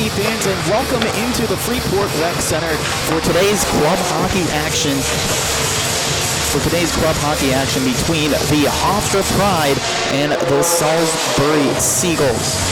hockey fans, and welcome into the Freeport Rec Center for today's club hockey action. Between the Hofstra Pride and the Salisbury Seagulls.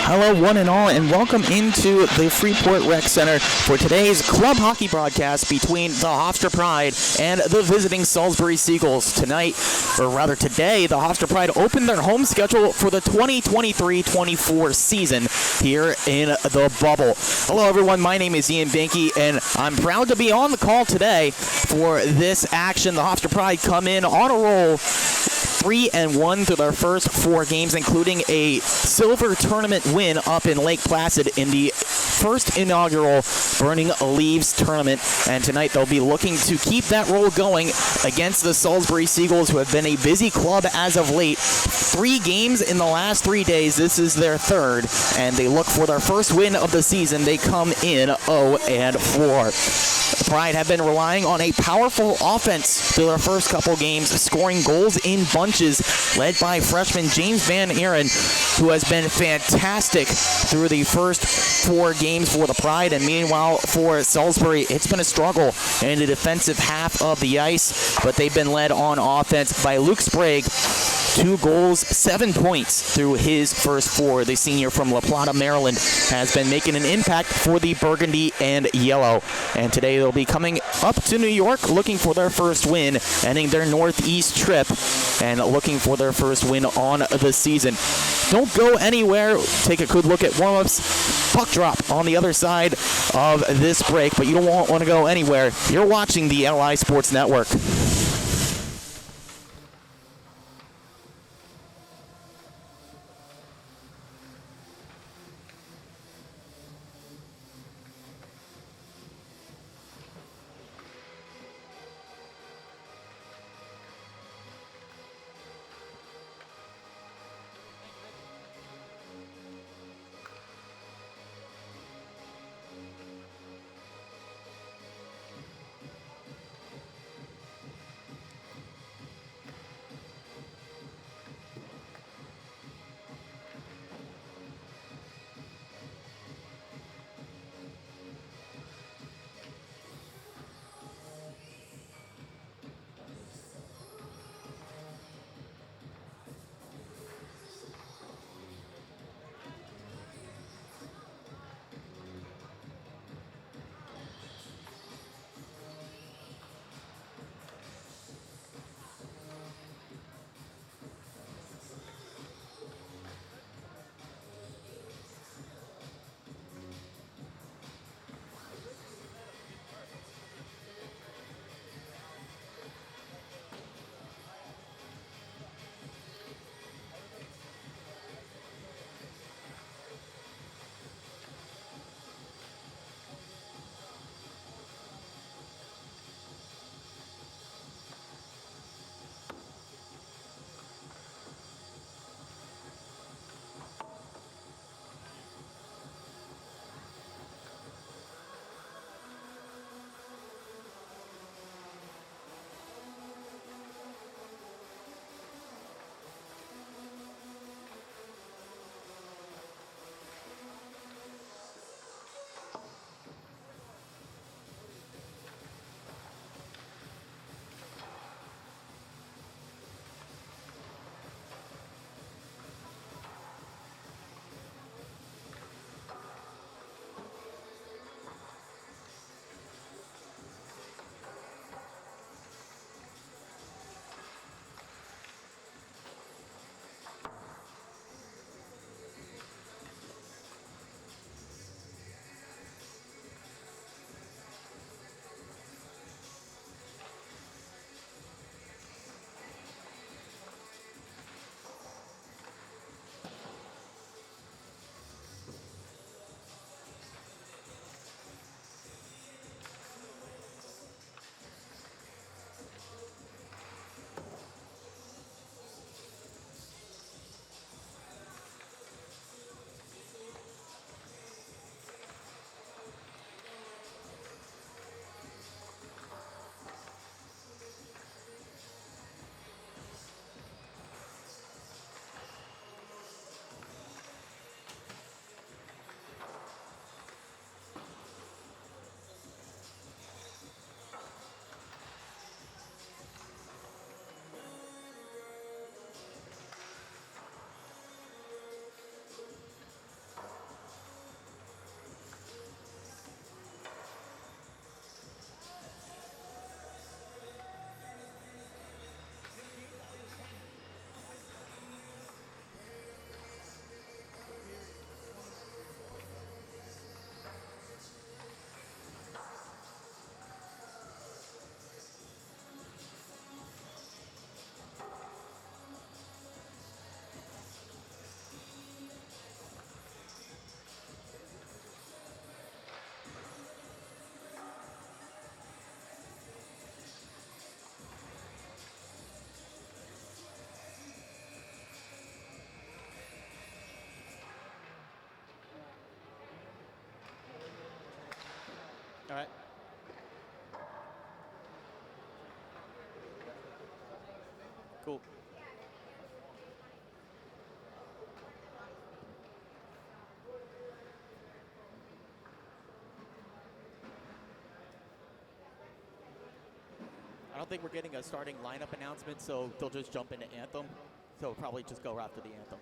Hello, one and all, and welcome into the Freeport Rec Center for today's club hockey broadcast between the Hofstra Pride and the visiting Salisbury Seagulls. Tonight, or rather today, the Hofstra Pride opened their home schedule for the 2023-24 season here in the Bubble. Hello, everyone. My name is Ian Binky, and I'm proud to be on the call today for this action. The Hofstra Pride come in on a roll, 3-1 through their first 4 games, including a silver tournament win up in Lake Placid in the first inaugural Burning Leaves tournament. And tonight they'll be looking to keep that roll going against the Salisbury Seagulls, who have been a busy club as of late. 3 games in the last 3 days. This is their third, and they look for their first win of the season. They come in 0-4. The Pride have been relying on a powerful offense through their first couple games, scoring goals in bunches, led by freshman James Van Aaron, who has been fantastic through the first 4 games for the Pride. And meanwhile, for Salisbury, it's been a struggle in the defensive half of the ice, but they've been led on offense by Luke Sprague. 2 goals, 7 points through his first 4. The senior from La Plata, Maryland, has been making an impact for the Burgundy and Yellow. And today they'll be coming up to New York looking for their first win, ending their Northeast trip and looking for their first win on the season. Don't go anywhere. Take a good look at warm-ups. Puck drop on the other side of this break, but you don't want to go anywhere. You're watching the LI Sports Network. Cool. I don't think we're getting a starting lineup announcement, so they'll just jump into anthem. So we'll probably just go after the anthem.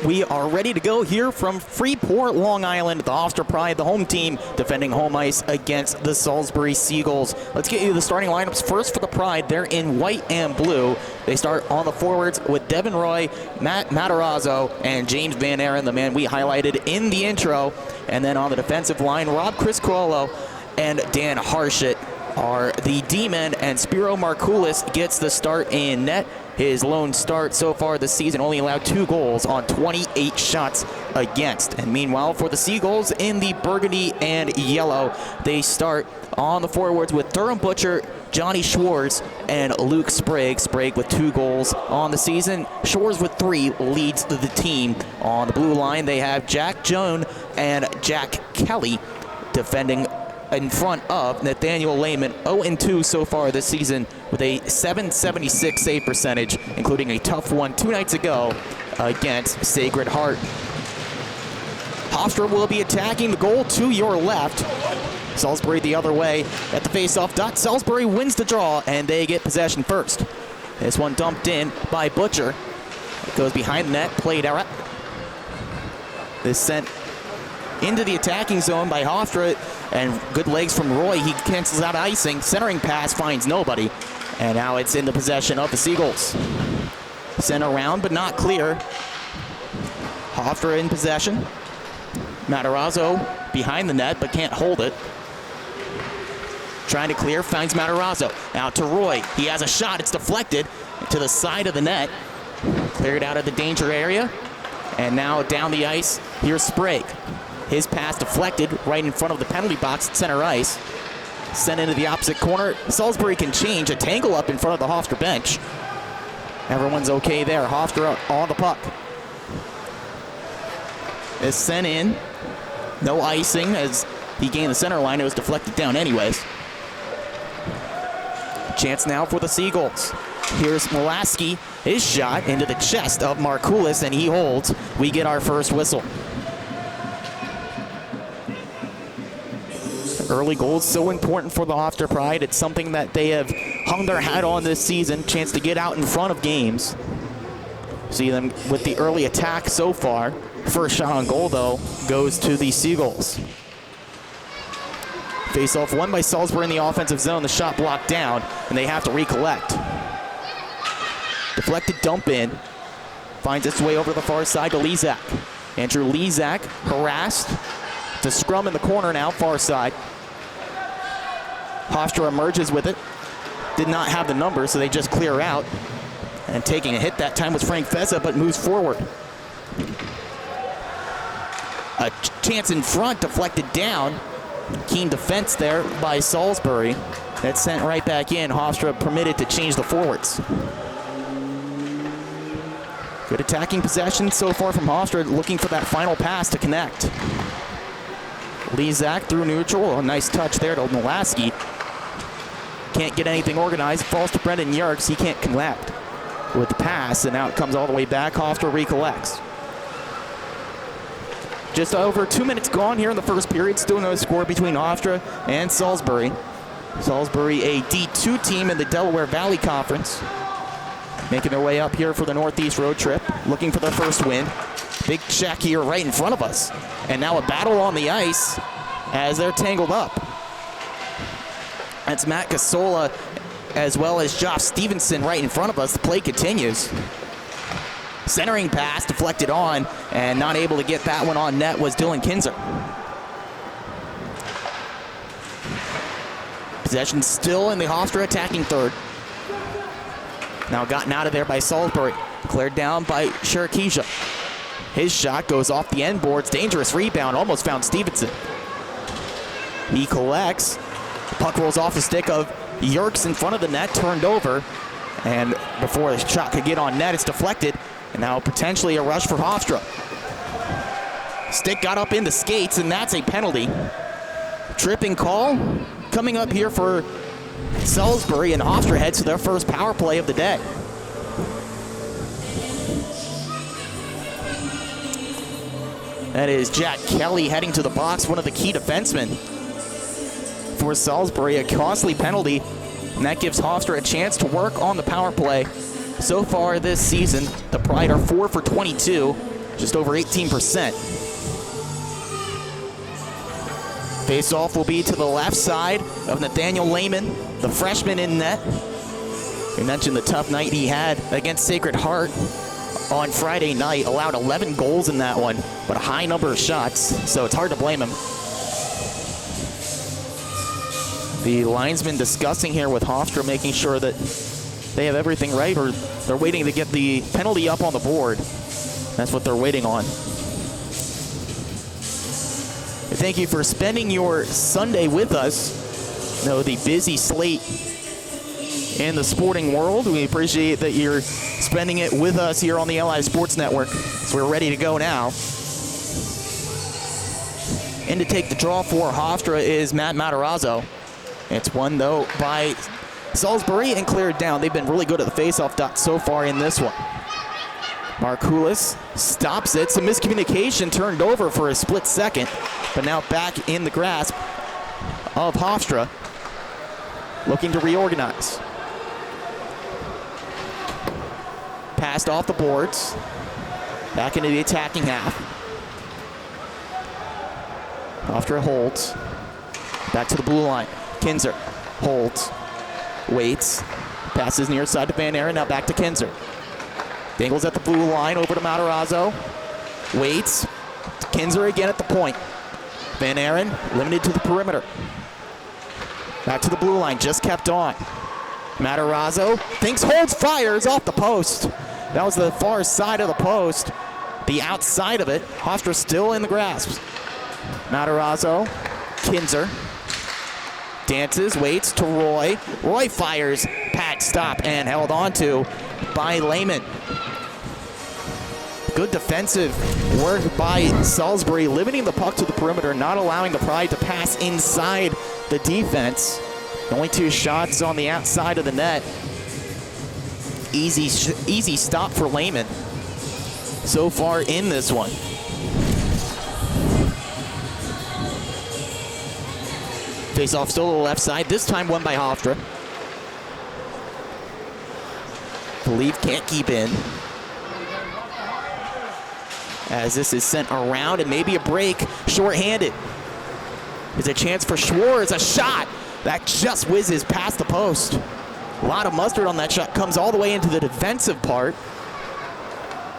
We are ready to go here from Freeport, Long Island. The Hofstra Pride, the home team, defending home ice against the Salisbury Seagulls. Let's get you the starting lineups first for the Pride. They're in white and blue. They start on the forwards with Devin Roy, Matt Matarazzo, and James Van Aaron, the man we highlighted in the intro. And then on the defensive line, Rob Criscuolo and Dan Harshit are the D-men, and Spiro Markoulis gets the start in net. His lone start so far this season, only allowed 2 goals on 28 shots against. And meanwhile, for the Seagulls in the burgundy and yellow, they start on the forwards with Durham Butcher, Johnny Schwartz, and Luke Sprague. Sprague with 2 goals on the season. Schwartz with 3 leads the team. On the blue line, they have Jack Joan and Jack Kelly defending in front of Nathaniel Lehman. 0-2 so far this season with a .776 save percentage, including a tough one 2 nights ago against Sacred Heart. Hofstra will be attacking the goal to your left. Salisbury the other way at the face-off dot. Salisbury wins the draw, and they get possession first. This one dumped in by Butcher. It goes behind the net, played out. This sent into the attacking zone by Hofstra, and good legs from Roy. He cancels out icing. Centering pass finds nobody, and now it's in the possession of the Seagulls. Sent around, but not clear. Hofstra in possession. Matarazzo behind the net, but can't hold it. Trying to clear, finds Matarazzo. Out to Roy. He has a shot. It's deflected to the side of the net. Cleared out of the danger area. And now down the ice, here's Sprague. His pass deflected right in front of the penalty box at center ice. Sent into the opposite corner. Salisbury can change. A tangle up in front of the Hofstra bench. Everyone's okay there. Hofstra on the puck. Is sent in. No icing as he gained the center line. It was deflected down anyways. Chance now for the Seagulls. Here's Molaski. His shot into the chest of Markoulis, and he holds. We get our first whistle. Early goals so important for the Hofstra Pride. It's something that they have hung their hat on this season. Chance to get out in front of games. See them with the early attack so far. First shot on goal, though, goes to the Seagulls. Face-off won by Salisbury in the offensive zone. The shot blocked down, and they have to recollect. Deflected dump in. Finds its way over to the far side to Lezak. Andrew Lezak harassed. The scrum in the corner now, far side. Hofstra emerges with it. Did not have the number, so they just clear out. And taking a hit that time was Frank Feza, but moves forward. A chance in front, deflected down. Keen defense there by Salisbury. That's sent right back in. Hofstra permitted to change the forwards. Good attacking possession so far from Hofstra, looking for that final pass to connect. Lezak through neutral. A nice touch there to Mulaski. Can't get anything organized. Falls to Brendan Yerkes. He can't connect with the pass, and now it comes all the way back. Hofstra recollects. Just over 2 minutes gone here in the first period. Still no score between Hofstra and Salisbury. Salisbury, a D2 team in the Delaware Valley Conference, making their way up here for the Northeast road trip, looking for their first win. Big check here right in front of us. And now a battle on the ice as they're tangled up. That's Matt Casola as well as Josh Stevenson right in front of us. The play continues. Centering pass deflected on, and not able to get that one on net was Dylan Kinzer. Possession still in the Hofstra attacking third. Now gotten out of there by Salisbury. Cleared down by Shirakisha. His shot goes off the end boards. Dangerous rebound. Almost found Stevenson. He collects. Puck rolls off the stick of Yerkes in front of the net. Turned over. And before the shot could get on net, it's deflected. And now potentially a rush for Hofstra. Stick got up in the skates, and that's a penalty. Tripping call coming up here for Salisbury, and Hofstra heads to their first power play of the day. That is Jack Kelly heading to the box, one of the key defensemen for Salisbury. A costly penalty, and that gives Hofstra a chance to work on the power play. So far this season, the Pride are 4 for 22, just over 18%. Face-off will be to the left side of Nathaniel Lehman, the freshman in net. We mentioned the tough night he had against Sacred Heart on Friday night. Allowed 11 goals in that one, but a high number of shots, so it's hard to blame him. The linesman discussing here with Hofstra, making sure that they have everything right, or they're waiting to get the penalty up on the board. That's what they're waiting on. Thank you for spending your Sunday with us. Know the busy slate in the sporting world. We appreciate that you're spending it with us here on the LI Sports Network. So we're ready to go now. In to take the draw for Hofstra is Matt Matarazzo. It's won, though, by Salisbury and cleared down. They've been really good at the face-off dot so far in this one. Markoulis stops it. Some miscommunication, turned over for a split second, but now back in the grasp of Hofstra, looking to reorganize. Passed off the boards, back into the attacking half. Hofstra holds, back to the blue line. Kinzer holds, waits, passes near side to Van Aaron, now back to Kinzer. Dangles at the blue line, over to Matarazzo. Waits. Kinzer again at the point. Van Aaron limited to the perimeter. Back to the blue line, just kept on. Matarazzo thinks, holds, fires off the post. That was the far side of the post. The outside of it. Hofstra still in the grasp. Matarazzo, Kinzer. Dances, waits to Roy. Roy fires, pad stop, and held on to by Lehman. Good defensive work by Salisbury, limiting the puck to the perimeter, not allowing the Pride to pass inside the defense. Only 2 shots on the outside of the net. Easy stop for Lehman so far in this one. Face-off still to the left side, this time won by Hofstra. Believe can't keep in. As this is sent around, and maybe a break, shorthanded. There's a chance for Schwartz, a shot that just whizzes past the post. A lot of mustard on that shot, comes all the way into the defensive part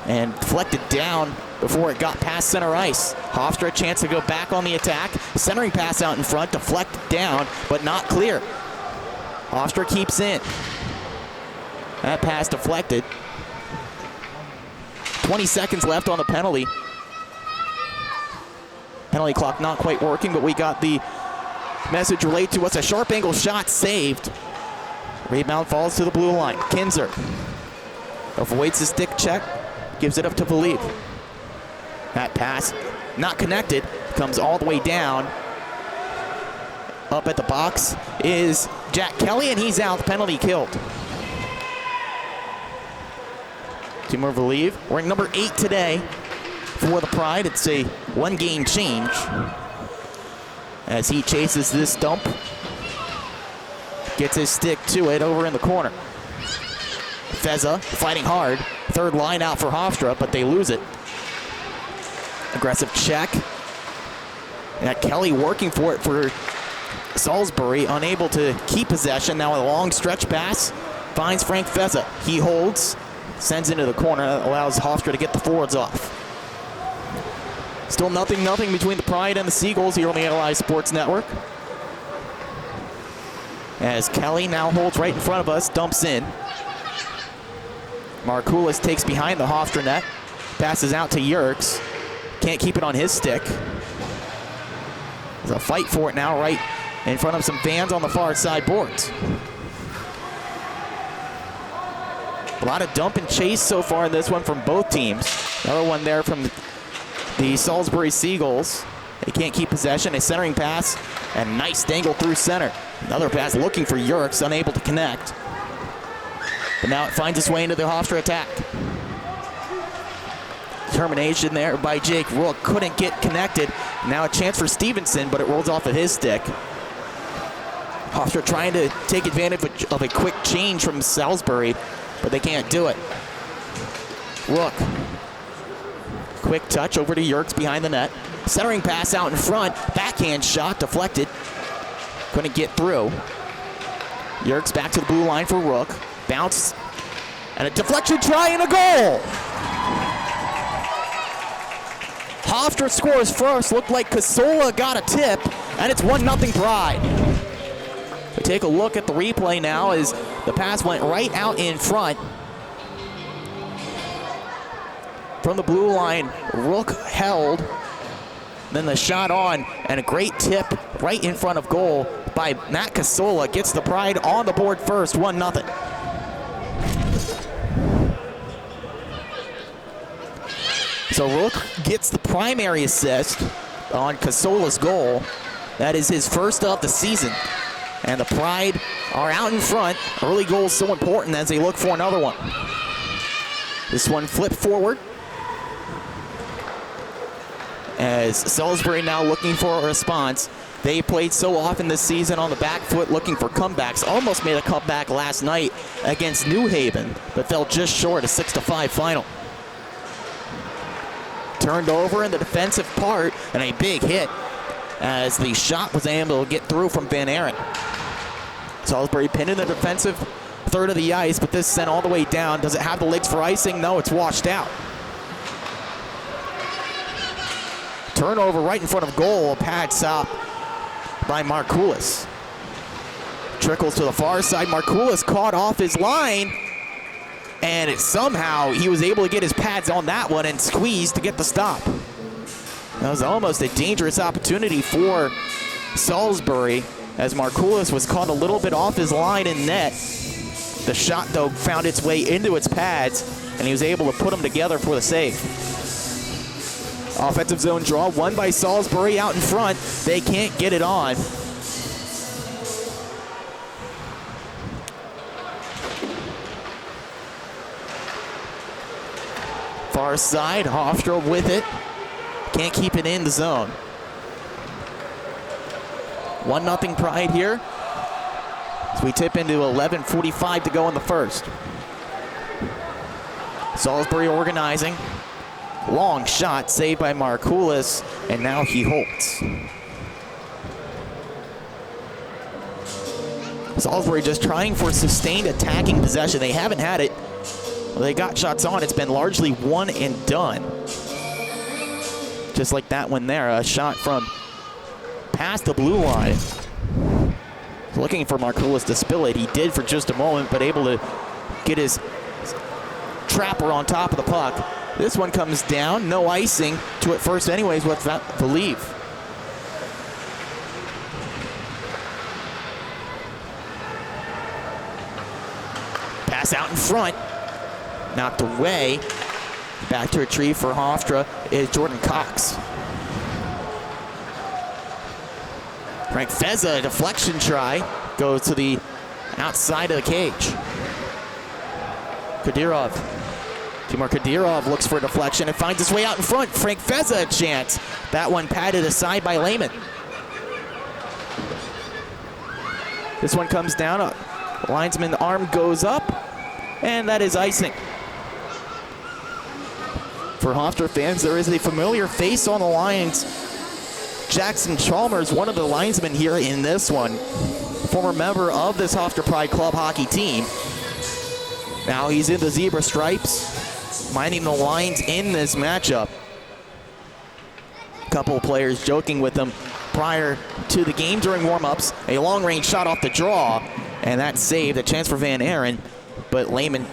and deflected down before it got past center ice. Hofstra a chance to go back on the attack. Centering pass out in front, deflected down, but not clear. Hofstra keeps in. That pass deflected. 20 seconds left on the penalty. Penalty clock not quite working, but we got the message relayed to us. A sharp angle shot saved. Rebound falls to the blue line. Kinzer avoids the stick check, gives it up to Valib. That pass not connected, comes all the way down. Up at the box is Jack Kelly, and he's out. Penalty killed. Timur Valib wearing number 8 today for the Pride. It's a 1-game change as he chases this dump. Gets his stick to it over in the corner. Feza fighting hard. Third line out for Hofstra, but they lose it. Aggressive check. And Kelly working for it for Salisbury, unable to keep possession. Now a long stretch pass. Finds Frank Feza. He holds. Sends into the corner. That allows Hofstra to get the forwards off. Still nothing between the Pride and the Seagulls here on the AAU Sports Network. As Kelly now holds right in front of us, dumps in. Markoulis takes behind the Hofstra net. Passes out to Yerkes. Can't keep it on his stick. There's a fight for it now right in front of some fans on the far side boards. A lot of dump and chase so far in this one from both teams. Another one there from the Salisbury Seagulls. They can't keep possession. A centering pass and nice dangle through center. Another pass looking for Yerkes, unable to connect. But now it finds its way into the Hofstra attack. Termination there by Jake Rook. Couldn't get connected. Now a chance for Stevenson, but it rolls off of his stick. Hofstra trying to take advantage of a quick change from Salisbury, but they can't do it. Rook. Quick touch over to Yerkes behind the net. Centering pass out in front. Backhand shot deflected. Couldn't get through. Yerkes back to the blue line for Rook. Bounce. And a deflection try and a goal! Hofstra scores first. Looked like Casola got a tip, and it's 1-0 Pride. We take a look at the replay now as the pass went right out in front. From the blue line, Rook held. Then the shot on, and a great tip right in front of goal by Matt Casola. Gets the Pride on the board first, 1-0. So Rook gets the primary assist on Casola's goal. That is his first of the season. And the Pride are out in front. Early goal is so important as they look for another one. This one flipped forward. As Salisbury now looking for a response. They played so often this season on the back foot looking for comebacks. Almost made a comeback last night against New Haven, but fell just short, a 6-5 final. Turned over in the defensive part, and a big hit as the shot was able to get through from Van Aaron. Salisbury pinned in the defensive third of the ice, but this sent all the way down. Does it have the legs for icing? No, it's washed out. Turnover right in front of goal. A pad stop by Markoulis. Trickles to the far side. Markoulis caught off his line. And somehow he was able to get his pads on that one and squeeze to get the stop. That was almost a dangerous opportunity for Salisbury as Markoulis was caught a little bit off his line in net. The shot, though, found its way into its pads, and he was able to put them together for the save. Offensive zone draw, won by Salisbury out in front. They can't get it on. Far side, Hofstra with it. Can't keep it in the zone. 1-0 Pride here. As we tip into 11:45 to go in the first. Salisbury organizing. Long shot saved by Markoulis, and now he holds. Salisbury just trying for sustained attacking possession. They haven't had it. Well, they got shots on. It's been largely one and done. just like that one there. A shot from past the blue line. Looking for Markoulis to spill it. He did for just a moment, but able to get his trapper on top of the puck. This one comes down, no icing to it first anyways, what's that believe. Pass out in front, knocked away. Back to retrieve for Hofstra is Jordan Cox. Frank Feza, a deflection try, goes to the outside of the cage. Kadyrov. Timur Kadyrov looks for a deflection and finds his way out in front. Frank Feza a chance. That one patted aside by Lehman. This one comes down. Linesman's arm goes up, and that is icing. For Hofstra fans, there is a familiar face on the lines. Jackson Chalmers, one of the linesmen here in this one. Former member of this Hofstra Pride Club hockey team. Now he's in the zebra stripes, minding the lines in this matchup. A couple of players joking with him prior to the game during warm-ups. A long-range shot off the draw, and that's saved. A chance for Van Aaron, but Lehman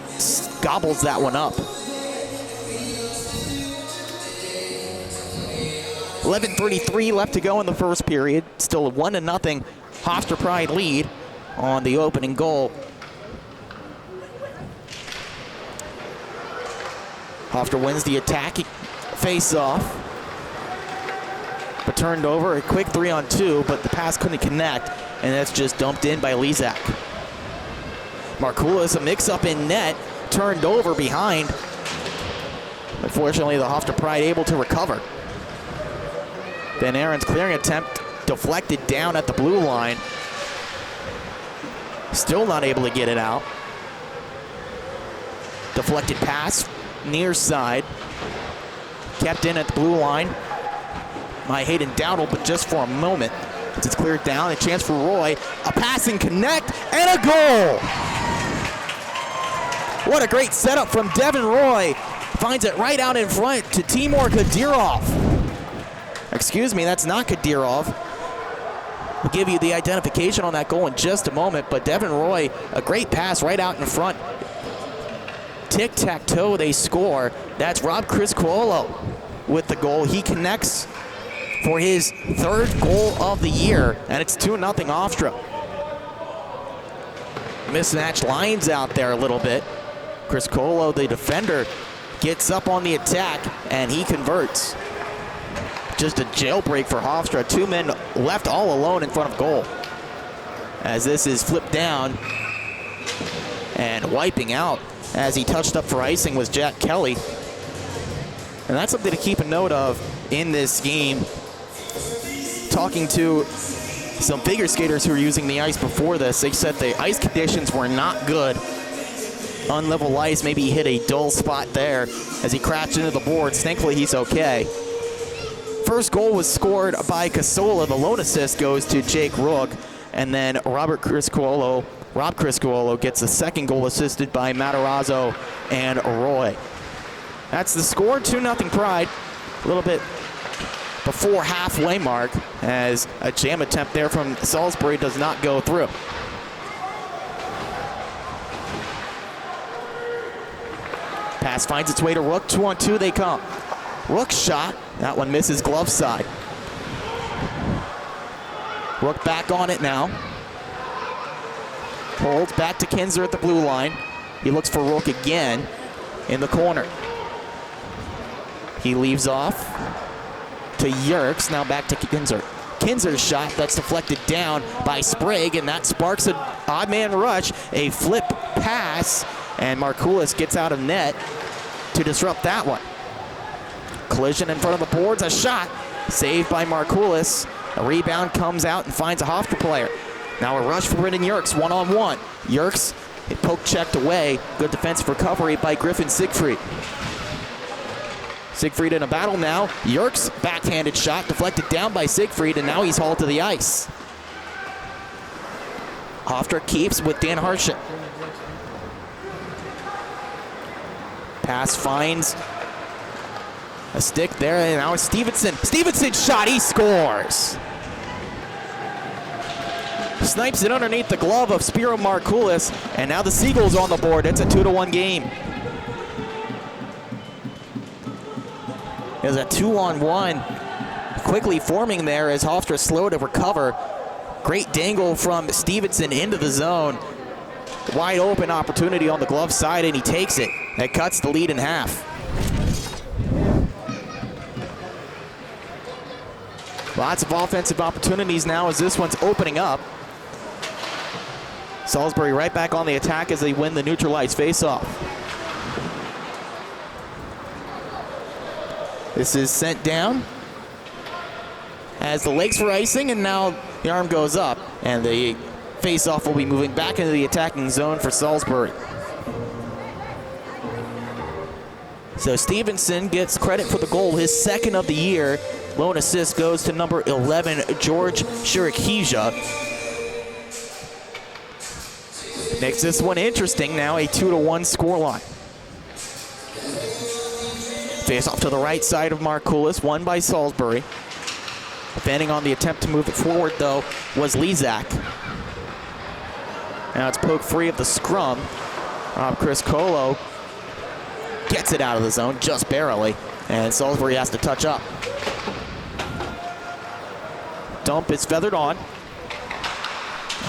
gobbles that one up. 11:33 left to go in the first period. Still a 1-0 Hofstra Pride lead on the opening goal. Hofstra wins the attack face-off, but turned over a quick 3-on-2, but the pass couldn't connect, and that's just dumped in by Lezak. Markoulis, a mix-up in net, turned over behind. Unfortunately, the Hofstra Pride able to recover. Van Aaron's clearing attempt deflected down at the blue line. Still not able to get it out. Deflected pass, near side. Kept in at the blue line by Hayden Dowdle, but just for a moment. As it's cleared down, a chance for Roy. A passing connect, and a goal! What a great setup from Devin Roy. Finds it right out in front to Timur Kadyrov. Excuse me, that's not Kadyrov. We'll give you the identification on that goal in just a moment, but Devin Roy, a great pass right out in front. Tic-tac-toe, they score. That's Rob Criscuolo with the goal. He connects for his third goal of the year, and it's 2-0 Hofstra. Mismatched lines out there a little bit. Criscuolo, the defender, gets up on the attack, and he converts. Just a jailbreak for Hofstra. 2 men left all alone in front of goal. As this is flipped down and wiping out as he touched up for icing was Jack Kelly. And that's something to keep a note of in this game. Talking to some figure skaters who were using the ice before this, they said the ice conditions were not good. Unlevel ice, maybe he hit a dull spot there as he crashed into the boards. Thankfully, he's okay. First goal was scored by Casola. The lone assist goes to Jake Rook. And then Rob Criscuolo gets the second goal assisted by Matarazzo and Roy. That's the score, 2-0 Pride. A little bit before halfway mark as a jam attempt there from Salisbury does not go through. Pass finds its way to Rook. 2-on-2 they come. Rook shot. That one misses glove side. Rook back on it now. Holds back to Kinzer at the blue line. He looks for Rook again in the corner. He leaves off to Yerks. Now back to Kinzer. Kinzer's shot that's deflected down by Sprague, and that sparks an odd man rush. A flip pass, and Markoulis gets out of net to disrupt that one. Collision in front of the boards, a shot saved by Markoulis. A rebound comes out and finds a Hofstra player. Now a rush for Brendan Yerks, one-on-one. Yerks, poke checked away. Good defensive recovery by Griffin Siegfried. Siegfried in a battle now. Yerks, backhanded shot, deflected down by Siegfried, and now he's hauled to the ice. Hofstra keeps with Dan Harshet. Pass finds A stick there, and now it's Stevenson. Stevenson shot, he scores! Snipes it underneath the glove of Spiro Markoulis, and now the Seagulls on the board. It's a 2-1 game. There's a 2-on-1 quickly forming there as Hofstra slow to recover. Great dangle from Stevenson into the zone. Wide open opportunity on the glove side, and he takes it. That cuts the lead in half. Lots of offensive opportunities now as this one's opening up. Salisbury right back on the attack as they win the neutral ice faceoff. This is sent down as the legs for icing, and now the arm goes up, and the faceoff will be moving back into the attacking zone for Salisbury. So Stevenson gets credit for the goal, his second of the year. Lone assist goes to number 11, George Shirikija. Makes this one interesting now, a 2-1 scoreline. Face off to the right side of Markoulis, won by Salisbury. Defending on the attempt to move it forward, though, was Lezak. Now it's poked free of the scrum. Chris Colo gets it out of the zone just barely, and Salisbury has to touch up. Dump is feathered on.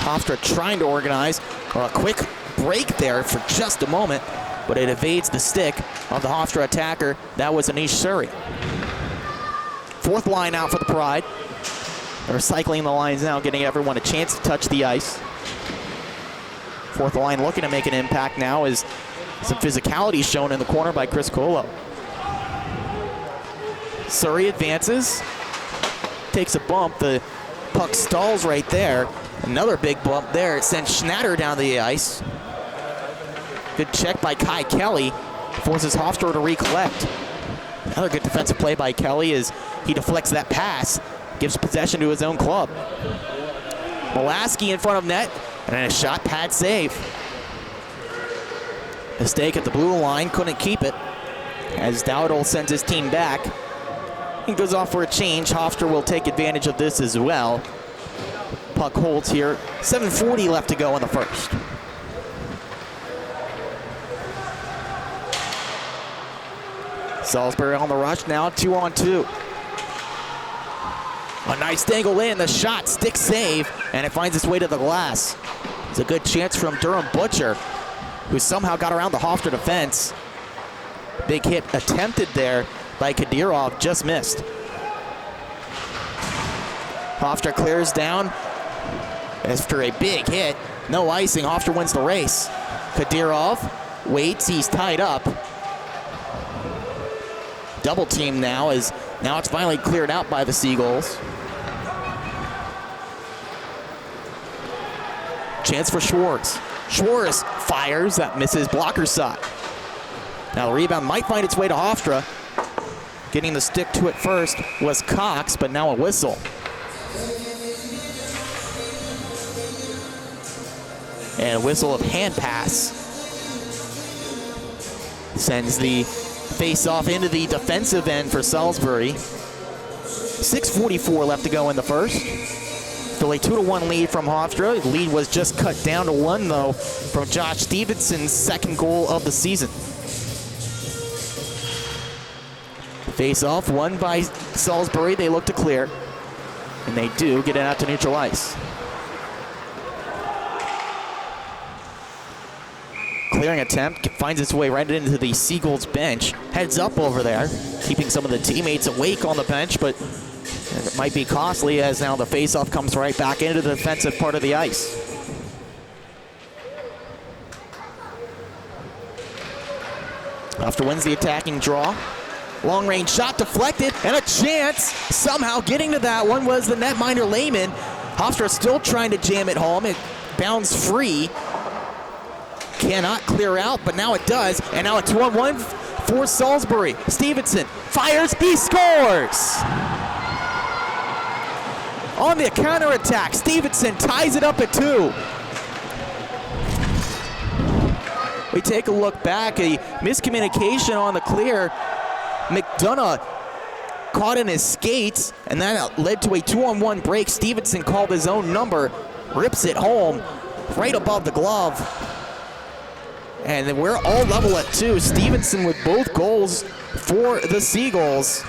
Hofstra trying to organize a quick break there for just a moment, but it evades the stick of the Hofstra attacker. That was Anish Suri. Fourth line out for the Pride. They're cycling the lines now, getting everyone a chance to touch the ice. Fourth line looking to make an impact now as some physicality shown in the corner by Chris Colo. Suri advances, takes a bump. The puck stalls right there. Another big bump there. It sends Schnatter down the ice. Good check by Kai Kelly. Forces Hofstra to recollect. Another good defensive play by Kelly as he deflects that pass. Gives possession to his own club. Molaski in front of net. And then a shot pad save. Mistake at the blue line. Couldn't keep it. As Dowdle sends his team back. He goes off for a change. Hofstra will take advantage of this as well. Puck holds here. 7:40 left to go in the first. Salisbury on the rush now, 2-on-2. A nice dangle in, the shot, stick save, and it finds its way to the glass. It's a good chance from Durham Butcher, who somehow got around the Hofstra defense. Big hit attempted there by Kadyrov, just missed. Hofstra clears down after a big hit. No icing, Hofstra wins the race. Kadyrov waits, he's tied up. Double team now as now it's finally cleared out by the Seagulls. Chance for Schwartz. Schwartz fires, that misses blocker side. Now the rebound might find its way to Hofstra. Getting the stick to it first was Cox, but now a whistle. And a whistle of hand pass. Sends the face-off into the defensive end for Salisbury. 6:44 left to go in the first. Still a 2-1 lead from Hofstra. The lead was just cut down to 1, though, from Josh Stevenson's second goal of the season. Face-off won by Salisbury. They look to clear, and they do get it out to neutral ice. Clearing attempt finds its way right into the Seagulls bench. Heads up over there, keeping some of the teammates awake on the bench, but it might be costly as now the faceoff comes right back into the defensive part of the ice. Hofstra wins the attacking draw. Long range shot deflected, and a chance somehow getting to that one was the netminder Lehman. Hofstra still trying to jam it home. It bounds free. Cannot clear out, but now it does. And now a 2-on-1 for Salisbury. Stevenson fires, he scores! On the counterattack, Stevenson ties it up at 2. We take a look back, a miscommunication on the clear. McDonough caught in his skates, and that led to a 2-on-1 break. Stevenson called his own number, rips it home right above the glove. And we're all level at 2. Stevenson with both goals for the Seagulls.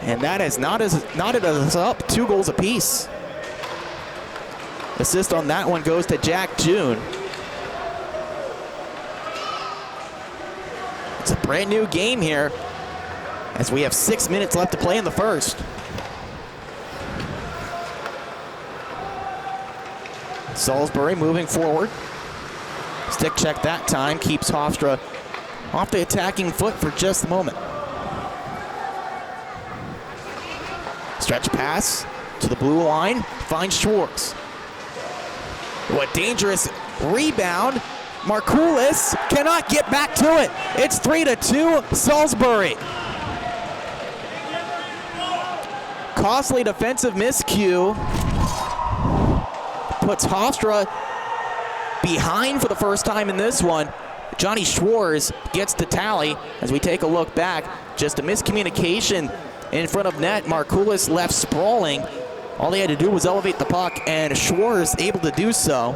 And that has knotted us up 2 goals apiece. Assist on that one goes to Jack June. It's a brand new game here as we have 6 minutes left to play in the first. Salisbury moving forward. Stick check that time, keeps Hofstra off the attacking foot for just a moment. Stretch pass to the blue line, finds Schwartz. What dangerous rebound. Markoulis cannot get back to it. It's 3-2 Salisbury. Costly defensive miscue. Puts Hofstra behind for the first time in this one. Johnny Schwartz gets the tally as we take a look back. Just a miscommunication in front of net. Markoulis left sprawling. All they had to do was elevate the puck, and Schwartz able to do so.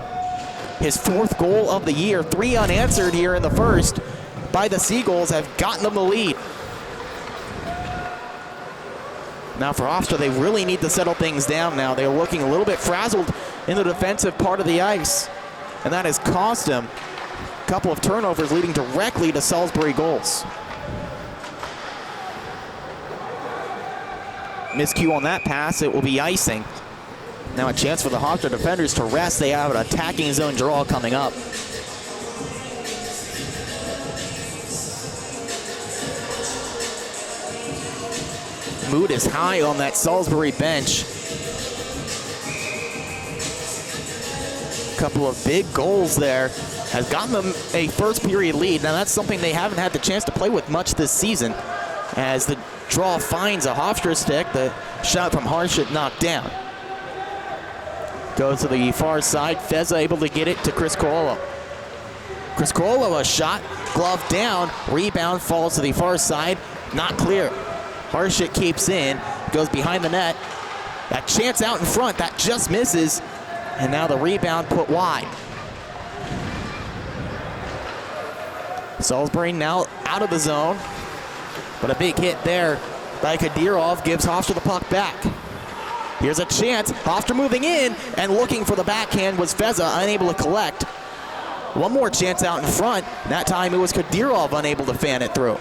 His 4th goal of the year, 3 unanswered here in the first by the Seagulls, have gotten them the lead. Now for Hofstra, they really need to settle things down now. They're looking a little bit frazzled in the defensive part of the ice, and that has cost them a couple of turnovers leading directly to Salisbury goals. Miscue on that pass, it will be icing. Now a chance for the Hofstra defenders to rest. They have an attacking zone draw coming up. Mood is high on that Salisbury bench. A couple of big goals there has gotten them a first period lead. Now that's something they haven't had the chance to play with much this season, as the draw finds a Hofstra stick. The shot from Harshit knocked down. Goes to the far side. Feza able to get it to Chris Corollo. Chris Corollo, a shot, glove down, rebound falls to the far side, not clear. Harshit keeps in, goes behind the net. That chance out in front, that just misses, and now the rebound put wide. Salisbury now out of the zone, but a big hit there by Kadyrov gives Hofstra the puck back. Here's a chance. Hofstra moving in and looking for the backhand was Feza, unable to collect. One more chance out in front. That time it was Kadyrov unable to fan it through.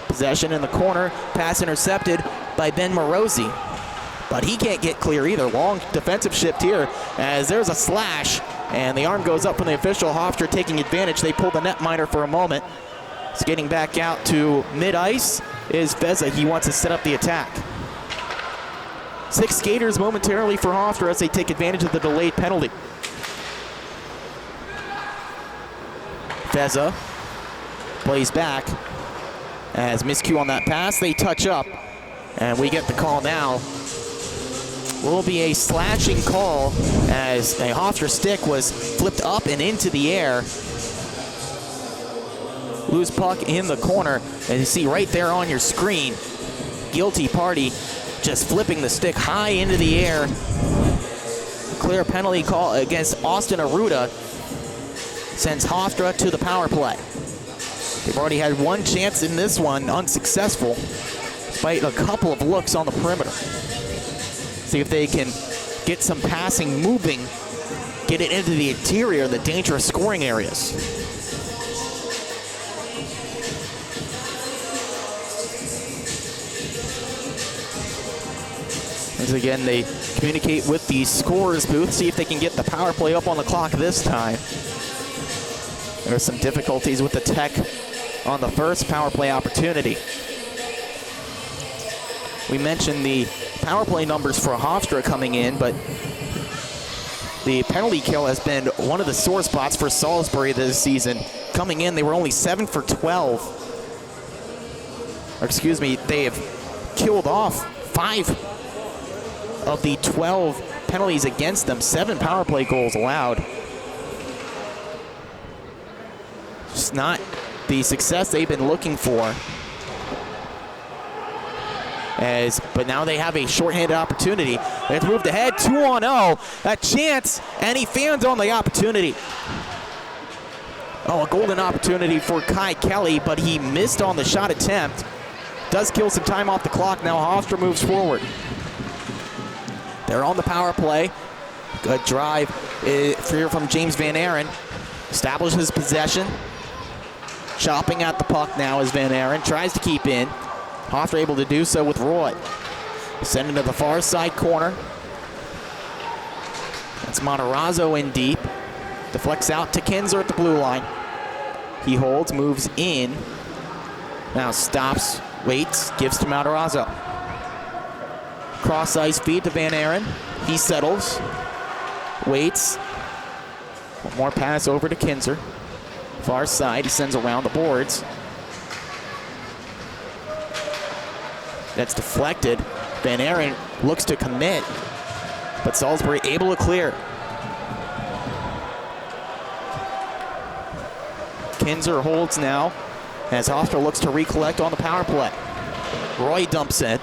Possession in the corner. Pass intercepted by Ben Morosi. But he can't get clear either. Long defensive shift here as there's a slash. And the arm goes up from the official. Hofstra taking advantage. They pull the netminder for a moment. It's getting back out to mid-ice is Feza. He wants to set up the attack. 6 skaters momentarily for Hofstra as they take advantage of the delayed penalty. Feza plays back as miscue on that pass. They touch up, and we get the call now. Will be a slashing call as a Hofstra stick was flipped up and into the air. Loose puck in the corner, and you see right there on your screen, guilty party just flipping the stick high into the air. Clear penalty call against Austin Aruda sends Hofstra to the power play. They've already had one chance in this one, unsuccessful, despite a couple of looks on the perimeter. See if they can get some passing moving, get it into the interior, the dangerous scoring areas. Once again, they communicate with the scorer's booth, see if they can get the power play up on the clock this time. There are some difficulties with the tech on the first power play opportunity. We mentioned the power play numbers for Hofstra coming in, but the penalty kill has been one of the sore spots for Salisbury this season. Coming in, they were only 7 for 12. Or excuse me, they have killed off 5 of the 12 penalties against them. 7 power play goals allowed. just not the success they've been looking for. But now they have a shorthanded opportunity. They have moved ahead, 2-0. A chance, and he fans on the opportunity. Oh, a golden opportunity for Kai Kelly, but he missed on the shot attempt. Does kill some time off the clock. Now Hofstra moves forward. They're on the power play. Good drive here from James Van Aren. Establishes possession. Chopping at the puck now is Van Aren. Tries to keep in. Hofstra able to do so with Roy. Sending to the far side corner. That's Matarazzo in deep. Deflects out to Kinzer at the blue line. He holds, moves in. Now stops, waits, gives to Matarazzo. Cross ice feed to Van Aren. He settles, waits. One more pass over to Kinzer. Far side, he sends around the boards. That's deflected. Van Aren looks to commit, but Salisbury able to clear. Kinzer holds now as Hofstra looks to recollect on the power play. Roy dumps in.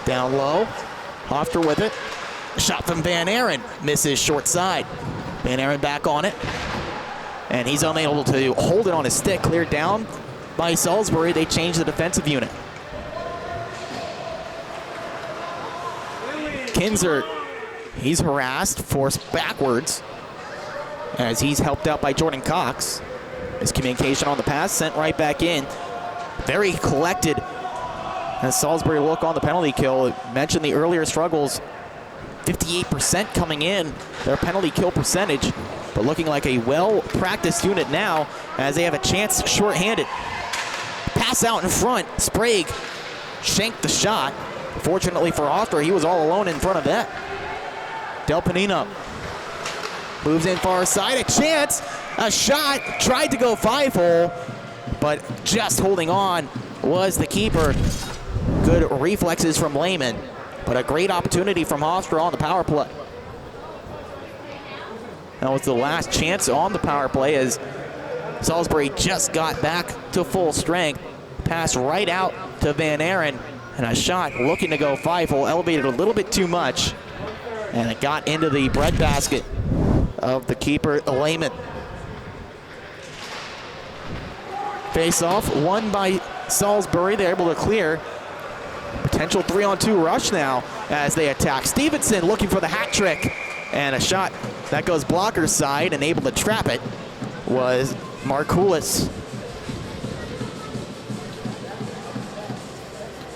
Down low, Hofstra with it. Shot from Van Aren, misses short side. Van Aren back on it. And he's unable to hold it on his stick. Cleared down by Salisbury. They change the defensive unit. Kinzer, he's harassed, forced backwards as he's helped out by Jordan Cox. His communication on the pass sent right back in. Very collected as Salisbury look on the penalty kill. Mentioned the earlier struggles. 58% coming in, their penalty kill percentage, but looking like a well-practiced unit now as they have a chance shorthanded. Pass out in front, Sprague shanked the shot. Fortunately for Hofstra, he was all alone in front of that. Del Panino moves in far side, a chance, a shot, tried to go 5-hole, but just holding on was the keeper. Good reflexes from Lehman. But a great opportunity from Hofstra on the power play. That was the last chance on the power play as Salisbury just got back to full strength. Pass right out to Van Aren, and a shot looking to go 5-hole, elevated a little bit too much, and it got into the breadbasket of the keeper, Lehman. Face off, won by Salisbury. They're able to clear. Potential 3-on-2 rush now as they attack. Stevenson looking for the hat trick, and a shot that goes blocker side, and able to trap it was Markoulis.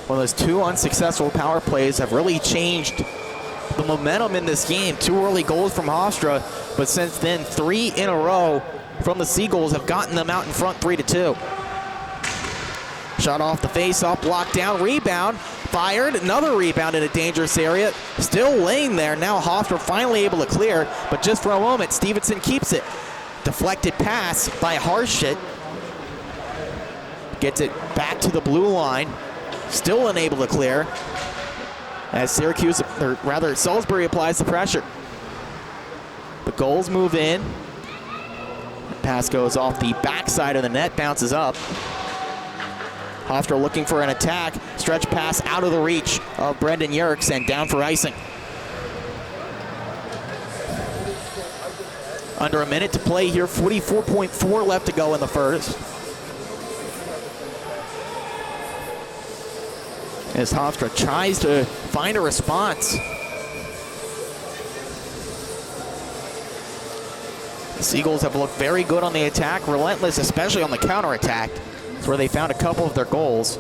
Well, those two unsuccessful power plays have really changed the momentum in this game. 2 early goals from Hofstra, but since then 3 in a row from the Seagulls have gotten them out in front 3-2. Shot off the face-off, blocked down, rebound, fired, another rebound in a dangerous area. Still laying there, now Hofstra finally able to clear, but just for a moment, Stevenson keeps it. Deflected pass by Harshit. Gets it back to the blue line, still unable to clear. As Salisbury applies the pressure. The goals move in. The pass goes off the backside of the net, bounces up. Hofstra looking for an attack. Stretch pass out of the reach of Brendan Yerkes and down for icing. Under a minute to play here. 44.4 left to go in the first. As Hofstra tries to find a response. The Seagulls have looked very good on the attack. Relentless, especially on the counterattack. Where they found a couple of their goals.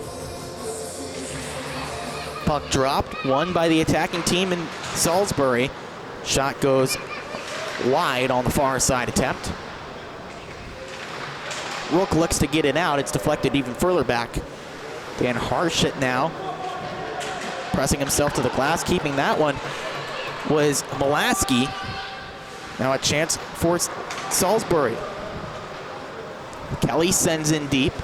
Puck dropped, won by the attacking team in Salisbury. Shot goes wide on the far side attempt. Rook looks to get it out. It's deflected even further back. Dan Harshit now pressing himself to the glass, keeping that one was Molaski. Now a chance for Salisbury. Kelly sends in deep.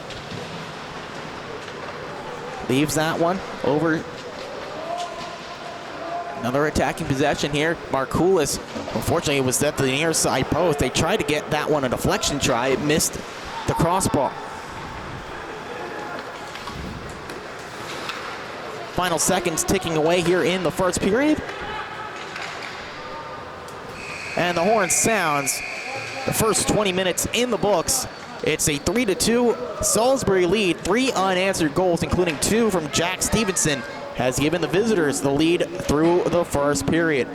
Leaves that one over Another attacking possession here. Markoulis, unfortunately, it was at the near side post. They tried to get that one a deflection try. It missed the crossbar. Final seconds ticking away here in the first period. And the horn sounds. The first 20 minutes in the books. It's a 3-2 Salisbury lead. 3 unanswered goals, including 2 from Jack Stevenson, has given the visitors the lead through the first period.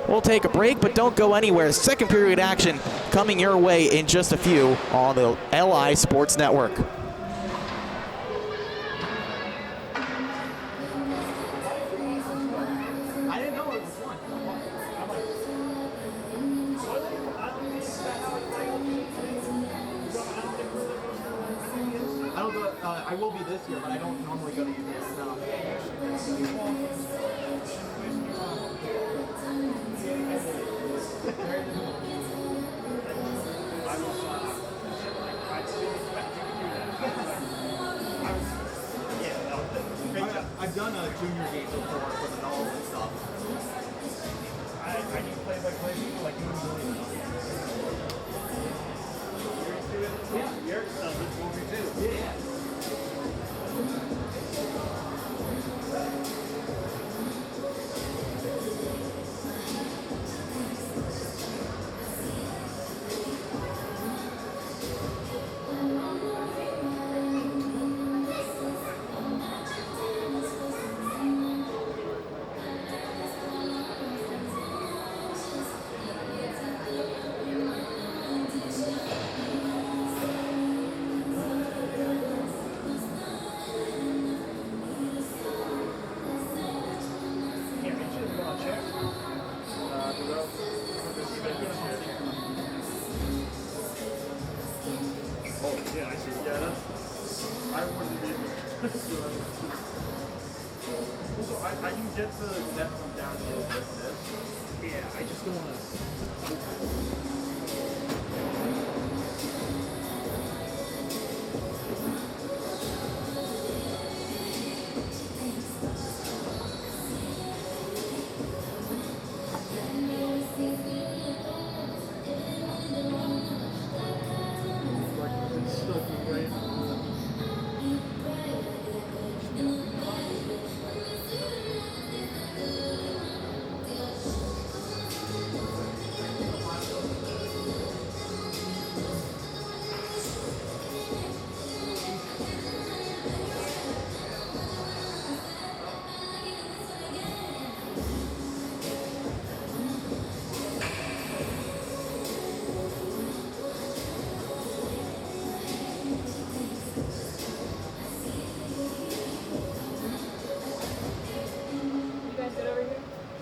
We'll take a break, but don't go anywhere. Second period action coming your way in just a few on the LI Sports Network. I will be this year, but I don't normally go to UVS now. I've done a junior game before with adults and stuff. I do play-by-play people like you and Billy. Yeah, Eric does it for me too. Yeah. I can get the depth from downhill with this. Yeah, I just don't want to.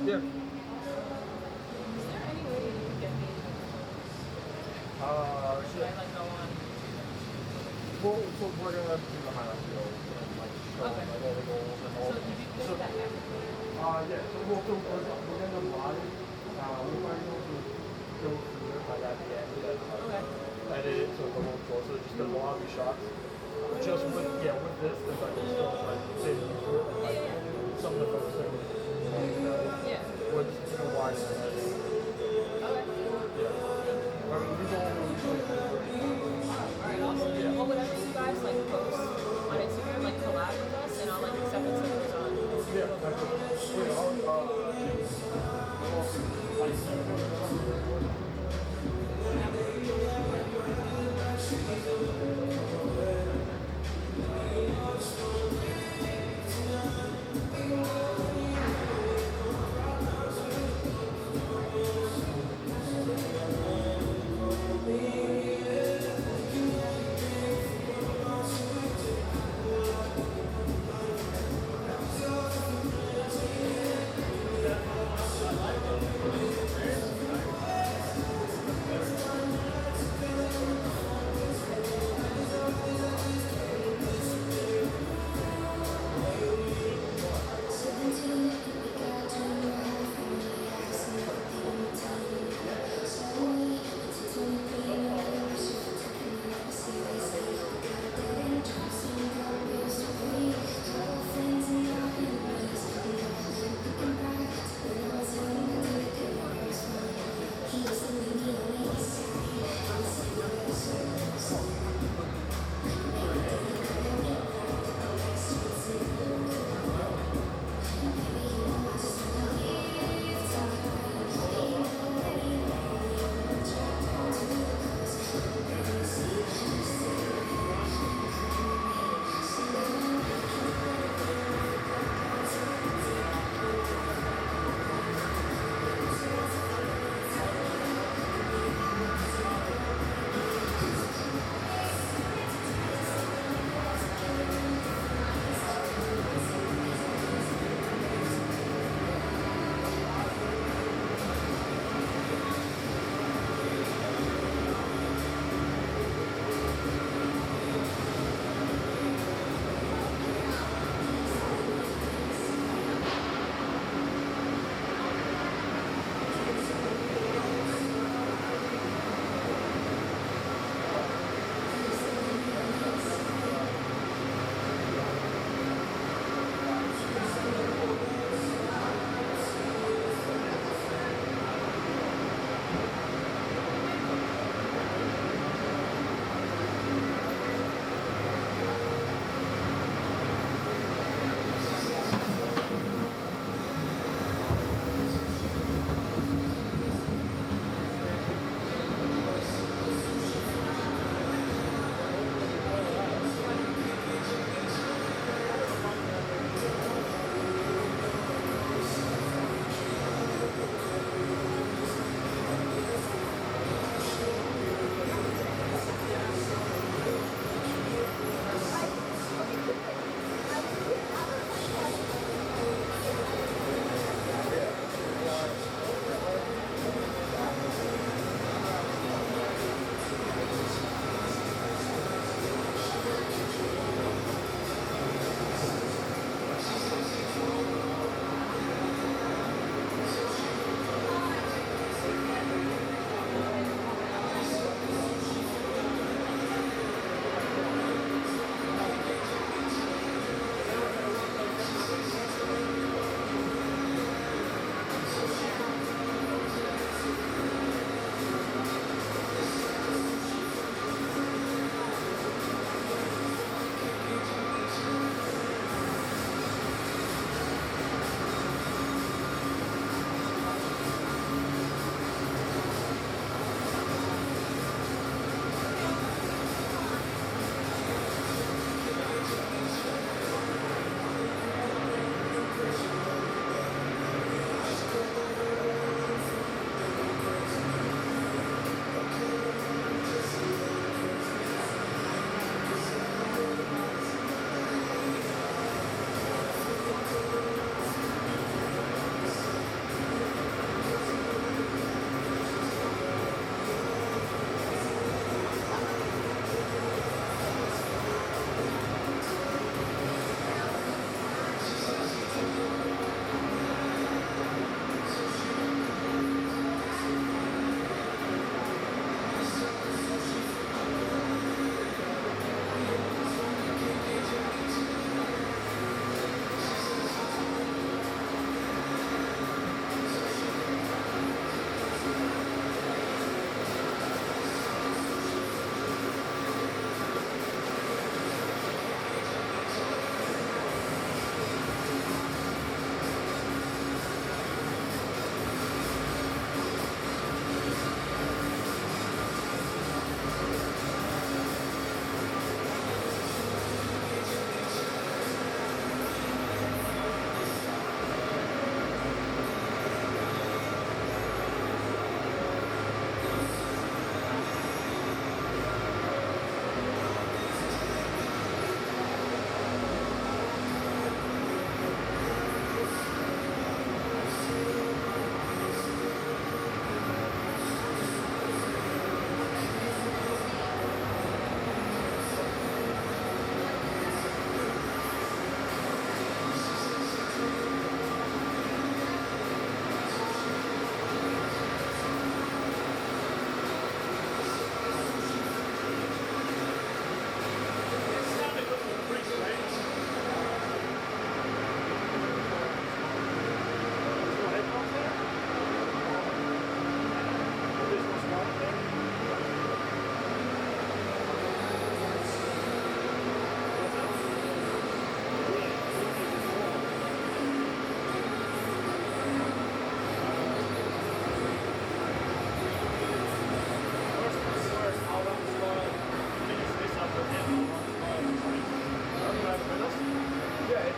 Yeah. Is there any way you can get me? Or should I like go on? Well, so we're gonna do the highlight reel and like show like all the goals and all. So did you do that technically? Yeah. So we're gonna live. We're probably going to go through it like at the end and edit it so it's a little closer. Just a lobby shot. Just with this, there's like still like saving like some of the folks that with wide and everything. Yeah. I mean, these all Alright, awesome. Yeah. Well, whatever you guys like post on Instagram, like collab with us, and I'll like accept it so it's on. Yeah,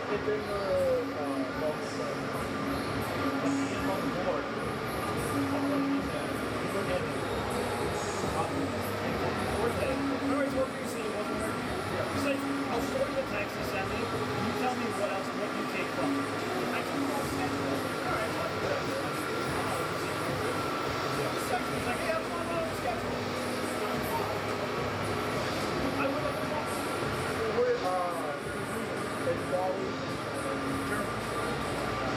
It's in the bonus set. But he is on the board. I'll put him in there. You look at it. Alright, so what were you saying? It wasn't working? Yeah. It's like, I'll show you the text you sent me. You tell me what else, what you take from it. I can call schedule. Alright, well, that's good. Just text me. Like, hey, I'm on the schedule. I would have thought. We're, it's Wally. German.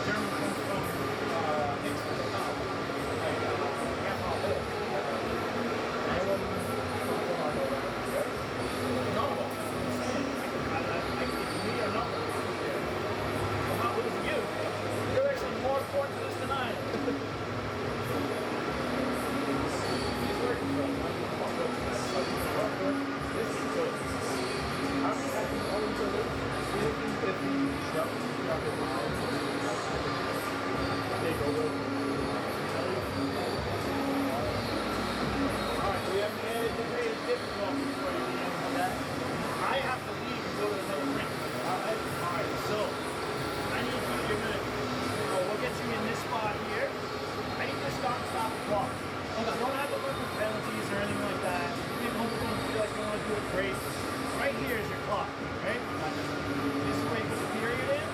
German comes from, next to the top. Like, half a hole. Anyone no, me or not. I'm not losing you. You're actually more important to this than I am. He's working from this is good. I'm actually going to look. If he shuts his mind, take over. Alright, we have managed to pay difficulty for you to that. I have to leave and go to another ring. Alright, so I need you, you're gonna, we'll get you in this spot here. I need you to stop the clock. Okay. You don't have to look for penalties or anything like that. You don't feel like you want to do it great. Right here is your clock, right? This is where you put the period in.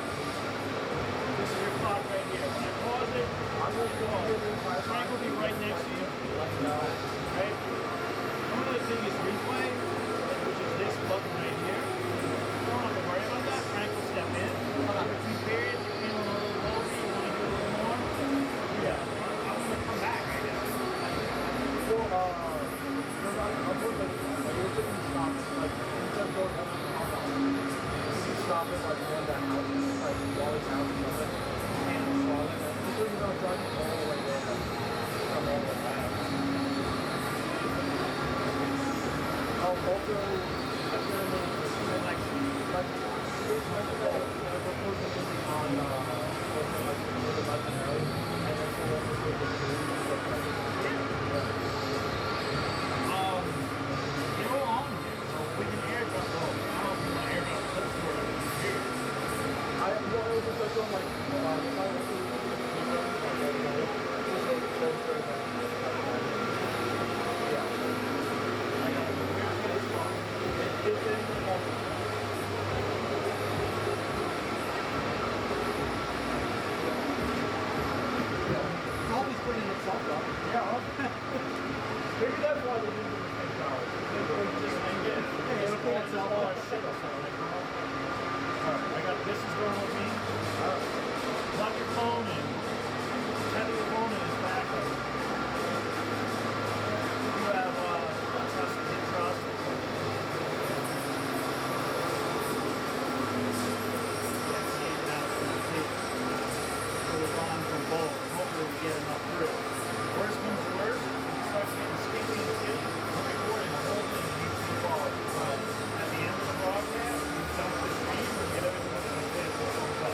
This is your clock right here. When I pause it, I'm going to go. Frank will be right next to you. Right? One of the things is replay, which is this button right here. You don't have to worry about that. Frank will step in. Between periods, you're feeling a little lower, you want to do a little more. Yeah. I'm going to come back right now. So, I'm looking, you're taking stops, like, instead of going up to the house, you stop it, like, on that house, like, Wally's house or something, and swallow it. This is going to drive you all the way there, come all the way back. I'll also, I'm going to like, this might be all, we're focusing on, like, the legendary, and then we'll also do the food, go on here, so we can airdrop the whole. I don't know if you want to airdrop the clip for it here. I was just like going like, if I was to yeah. I got it. Here's the spot. It's in the moment. Probably spinning itself up. Yeah. Maybe that's why they're using the same power. It'll pull itself up. Alright, I got this is going with me. Plug your phone in. Tether your phone in his backup. You have trust and trust. Goes on from both. Hopefully we get enough through. Worst comes to worst, starts getting sticky and shitty. We're recording the whole thing in HD quality. So at the end of the broadcast, we dump the stream and get everything that's going to fit.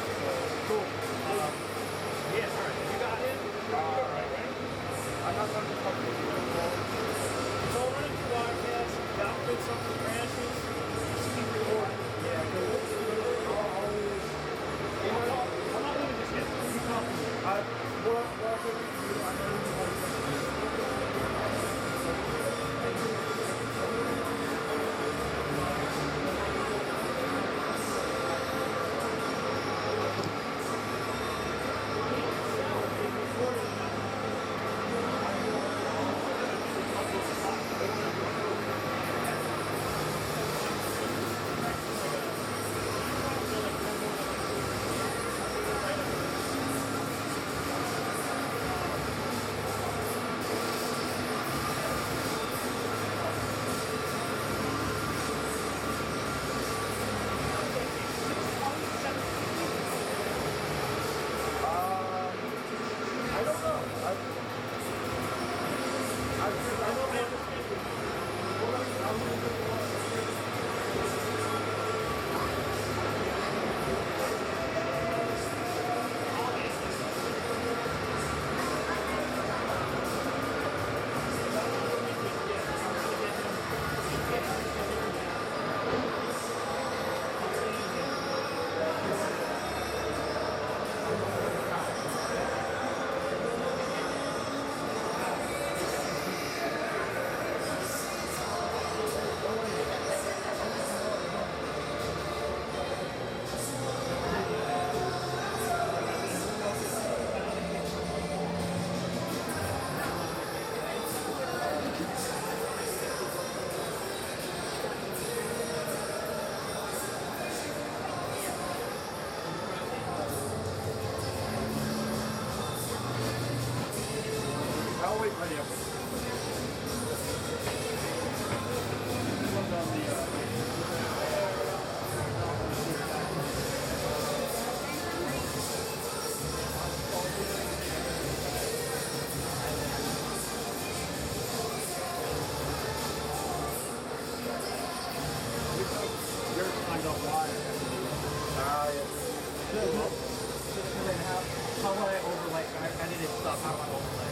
How would I overlay? I needed stuff. How would I overlay?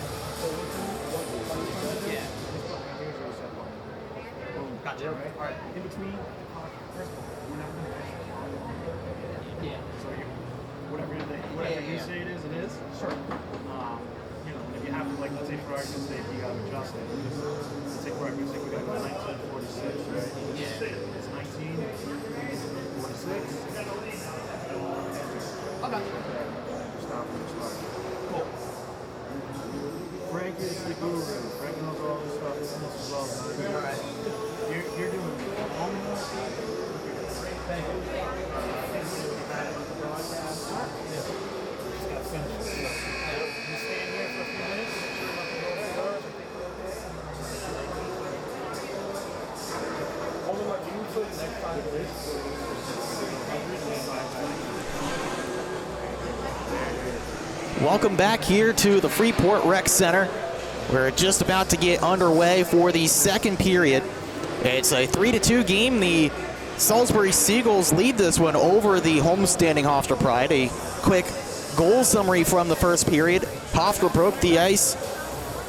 Yeah. Gotcha. Right? All right. In between, first of all, we're not going to yeah. So whatever you say it is, it is. Sure. You know, if you have to, like, let's say for argument's sake, you got to adjust it. Let's say for argument's sake, we got to go 1946, right? Yeah. It's 1946. Okay. Stop. Cool. Frank is the guru. Frank knows all this stuff almost as well as I do. All right. You're doing almost. Thank you. You staying here for a few minutes? Only what you for the next 5 days. Welcome back here to the Freeport Rec Center. We're just about to get underway for the second period. It's a 3-2 game. The Salisbury Seagulls lead this one over the homestanding Hofstra Pride. A quick goal summary from the first period. Hofstra broke the ice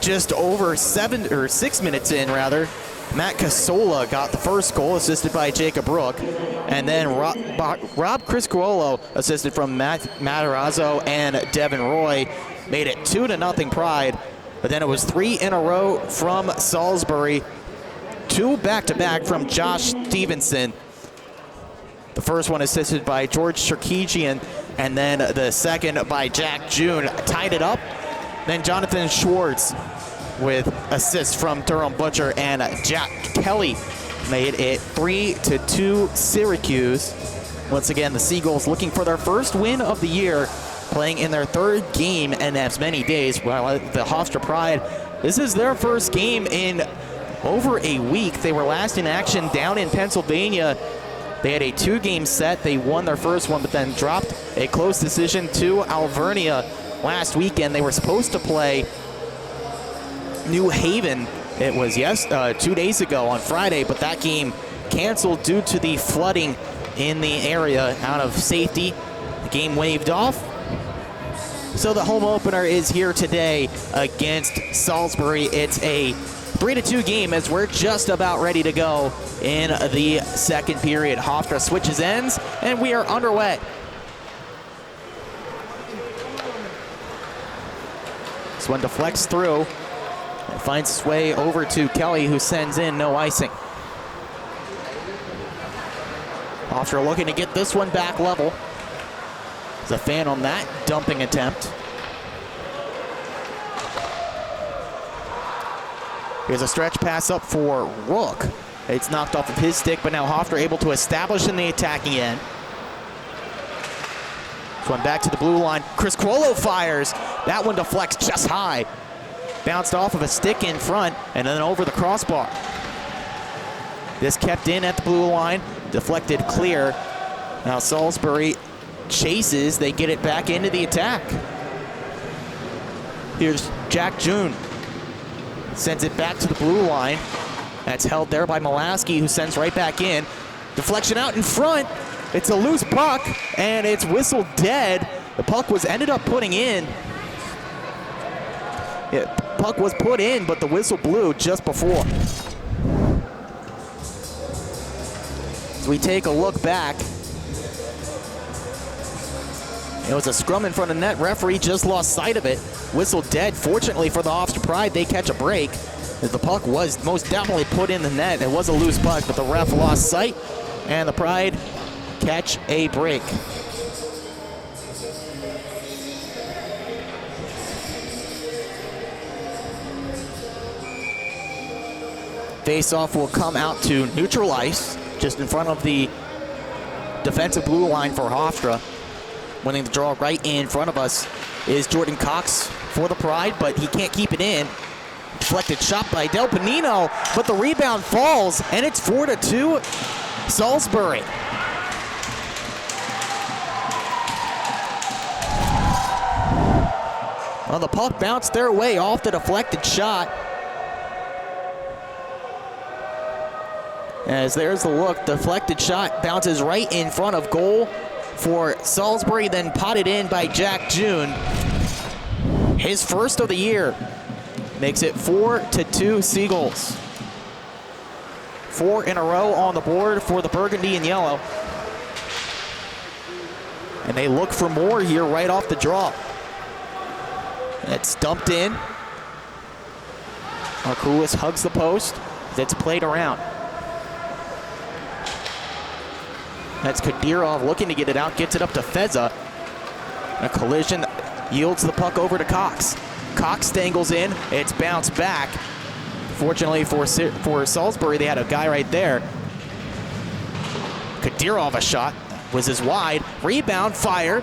just over 6 minutes in, rather. Matt Casola got the first goal, assisted by Jacob Rook. And then Rob Criscuolo, assisted from Matt Matarazzo and Devin Roy, made it 2-0 Pride. But then it was 3 in a row from Salisbury, 2 back-to-back from Josh Stevenson. The first one assisted by George Cherkejian, and then the second by Jack June tied it up. Then Jonathan Schwartz with assists from Durham Butcher, and Jack Kelly made it 3-2 Syracuse. Once again, the Seagulls looking for their first win of the year, playing in their third game in as many days, while the Hofstra Pride, this is their first game in over a week. They were last in action down in Pennsylvania. They had a 2-game set. They won their first one, but then dropped a close decision to Alvernia last weekend. They were supposed to play New Haven. It was 2 days ago on Friday, but that game canceled due to the flooding in the area. Out of safety, the game waved off. So the home opener is here today against Salisbury. It's a 3-2 game as we're just about ready to go in the second period. Hofstra switches ends, and we are underway. This one deflects through. It finds its way over to Kelly, who sends in no icing. Hofstra looking to get this one back level. There's a fan on that dumping attempt. Here's a stretch pass up for Rook. It's knocked off of his stick, but now Hofstra able to establish in the attacking end. This one back to the blue line. Criscuolo fires. That one deflects just high. Bounced off of a stick in front and then over the crossbar. This kept in at the blue line, deflected clear. Now Salisbury chases, they get it back into the attack. Here's Jack June. Sends it back to the blue line. That's held there by Mulaski, who sends right back in. Deflection out in front. It's a loose puck, and it's whistled dead. The puck was ended up putting in. Yeah, puck was put in, but the whistle blew just before. As we take a look back, it was a scrum in front of net. Referee just lost sight of it. Whistle dead. Fortunately for the Hofstra Pride, they catch a break, as the puck was most definitely put in the net. It was a loose puck, but the ref lost sight, and the Pride catch a break. Face-off will come out to neutral ice, just in front of the defensive blue line for Hofstra. Winning the draw right in front of us is Jordan Cox for the Pride, but he can't keep it in. deflected shot by Del Panino, but the rebound falls, and it's 4-2 Salisbury. Well, the puck bounced their way off the deflected shot. As there's the look, deflected shot bounces right in front of goal for Salisbury, then potted in by Jack June. His first of the year makes it 4-2 Seagulls. 4 in a row on the board for the Burgundy and Yellow. And they look for more here right off the draw. It's dumped in. Markoulis hugs the post. It's played around. That's Kadyrov looking to get it out, gets it up to Feza. A collision yields the puck over to Cox. Cox dangles in, it's bounced back. Fortunately for Salisbury, they had a guy right there. Kadyrov a shot, was as wide. Rebound, fired.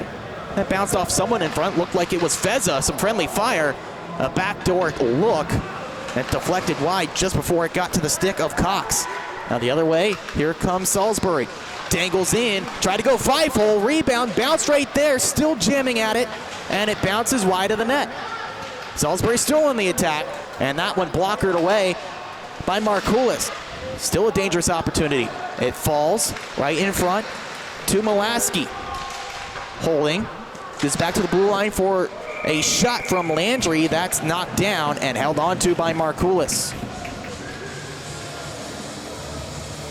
That bounced off someone in front, looked like it was Feza, some friendly fire. A backdoor look that deflected wide just before it got to the stick of Cox. Now the other way, here comes Salisbury. Dangles in, tried to go 5-hole, rebound, bounced right there, still jamming at it, and it bounces wide of the net. Salisbury still in the attack, and that one blockered away by Markoulis. Still a dangerous opportunity. It falls right in front to Molaski. Holding, goes back to the blue line for a shot from Landry. That's knocked down and held on to by Markoulis.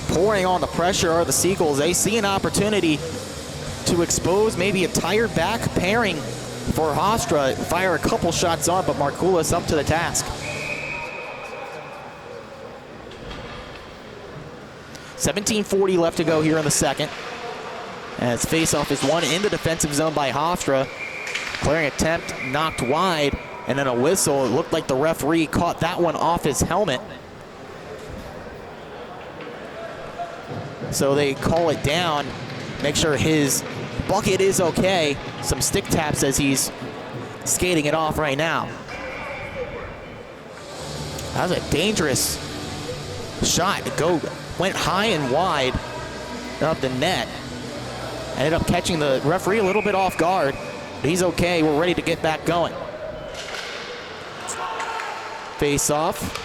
Pouring on the pressure are the Seagulls. They see an opportunity to expose maybe a tired back pairing for Hofstra. Fire a couple shots on, but Markoulis up to the task. 17:40 left to go here in the second. As faceoff is won in the defensive zone by Hofstra. Clearing attempt knocked wide, and then a whistle. It looked like the referee caught that one off his helmet. So they call it down, make sure his bucket is okay. Some stick taps as he's skating it off right now. That was a dangerous shot. It went high and wide of the net. Ended up catching the referee a little bit off guard. But he's okay, we're ready to get back going. Face off.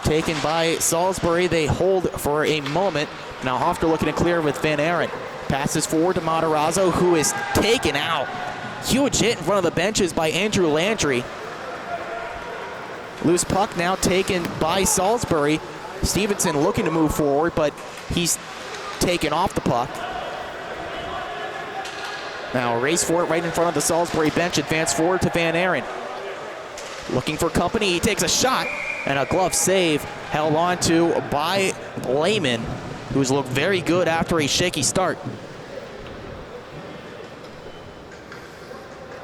Taken by Salisbury. They hold for a moment. Now Hofstra looking to clear with Van Aren. Passes forward to Matarazzo, who is taken out. Huge hit in front of the benches by Andrew Landry. Loose puck now taken by Salisbury. Stevenson looking to move forward, but he's taken off the puck. Now a race for it right in front of the Salisbury bench. Advance forward to Van Aren. Looking for company. He takes a shot. And a glove save held on to by Lehman, who's looked very good after a shaky start.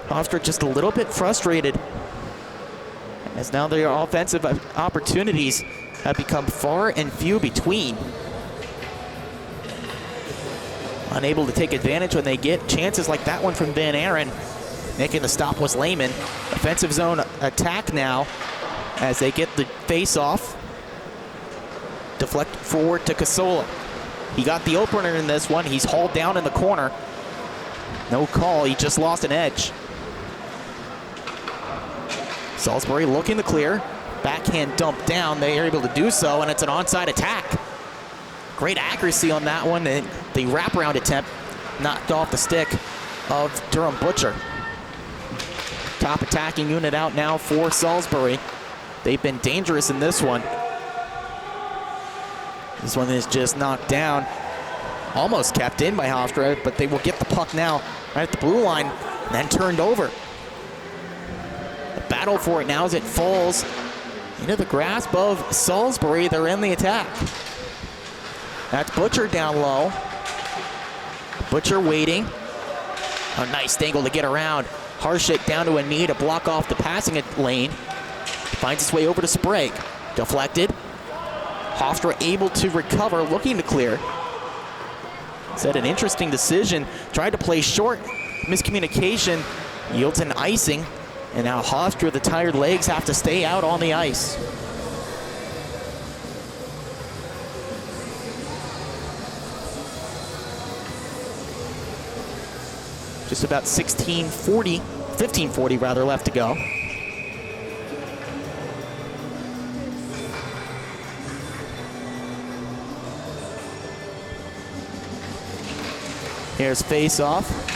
Hofstra just a little bit frustrated, as now their offensive opportunities have become far and few between. Unable to take advantage when they get chances like that one from Van Aren. Making the stop was Lehman. Offensive zone attack now, as they get the face-off. Deflect forward to Casola. He got the opener in this one. He's hauled down in the corner. No call, he just lost an edge. Salisbury looking to clear. Backhand dump down, they are able to do so, and it's an onside attack. Great accuracy on that one, and the wraparound attempt knocked off the stick of Durham Butcher. Top attacking unit out now for Salisbury. They've been dangerous in this one. This one is just knocked down. Almost kept in by Hofstra, but they will get the puck now right at the blue line, and then turned over. The battle for it now as it falls into the grasp of Salisbury. They're in the attack. That's Butcher down low. Butcher waiting. A nice angle to get around. Harsh it down to a knee to block off the passing lane. Finds its way over to Sprague. Deflected. Hofstra able to recover, looking to clear. Said an interesting decision. Tried to play short. Miscommunication yields an icing. And now Hofstra, the tired legs, have to stay out on the ice. Just about 15:40 rather left to go. Here's face-off.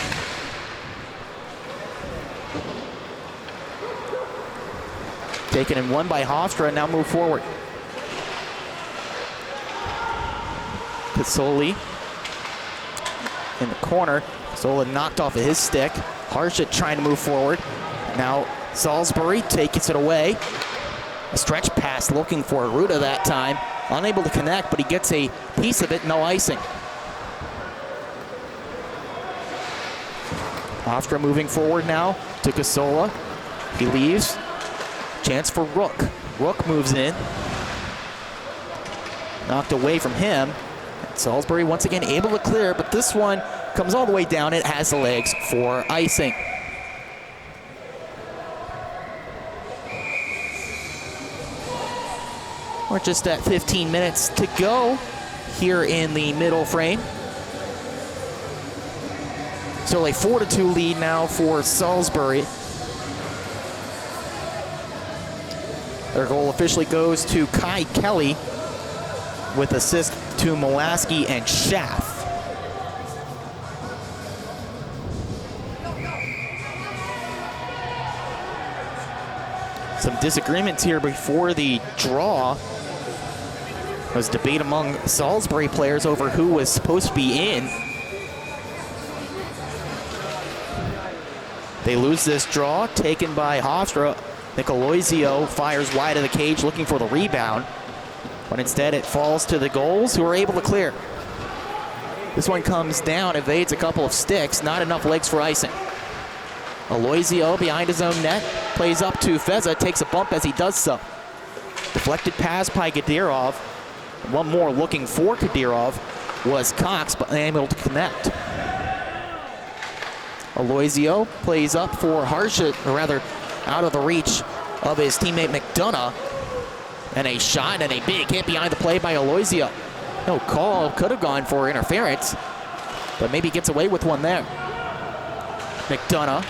Taken in one by Hofstra, and now move forward. Casoli in the corner. Zola knocked off of his stick. Harsha trying to move forward. Now Salisbury takes it away. A stretch pass looking for Aruda that time. Unable to connect, but he gets a piece of it, no icing. Hofstra moving forward now to Casola. He leaves. Chance for Rook. Rook moves in. Knocked away from him. Salisbury once again able to clear, but this one comes all the way down. It has the legs for icing. We're just at 15 minutes to go here in the middle frame. Still a 4-2 lead now for Salisbury. Their goal officially goes to Kai Kelly with assist to Molaski and Schaff. Some disagreements here before the draw. There was debate among Salisbury players over who was supposed to be in. They lose this draw, taken by Hofstra. Nicoloizio fires wide of the cage looking for the rebound, but instead it falls to the goals, who are able to clear. This one comes down, evades a couple of sticks, not enough legs for icing. Aloizio behind his own net, plays up to Feza, takes a bump as he does so. Deflected pass by Kadyrov. One more looking for Kadyrov was Cox, but unable to connect. Aloizio plays up for Harsha, or rather out of the reach of his teammate McDonough. And a shot and a big hit behind the play by Aloizio. No call, could have gone for interference, but maybe gets away with one there. McDonough,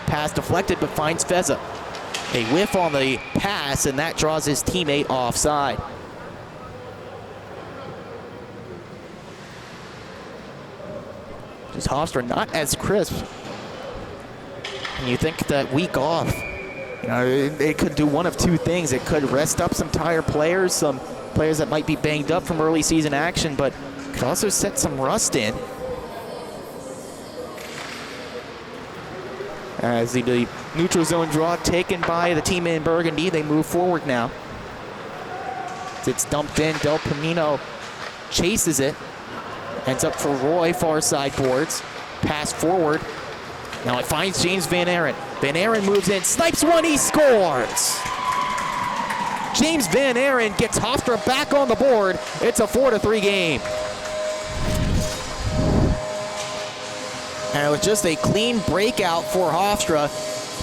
pass deflected but finds Feza. A whiff on the pass, and that draws his teammate offside. Just Hofstra not as crisp. And you think that week off, you know, it could do one of two things. It could rest up some tired players, some players that might be banged up from early season action, but could also set some rust in. As the neutral zone draw taken by the team in Burgundy, they move forward now. It's dumped in, Del Pamino chases it. Ends up for Roy, far side boards. Pass forward. Now it finds James Van Aren. Van Aren moves in, snipes one, he scores! James Van Aren gets Hofstra back on the board. It's a 4-3 game. And it was just a clean breakout for Hofstra.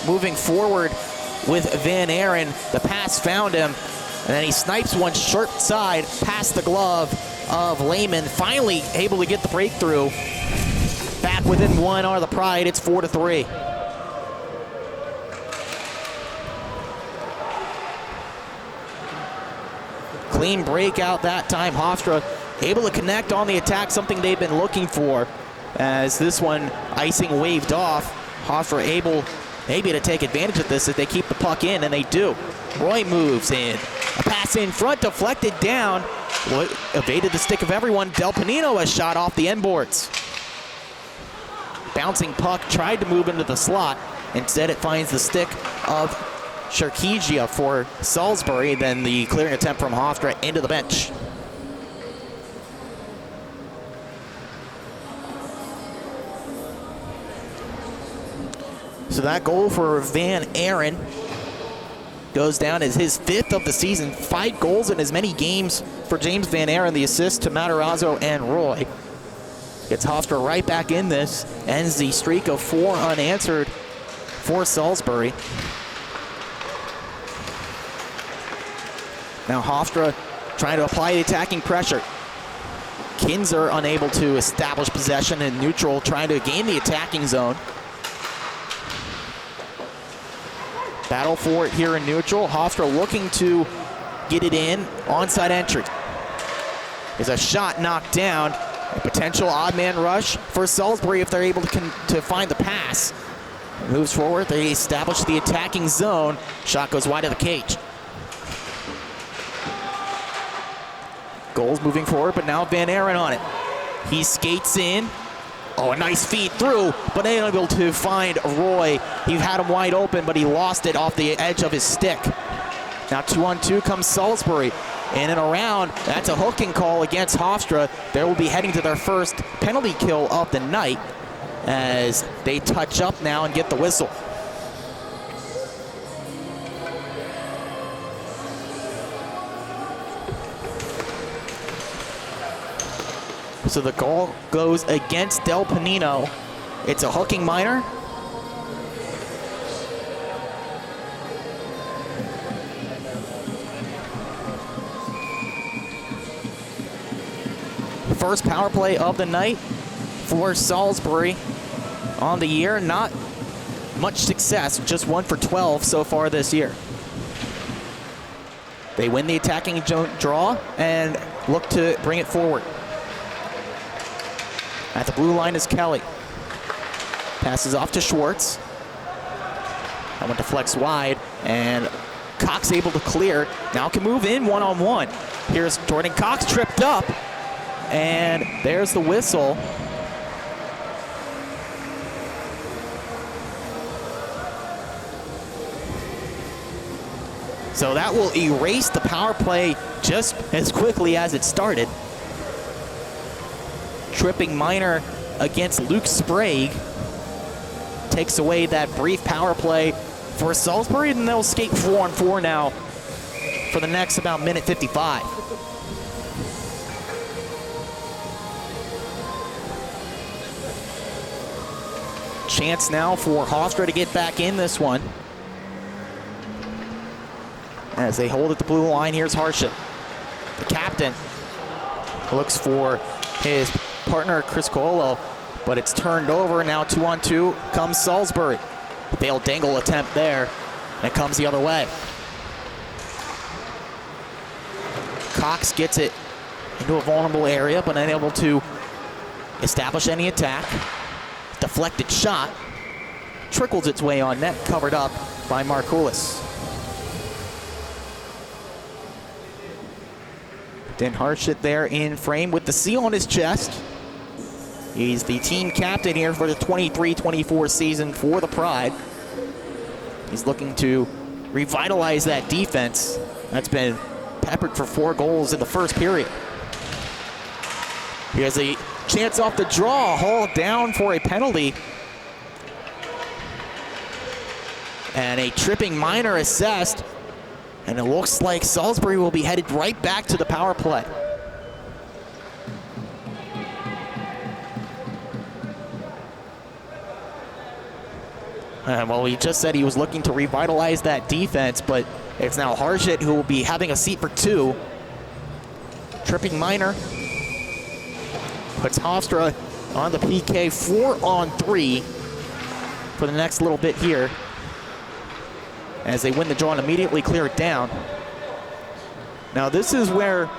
Moving forward with Van Aren. The pass found him, and then he snipes one short side past the glove of Lehman. Finally able to get the breakthrough. Back within one are the Pride. It's 4-3. Clean breakout that time. Hofstra able to connect on the attack, something they've been looking for. As this one, icing waved off. Hofstra able maybe to take advantage of this if they keep the puck in, and they do. Roy moves in. A pass in front, deflected down. Evaded the stick of everyone. Del Panino has shot off the end boards. Bouncing puck, tried to move into the slot. Instead, it finds the stick of Sharkegia for Salisbury. Then the clearing attempt from Hofstra into the bench. So that goal for Van Aren goes down as his 5th of the season. 5 goals in as many games for James Van Aren. The assist to Matarazzo and Roy. Gets Hofstra right back in this. Ends the streak of 4 unanswered for Salisbury. Now Hofstra trying to apply the attacking pressure. Kinzer unable to establish possession in neutral, trying to gain the attacking zone. Battle for it here in neutral. Hofstra looking to get it in. Onside entry. Is a shot knocked down. A potential odd man rush for Salisbury if they're able to find the pass. Moves forward. They establish the attacking zone. Shot goes wide of the cage. Goals moving forward, but now Van Aaron on it. He skates in. Oh, a nice feed through, but unable to find Roy. He had him wide open, but he lost it off the edge of his stick. Now 2-on-2 comes Salisbury. In and around, that's a hooking call against Hofstra. They will be heading to their first penalty kill of the night as they touch up now and get the whistle. So the goal goes against Del Panino. It's a hooking minor. First power play of the night for Salisbury on the year. Not much success, just 1 for 12 so far this year. They win the attacking draw and look to bring it forward. At the blue line is Kelly. Passes off to Schwartz. That one deflects wide, and Cox able to clear. Now can move in one-on-one. Here's Jordan Cox tripped up, and there's the whistle. So that will erase the power play just as quickly as it started. Tripping minor against Luke Sprague takes away that brief power play for Salisbury, and they'll skate 4-on-4 now for the next about minute 55. Chance now for Hofstra to get back in this one. As they hold at the blue line, here's Harshit. The captain looks for his partner Chris Coelho, but it's turned over. Now 2-on-2 comes Salisbury. Failed dangle attempt there, and it comes the other way. Cox gets it into a vulnerable area, but unable to establish any attack. Deflected shot trickles its way on net, covered up by Markoulis. Dan Harshit there in frame with the C on his chest. He's the team captain here for the 23-24 season for the Pride. He's looking to revitalize that defense that's been peppered for 4 goals in the first period. Here's a chance off the draw, hauled down for a penalty. And a tripping minor assessed. And it looks like Salisbury will be headed right back to the power play. Well, he just said he was looking to revitalize that defense, but it's now Harshit who will be having a seat for 2. Tripping minor puts Hofstra on the PK, 4-on-3 for the next little bit here. As they win the draw and immediately clear it down. Now this is where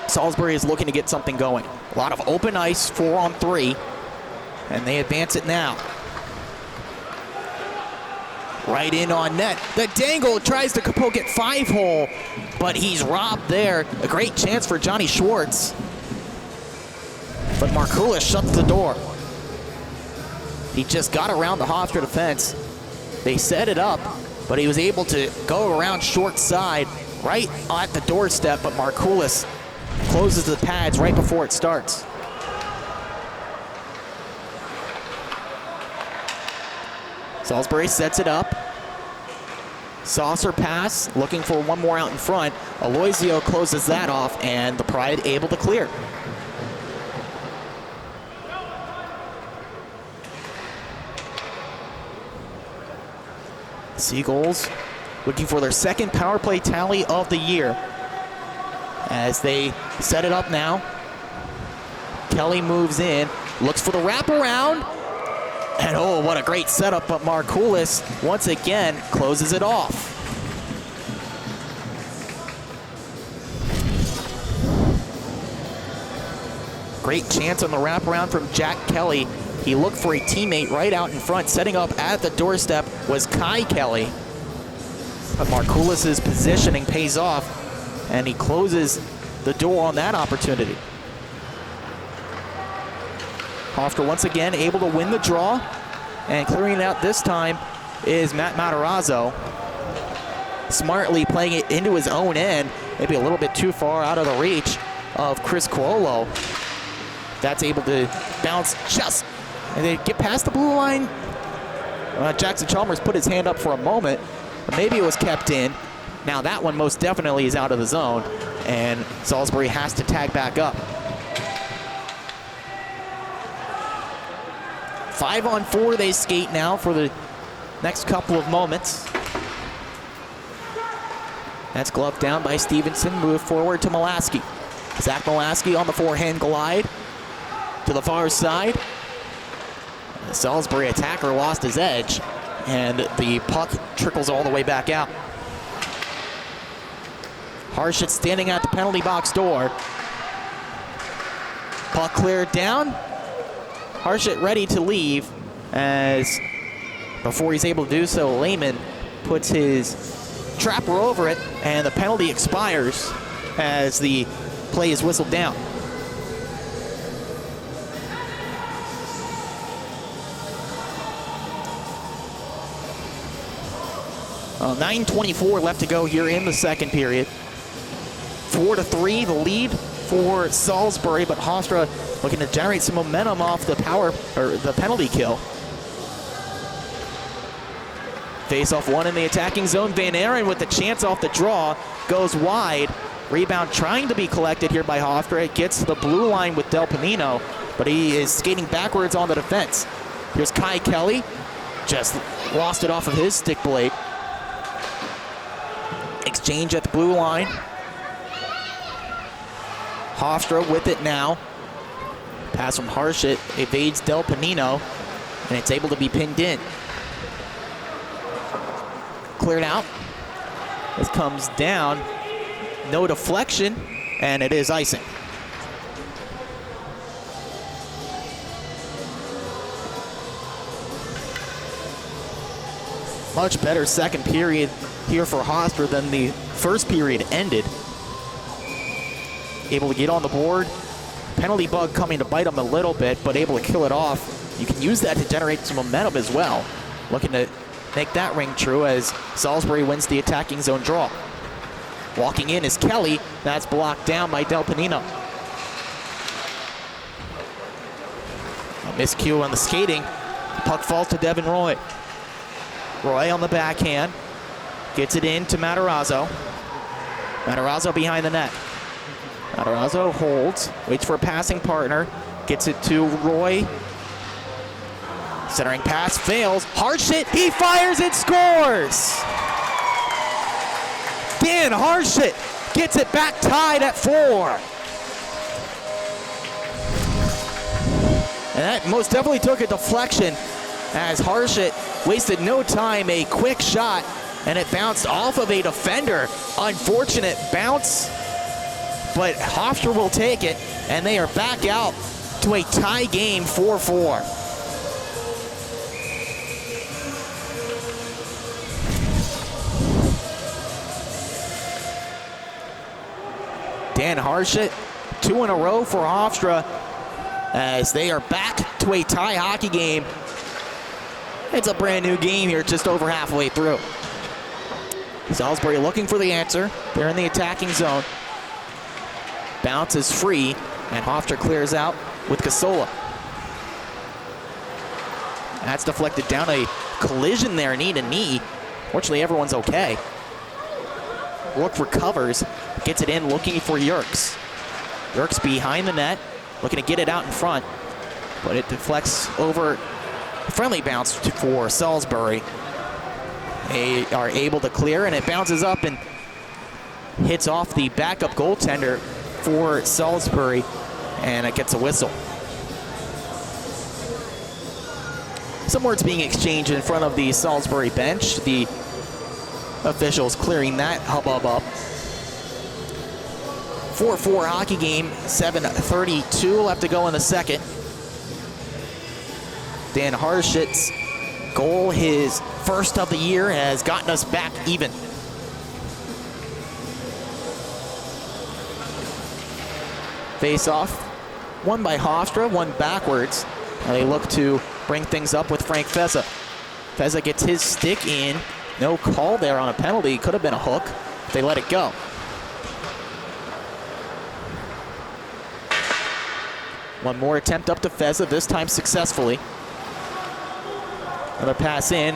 Salisbury is looking to get something going. A lot of open ice, 4-on-3, and they advance it now. Right in on net. The dangle tries to poke it 5-hole, but he's robbed there. A great chance for Johnny Schwartz. But Markoulis shuts the door. He just got around the Hofstra defense. They set it up, but he was able to go around short side right at the doorstep, but Markoulis closes the pads right before it starts. Salisbury sets it up. Saucer pass, looking for one more out in front. Aloisio closes that off, and the Pride able to clear. Seagulls looking for their second power play tally of the year as they set it up now. Kelly moves in, looks for the wraparound, and oh, what a great setup, but Markoulis once again closes it off. Great chance on the wraparound from Jack Kelly. He looked for a teammate right out in front. Setting up at the doorstep was Kai Kelly. But Markoulis' positioning pays off, and he closes the door on that opportunity. Hofstra once again able to win the draw, and clearing it out this time is Matt Matarazzo. Smartly playing it into his own end, maybe a little bit too far out of the reach of Chris Cuolo. That's able to bounce just, and they get past the blue line. Jackson Chalmers put his hand up for a moment, but maybe it was kept in. Now that one most definitely is out of the zone, and Salisbury has to tag back up. 5-on-4 they skate now for the next couple of moments. That's gloved down by Stevenson, move forward to Molaski. Zach Molaski on the forehand glide to the far side. The Salisbury attacker lost his edge, and the puck trickles all the way back out. Harshit standing at the penalty box door. Puck cleared down. Harshit ready to leave, as before he's able to do so, Lehman puts his trapper over it, and the penalty expires as the play is whistled down. Well, 9:24 left to go here in the second period. 4-3 the lead for Salisbury, but Hofstra looking to generate some momentum off the the penalty kill. Face-off one in the attacking zone. Van Aaron with the chance off the draw goes wide. Rebound trying to be collected here by Hofstra. It gets to the blue line with Del Pimino, but he is skating backwards on the defense. Here's Kai Kelly, just lost it off of his stick blade. Exchange at the blue line. Hofstra with it now. Pass from Harshit evades Del Pimino, and it's able to be pinned in. Cleared out. This comes down. No deflection, and it is icing. Much better second period here for Hofstra than the first period ended. Able to get on the board. Penalty bug coming to bite them a little bit, but able to kill it off. You can use that to generate some momentum as well. Looking to make that ring true as Salisbury wins the attacking zone draw. Walking in is Kelly. That's blocked down by Del Pimino. A miscue on the skating. Puck falls to Devin Roy. Roy on the backhand. Gets it in to Matarazzo. Matarazzo behind the net. Matarazzo holds, waits for a passing partner. Gets it to Roy. Centering pass fails. Harshit, he fires and scores! Dan Harshit gets it back tied at 4. And that most definitely took a deflection as Harshit wasted no time, a quick shot, and it bounced off of a defender. Unfortunate bounce, but Hofstra will take it, and they are back out to a tie game, 4-4. Dan Harshit, 2 in a row for Hofstra as they are back to a tie hockey game. It's a brand new game here, just over halfway through. Salisbury looking for the answer. They're in the attacking zone. Bounce is free, and Hofstra clears out with Casola. That's deflected down. A collision there, knee to knee. Fortunately, everyone's okay. Rook recovers, gets it in, looking for Yerkes. Yerkes behind the net, looking to get it out in front, but it deflects over. Friendly bounce for Salisbury. They are able to clear, and it bounces up and hits off the backup goaltender for Salisbury, and it gets a whistle. Some words being exchanged in front of the Salisbury bench. The officials clearing that hubbub up. 4-4 hockey game, 7:32 left to go in the second. Dan Harshit's goal, his first of the year, has gotten us back even. Face-off, one by Hofstra, one backwards. And they look to bring things up with Frank Feza. Feza gets his stick in. No call there on a penalty. Could have been a hook. They let it go. One more attempt up to Feza, this time successfully. Another pass in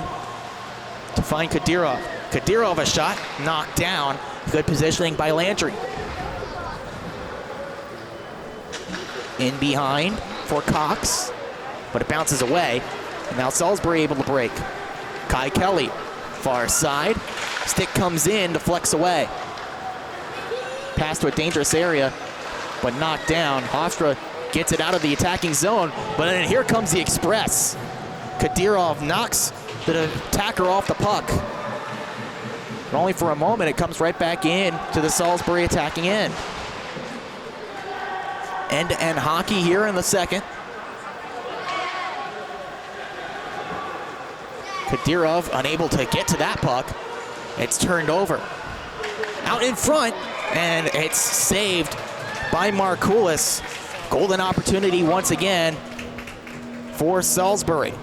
to find Kadyrov. Kadyrov a shot, knocked down. Good positioning by Landry. In behind for Cox, but it bounces away. And now Salisbury able to break. Kai Kelly, far side. Stick comes in, deflects away. Pass to a dangerous area, but knocked down. Hofstra gets it out of the attacking zone, but then here comes the Express. Kadyrov knocks the attacker off the puck. But only for a moment, it comes right back in to the Salisbury attacking end. End-to-end hockey here in the second. Kadyrov unable to get to that puck. It's turned over. Out in front, and it's saved by Markoulis. Golden opportunity once again for Salisbury.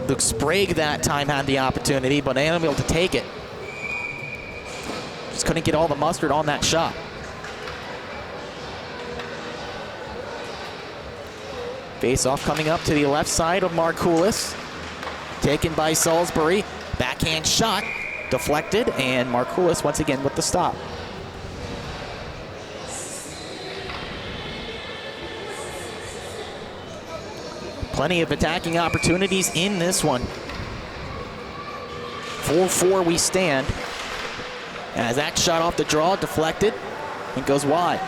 Luke Sprague that time had the opportunity, but unable to take it. Just couldn't get all the mustard on that shot. Face-off coming up to the left side of Markoulis. Taken by Salisbury. Backhand shot, deflected, and Markoulis once again with the stop. Plenty of attacking opportunities in this one. 4-4 we stand. As that shot off the draw, deflected, and goes wide.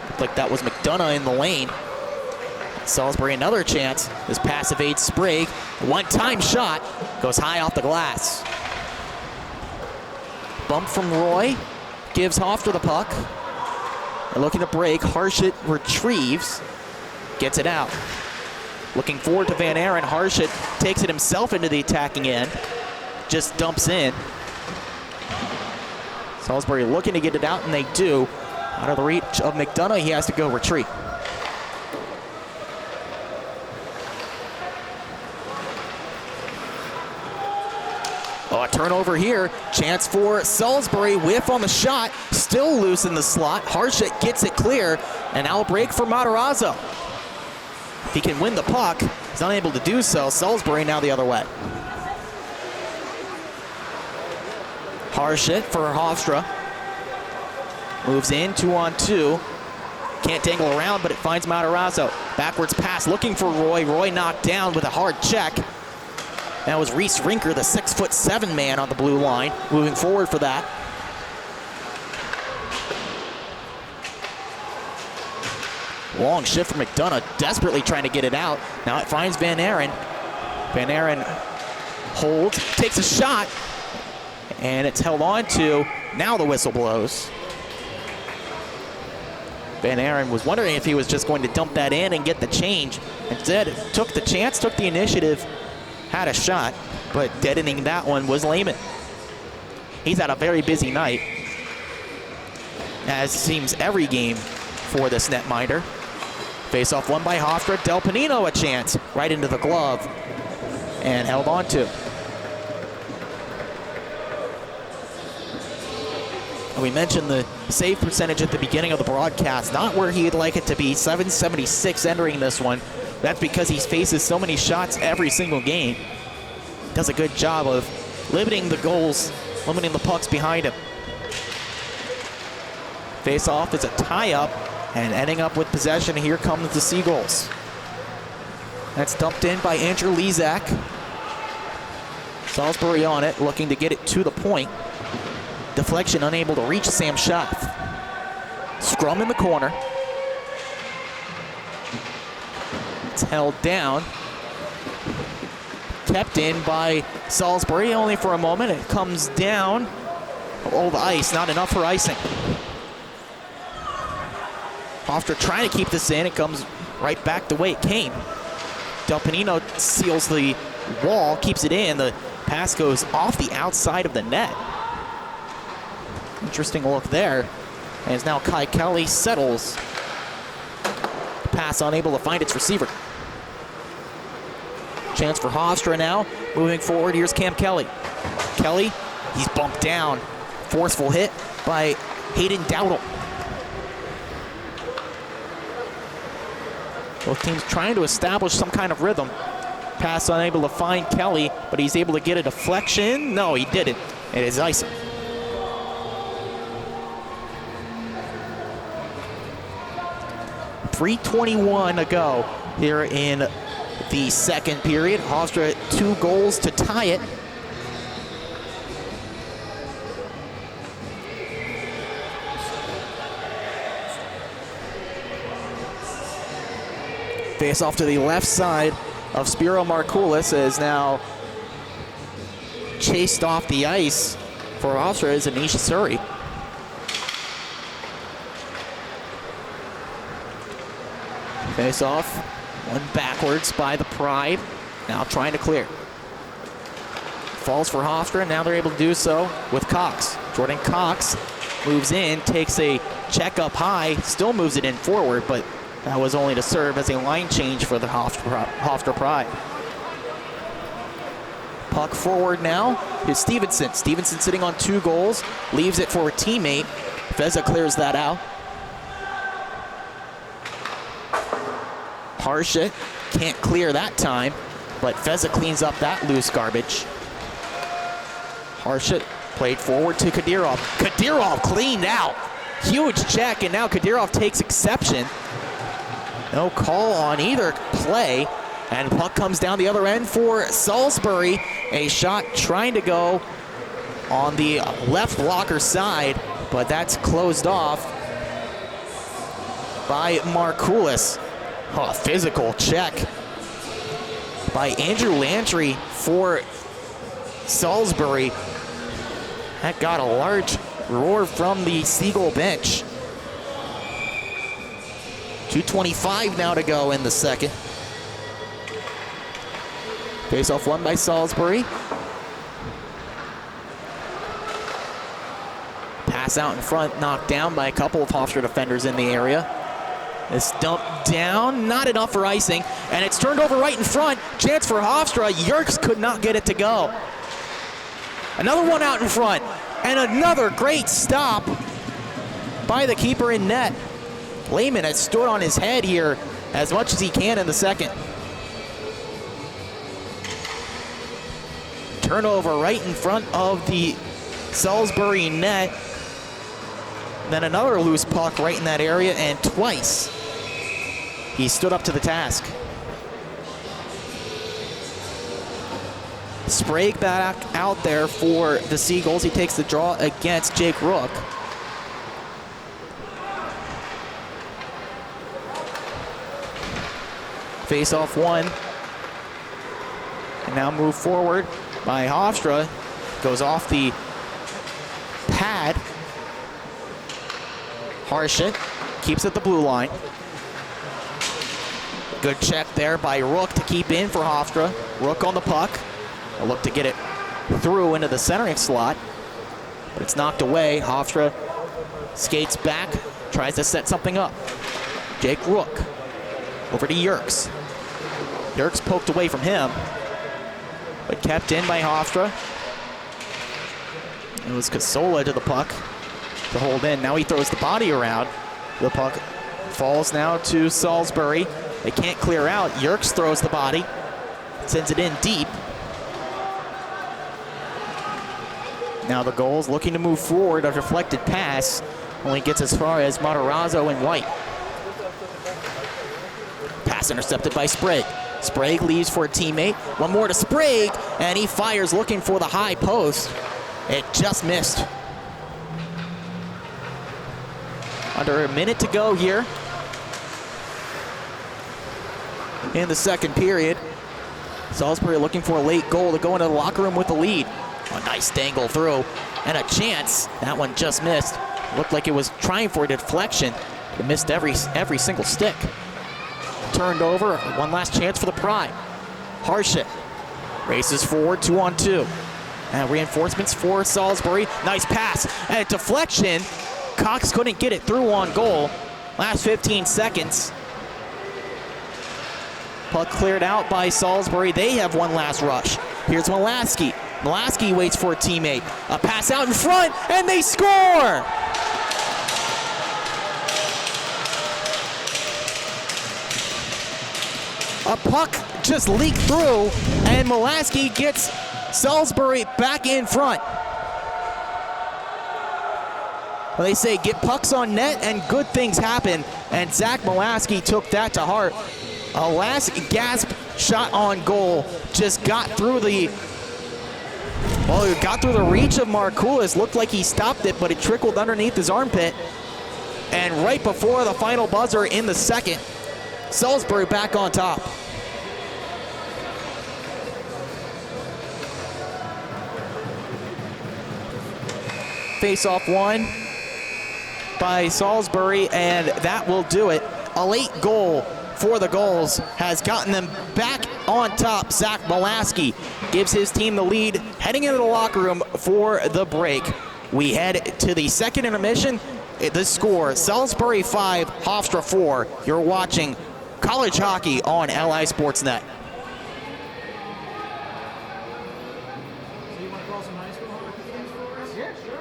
Looked like that was McDonough in the lane. Salisbury another chance. This pass evades Sprague. One-time shot goes high off the glass. Bump from Roy. Gives Hofstra the puck. They're looking to break. Harshit retrieves. Gets it out. Looking forward to Van Aren. Harshit takes it himself into the attacking end. Just dumps in. Salisbury looking to get it out, and they do. Out of the reach of McDonough, he has to go retreat. Oh, a turnover here. Chance for Salisbury. Whiff on the shot. Still loose in the slot. Harshit gets it clear. And now a break for Matarazzo. If he can win the puck, he's unable to do so. Salisbury now the other way. Harshit for Hofstra. Moves in, 2-on-2. Can't dangle around, but it finds Matarazzo. Backwards pass, looking for Roy. Roy knocked down with a hard check. That was Reese Rinker, the 6'7" man on the blue line, moving forward for that. Long shift from McDonough, desperately trying to get it out. Now it finds Van Aren. Van Aren holds, takes a shot, and it's held on to. Now the whistle blows. Van Aren was wondering if he was just going to dump that in and get the change. Instead, took the chance, took the initiative, had a shot, but deadening that one was Lehman. He's had a very busy night, as seems every game for this netminder. Face-off won by Hofstra. Del Panino a chance right into the glove and held on to. We mentioned the save percentage at the beginning of the broadcast, not where he'd like it to be, 776 entering this one. That's because he faces so many shots every single game. Does a good job of limiting the goals, limiting the pucks behind him. Face-off is a tie-up and ending up with possession. Here comes the Seagulls. That's dumped in by Andrew Lezak. Salisbury on it, looking to get it to the point. Deflection unable to reach Sam Schaff. Scrum in the corner. It's held down. Kept in by Salisbury, only for a moment. It comes down. Oh, the ice, not enough for icing. Hofstra trying to keep this in. It comes right back the way it came. Del Panino seals the wall, keeps it in. The pass goes off the outside of the net. Interesting look there. And now Kai Kelly settles. Pass unable to find its receiver. Chance for Hofstra now. Moving forward, here's Cam Kelly. Kelly, he's bumped down. Forceful hit by Hayden Dowdle. Both teams trying to establish some kind of rhythm. Pass unable to find Kelly, but he's able to get a deflection. No, he didn't. It is icing. .321 to go here in the second period. Hofstra 2 goals to tie it. Face off to the left side of Spiro Markoulis is now chased off the ice for Hofstra is Anisha Suri. Face off, one backwards by the Pride. Now trying to clear. Falls for Hofstra, now they're able to do so with Cox. Jordan Cox moves in, takes a check up high, still moves it in forward, but that was only to serve as a line change for the Hofstra Pride. Puck forward now is Stevenson. Stevenson sitting on 2 goals, leaves it for a teammate. Feza clears that out. Harshit can't clear that time, but Feza cleans up that loose garbage. Harshit played forward to Kadyrov. Kadyrov cleaned out. Huge check, and now Kadyrov takes exception. No call on either play, and puck comes down the other end for Salisbury. A shot trying to go on the left blocker side, but that's closed off by Markoulis. Oh, a physical check by Andrew Landry for Salisbury. That got a large roar from the Seagull bench. 2:25 now to go in the second. Face-off won by Salisbury. Pass out in front, knocked down by a couple of Hofstra defenders in the area. It's dumped down, not enough for icing, and it's turned over right in front. Chance for Hofstra. Yerkes could not get it to go. Another one out in front, and another great stop by the keeper in net. Lehman has stood on his head here as much as he can in the second. Turnover right in front of the Salisbury net. Then another loose puck right in that area, and twice he stood up to the task. Sprague back out there for the Seagulls. He takes the draw against Jake Rook. Face-off won. And now move forward by Hofstra. Goes off the pad. Harshit keeps at the blue line. Good check there by Rook to keep in for Hofstra. Rook on the puck. A look to get it through into the centering slot, but it's knocked away. Hofstra skates back, tries to set something up. Jake Rook over to Yerkes. Yerkes poked away from him, but kept in by Hofstra. It was Casola to the puck to hold in. Now he throws the body around. The puck falls now to Salisbury. They can't clear out. Yerkes throws the body, sends it in deep. Now the goals looking to move forward. A deflected pass only gets as far as Matarazzo and White. Pass intercepted by Sprague. Sprague leaves for a teammate. One more to Sprague, and he fires looking for the high post. It just missed. Under a minute to go here in the second period. Salisbury looking for a late goal to go into the locker room with the lead. A nice dangle through and a chance. That one just missed. Looked like it was trying for a deflection. It missed every single stick. Turned over. One last chance for the Pride. Harshit races forward, 2-on-2. And reinforcements for Salisbury. Nice pass and a deflection. Cox couldn't get it through on goal. Last 15 seconds. Puck cleared out by Salisbury. They have one last rush. Here's Molaski. Molaski waits for a teammate. A pass out in front, and they score! A puck just leaked through, and Molaski gets Salisbury back in front. Well, they say get pucks on net and good things happen, and Zach Molaski took that to heart. A last gasp shot on goal just got through the reach of Markoulis. Looked like he stopped it, but it trickled underneath his armpit. And right before the final buzzer in the second, Salisbury back on top. Face-off one by Salisbury, and that will do it. A late goal for the Gulls has gotten them back on top. Zach Molaski gives his team the lead heading into the locker room for the break. We head to the second intermission. The score, Salisbury 5, Hofstra 4. You're watching college hockey on LI Sportsnet. So you want to call some high school hockey games for us? Yeah, sure.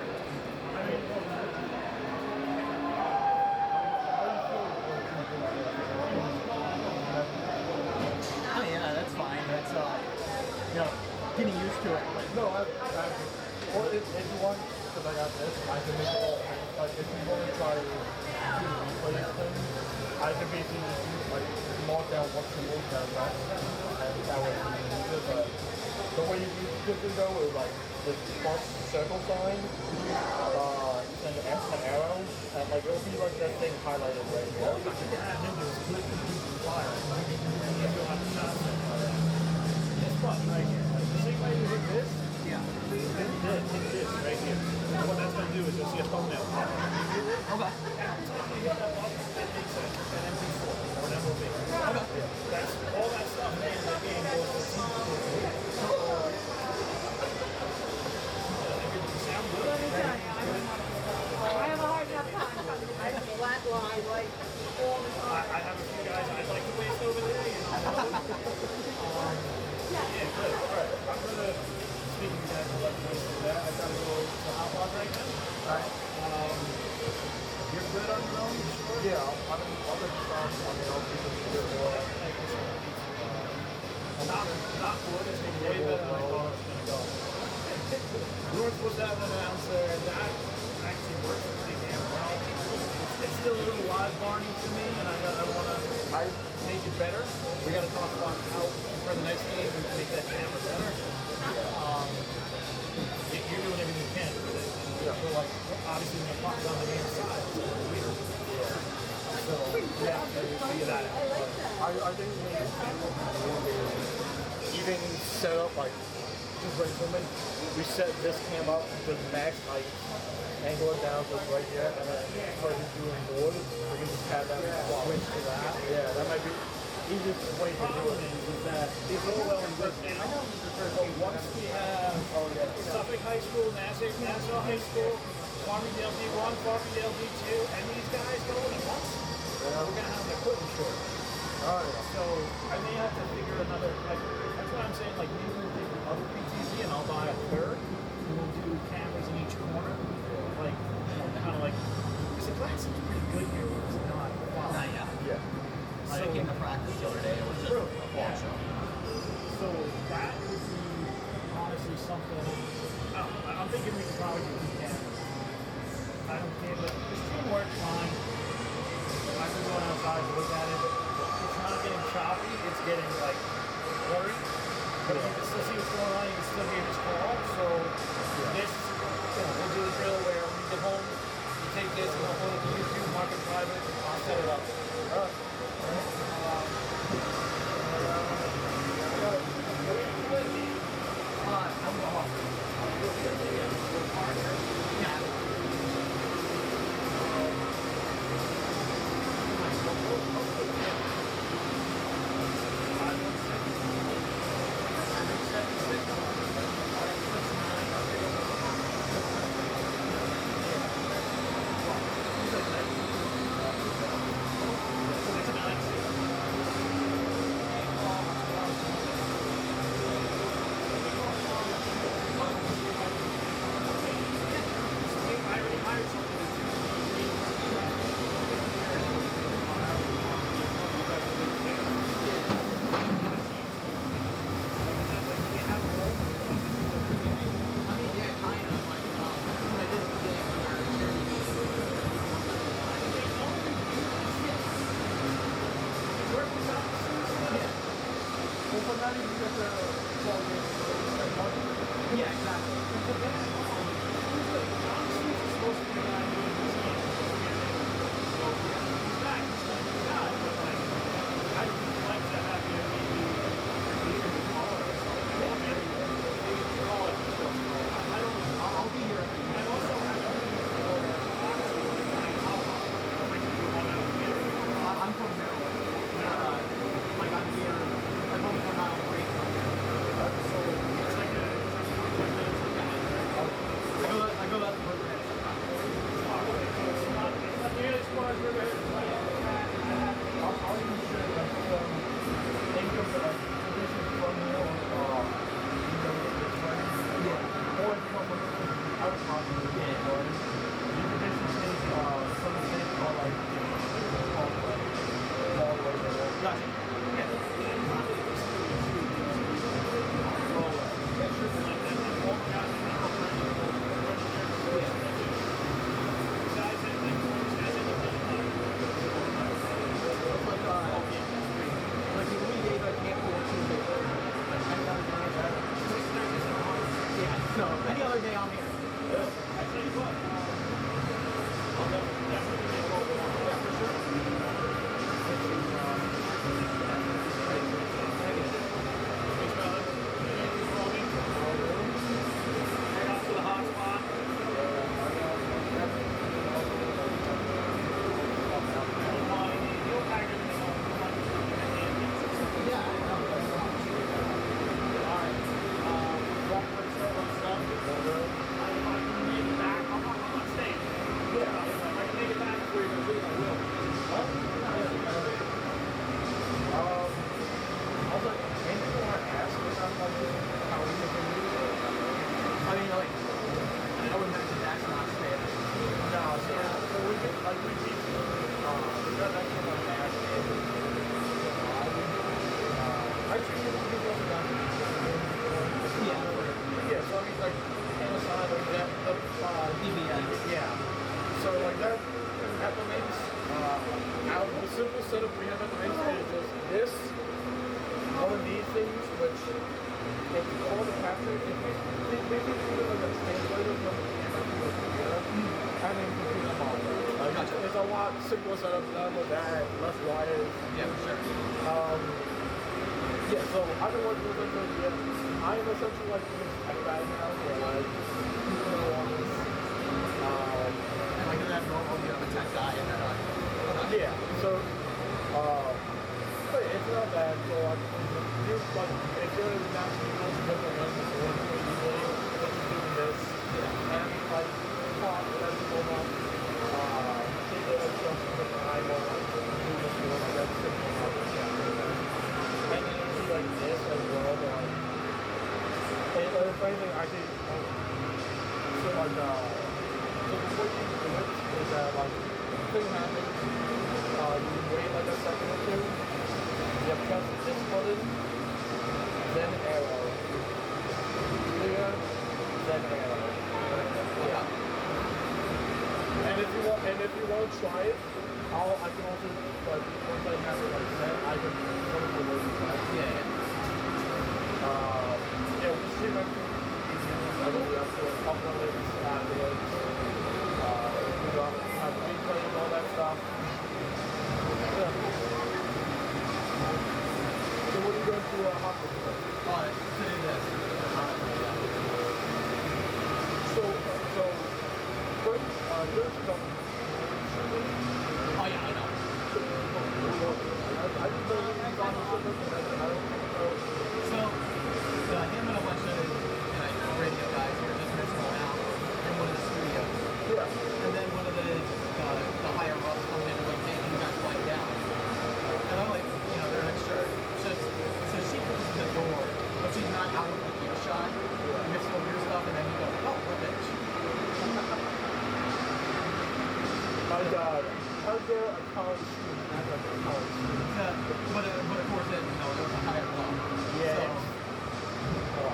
Oh yeah, that's fine. That's getting used to it. No, or if you want, because I got this, I can make it all. Like if you want to try to replay things, I can basically just use mark down what to move down right, and that way you can use it. But the way you typically go is the plus circle sign, and the X and arrow, and it'll be like that thing highlighted right here. All you have to add into is click and keep the fire, and you'll have a shot set fire. This button right here, the same way you hit this, hit this right here. And what that's going to do is you'll see a thumbnail pop up. Okay. Every time you hit that button, it makes an MP4 or an MOV. Okay. That's all that stuff made in the game goes to the sound good. I have a hard enough time. I flatline like all the time. I have a few guys I'd like to waste over there, you know. Yeah, good. All right. I'm going to, speaking of guys I'd like to waste over there, I've got to go to Hot Rod right now. All right. You're good on your own? Sure. Yeah, I'm in on the own because you're more. Not good. It's been way better than I thought it was going to go. North was that announcer, and that actually works pretty damn well. It's still a little live barney to me, and I want to make it better. We got to talk about how for the next game we can make that camera better. You're doing everything you can with it. So obviously when the puck's on the game side, it's a little weird. So yeah, figure that out. I think even set up just right for me. We set this cam up to the max height, angle it down to right here, and then start doing board. We can just have that switch to that. Yeah, that might be easiest way to do it. Is that it's all well and good now, but once we have Suffolk High School, Nassau High School, Farmingdale D1, Farmingdale D2, and these guys going at once, we're going to have an equipment shortage. So I may have to figure another, that's what I'm saying, maybe we'll take the other PTZ and I'll buy a third, and we'll do cameras in each corner, because the class is pretty good here, but it's not quality. Yeah. I came to practice the other day, it was just a ball show. So that would be honestly something, I'm thinking we could probably do two cameras. I don't care, but this team works fine. I've been going outside to look at it. It's not But you can still see what's going on. You can still hear his call. So this, we'll do a drill where when you get home, you take this and upload it to YouTube, mark it private, I'll set it up. athletics afterwards. Have big play and all that stuff. Yeah. So what are you going to Hofstra for? Today this. So, first, there's some. Oh yeah, I know. I just know he's on the surface and I don't know. So, him and a bunch of radio guys were just messing around in one of the studios. Yeah. And then one of the higher ups come in and like, hey, you guys wipe down. And I'm like, they're next to her. So she closes the door, but she's not out of the earshot. You get some weird stuff, and then he goes, oh, what bitch. How's there a college student act like a college student? But of course, it was a higher up. Yeah. So,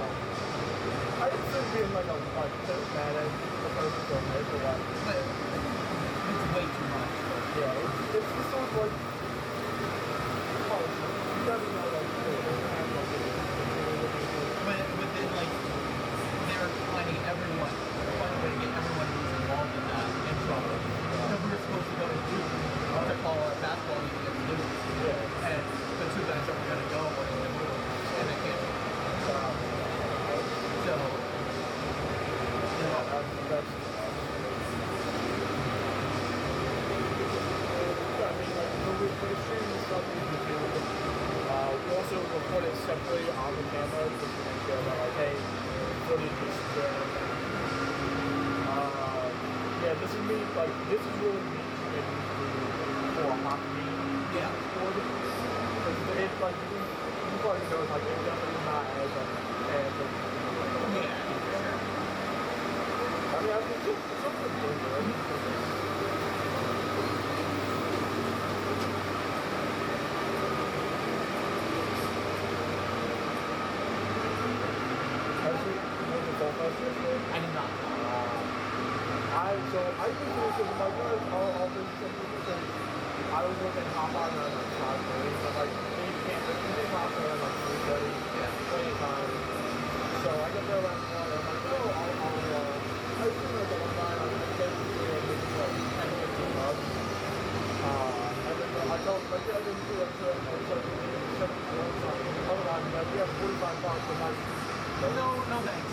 I didn't think being like mad at the person from it or what. but it's way too much. Yeah, it's just sort of like college student. You never know like But then like they're finding everyone, finding a way to get everyone who's involved in that in trouble. Because we were supposed to go to Duke to call our basketball meeting at Duke. yeah. And the two guys that were going to go were going to move, and they can't. So, That's I mean, like, for the streaming stuff we do, we also record it separately on the camera just to make sure that, like, hey, footage is there. Yeah, this is me, like, this is really me trying for a hockey yeah. sport. Because it's like, you probably know, like, it's definitely not as, Yeah, for sure. I mean, it's something to do. I did not. I usually because my guys all been something because I was looking to hop on around like 5:30, but like they hop around like 3:30, plenty of time. So I get there around 1, I'm like, oh, I was thinking like one guy, I'm gonna get maybe like 10, 15 bucks. And then I told like, yeah, I didn't do it, so I was like, otherwise, like, we have 45 bucks a month. No thanks.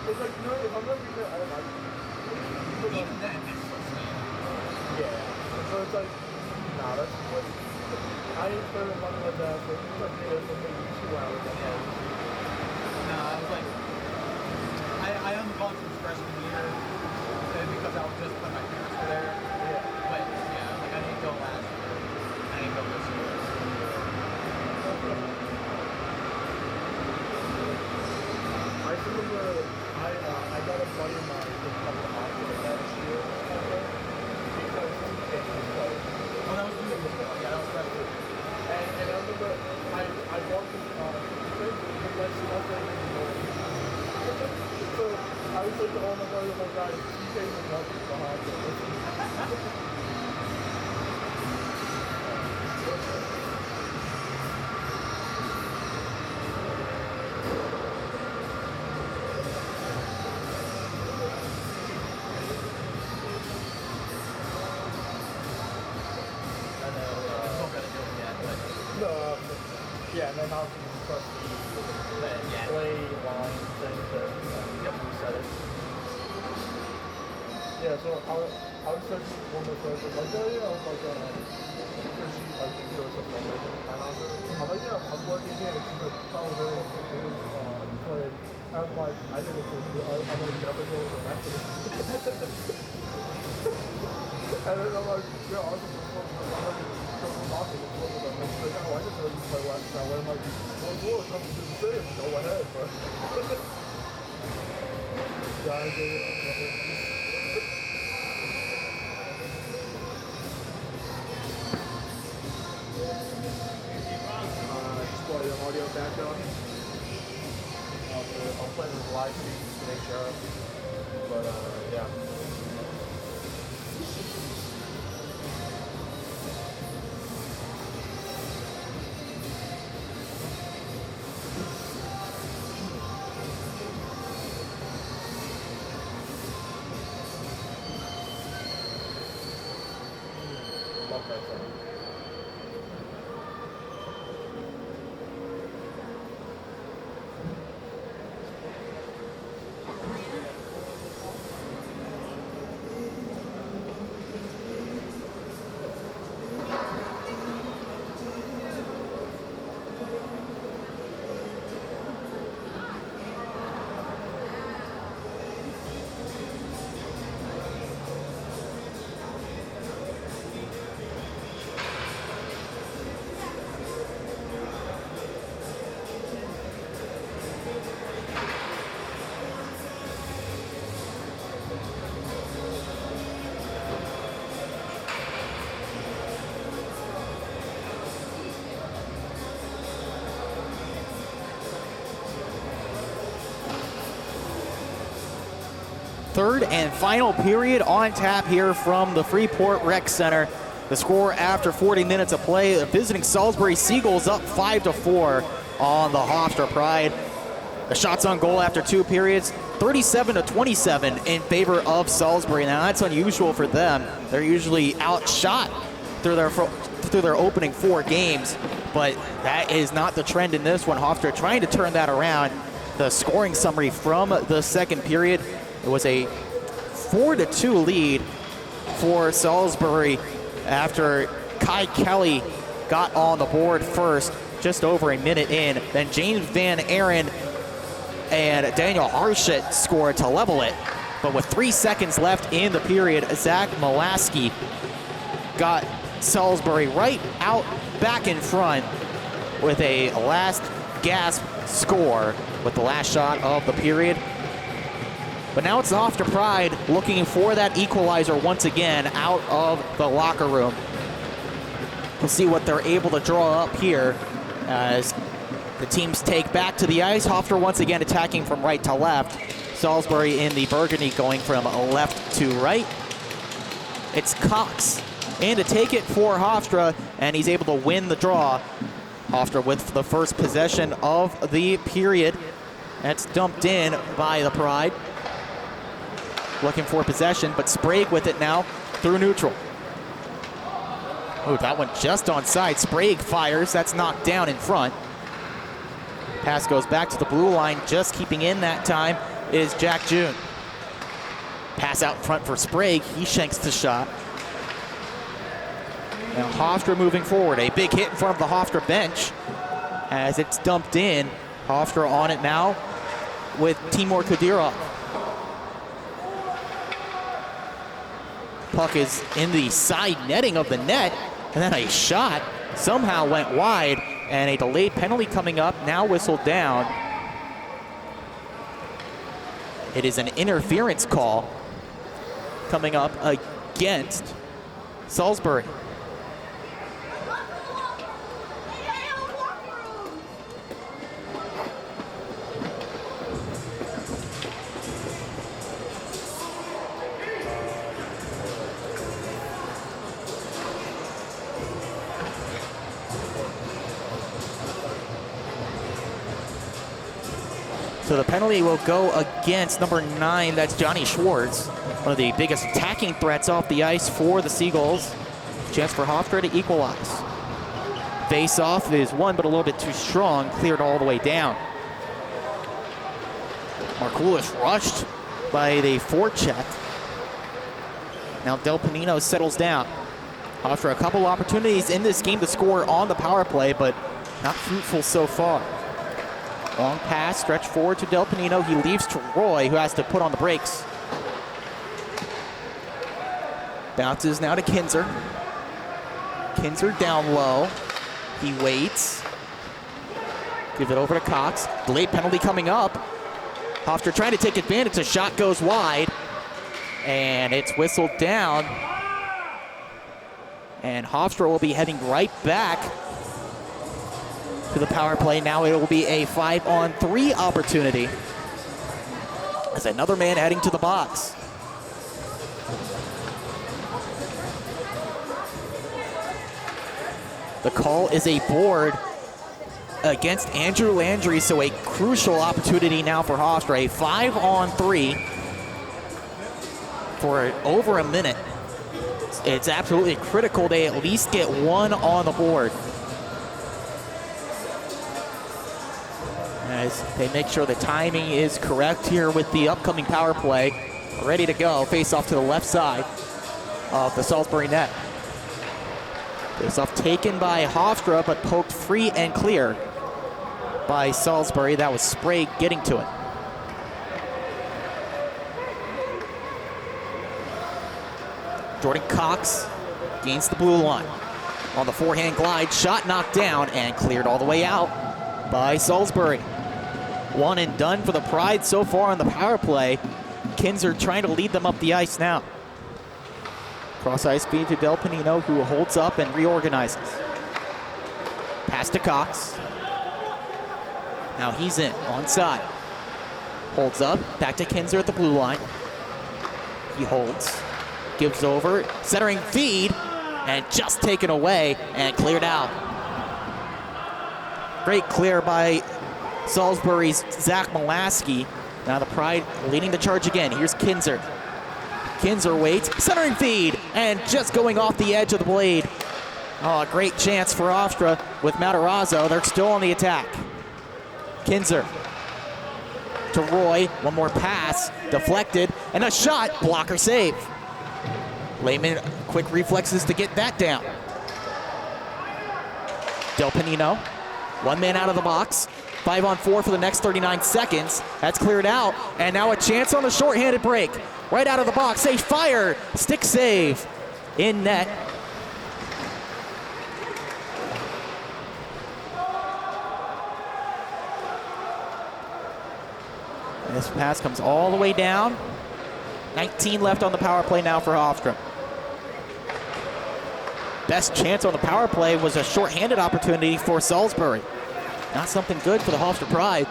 It's like, no, if I'm gonna be there, I don't like Even then, it's still staying. yeah. So it's like, nah, that's what I ain't spending money like that, so it's like here for maybe 2 hours at Yeah. No, I was like, I only gone since freshman year because I was just when my parents were there. Yeah. But yeah, like I didn't go last year. I didn't go this year. I remember I got a buddy of mine to come to Hofstra last year because he can't play. Oh, that was really good. Yeah, that was freshman. And I remember I walked in thing because that's nothing anymore. So I was like to all my buddies, like, guys, you came to nothing for Hofstra. Yeah, and then also you press the play line thing to reset it. Yeah, so I was searching one more person, like, oh yeah, I was like, because she, like, there was a formation, and I'm like, yeah, I'm working here, and she's like, oh, really, you played. I was like, I didn't think I'm going to get up and go to the rest of it. And then I'm like, yeah, I was just talking with them. And she's like, oh, I didn't know you play last time. And I'm like, well, cool, it's nothing to say. Go ahead, but. Just for your audio background. I'll play with live stream just to make sure. But, yeah. third and final period on tap here from the Freeport Rec Center. The score after 40 minutes of play, the visiting Salisbury Seagulls up 5-4 on the Hofstra Pride. The shots on goal after 2 periods, 37-27 in favor of Salisbury. Now that's unusual for them. They're usually outshot through their opening 4 games, but that is not the trend in this one. Hofstra trying to turn that around. The scoring summary from the second period, it was a 4-2 lead for Salisbury after Kai Kelly got on the board first, just over a minute in. Then James Van Aaron and Daniel Arshett scored to level it. But with 3 seconds left in the period, Zach Molaski got Salisbury right out back in front with a last gasp score with the last shot of the period. But now it's the Hofstra Pride looking for that equalizer once again out of the locker room. We'll see what they're able to draw up here as the teams take back to the ice. Hofstra once again attacking from right to left. Salisbury in the burgundy going from left to right. It's Cox in to take it for Hofstra, and he's able to win the draw. Hofstra with the first possession of the period. That's dumped in by the Pride. Looking for possession, but Sprague with it now through neutral. Oh, that one just onside. Sprague fires. That's knocked down in front. Pass goes back to the blue line. Just keeping in that time is Jack June. Pass out in front for Sprague. He shanks the shot. Now Hofstra moving forward. A big hit in front of the Hofstra bench as it's dumped in. Hofstra on it now with Timur Kadyrov. Puck is in the side netting of the net, and then a shot somehow went wide, and a delayed penalty coming up, now whistled down. It is an interference call coming up against Salisbury. So the penalty will go against number 9, that's Johnny Schwartz, one of the biggest attacking threats off the ice for the Seagulls. Chance for Hofstra to equalize. Face-off is won, but a little bit too strong, cleared all the way down. Markoulis rushed by the forecheck. Now Del Panino settles down. Hofstra a couple opportunities in this game to score on the power play, but not fruitful so far. Long pass, stretch forward to Del Panino. He leaves to Roy, who has to put on the brakes. Bounces now to Kinzer. Kinzer down low. He waits. Give it over to Cox. Delayed penalty coming up. Hofstra trying to take advantage. A shot goes wide. And it's whistled down. And Hofstra will be heading right back to the power play. Now it will be a 5-on-3 opportunity as another man heading to the box. The call is a board against Andrew Landry, so a crucial opportunity now for Hofstra. A 5-on-3 for over a minute. It's absolutely critical they at least get one on the board, as they make sure the timing is correct here with the upcoming power play. Ready to go. Face off to the left side of the Salisbury net. Face off taken by Hofstra, but poked free and clear by Salisbury. That was Sprague getting to it. Jordan Cox gains the blue line. On the forehand glide, shot knocked down and cleared all the way out by Salisbury. One and done for the Pride so far on the power play. Kinzer trying to lead them up the ice now. Cross ice feed to Del Panino, who holds up and reorganizes. Pass to Cox. Now he's in, onside. Holds up, back to Kinzer at the blue line. He holds, gives over, centering feed, and just taken away and cleared out. Great clear by Salisbury's Zach Molaski. Now the Pride leading the charge again. Here's Kinzer. Kinzer waits, centering feed, and just going off the edge of the blade. Oh, a great chance for Hofstra with Matarazzo. They're still on the attack. Kinzer to Roy. One more pass, deflected, and a shot. Blocker save. Lehman, quick reflexes to get that down. Del Panino, one man out of the box. 5-on-4 for the next 39 seconds. That's cleared out, and now a chance on the shorthanded break. Right out of the box, they fire. Stick save in net. And this pass comes all the way down. 19 left on the power play now for Hofstra. Best chance on the power play was a shorthanded opportunity for Salisbury. Not something good for the Hofstra Pride.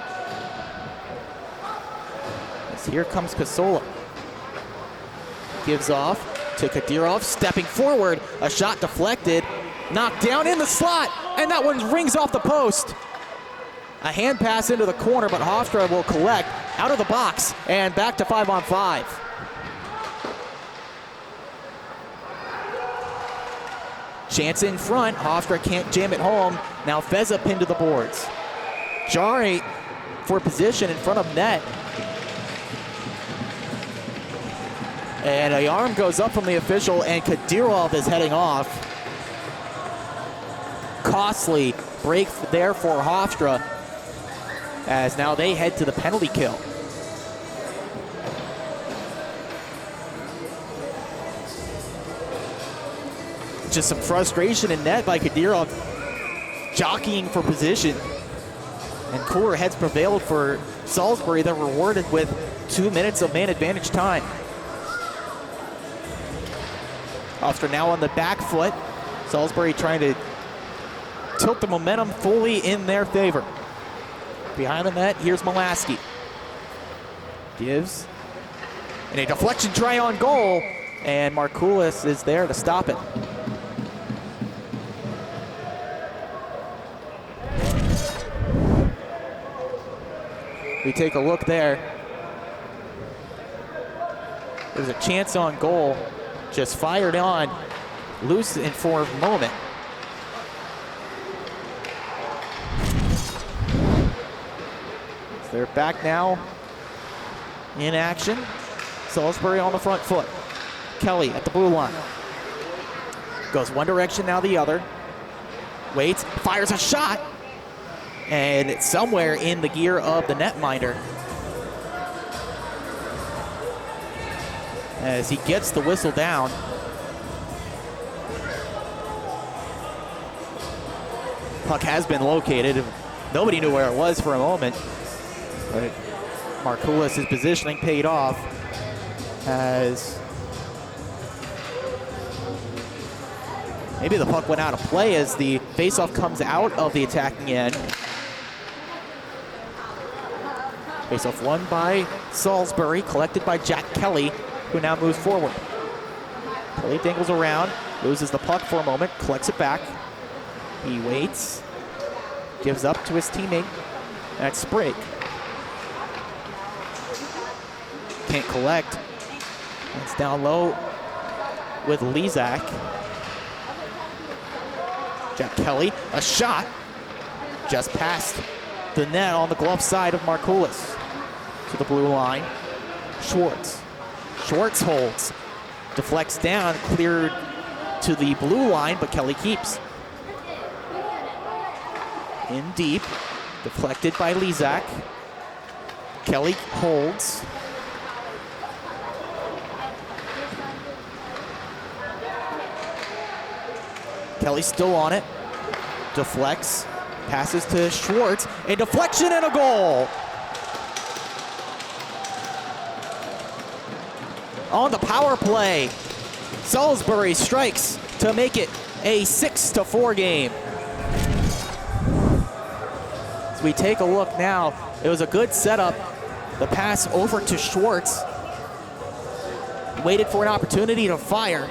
As here comes Kasola. Gives off to Kadyrov, stepping forward. A shot deflected, knocked down in the slot, and that one rings off the post. A hand pass into the corner, but Hofstra will collect out of the box and back to 5-on-5. Chance in front, Hofstra can't jam it home. Now Feza pinned to the boards. Jari for position in front of net. And a arm goes up from the official, and Kadyrov is heading off. Costly break there for Hofstra, as now they head to the penalty kill. Just some frustration in net by Kadyrov, jockeying for position. And cooler heads prevailed for Salisbury. They're rewarded with 2 minutes of man advantage time. Hofstra now on the back foot. Salisbury trying to tilt the momentum fully in their favor. Behind the net, here's Molaski. Gives. And a deflection try on goal. And Markoulis is there to stop it. We take a look there. There's a chance on goal. Just fired on. Loose in for a moment. So they're back now in action. Salisbury on the front foot. Kelly at the blue line. Goes one direction, now the other. Waits, fires a shot. And it's somewhere in the gear of the netminder. As he gets the whistle down. Puck has been located. Nobody knew where it was for a moment. But Markoulis' positioning paid off as maybe the puck went out of play as the faceoff comes out of the attacking end. Faceoff won by Salisbury, collected by Jack Kelly, who now moves forward. Kelly dangles around, loses the puck for a moment, collects it back. He waits, gives up to his teammate. That's Sprague. Can't collect. It's down low with Lezak. Jack Kelly, a shot just past the net on the glove side of Markoulis to the blue line. Schwartz holds, deflects down, cleared to the blue line, but Kelly keeps. In deep, deflected by Lezak. Kelly holds. Kelly still on it, deflects, passes to Schwartz, a deflection and a goal. On the power play, Salisbury strikes to make it a 6-4 game. As we take a look now, it was a good setup. The pass over to Schwartz. waited for an opportunity to fire.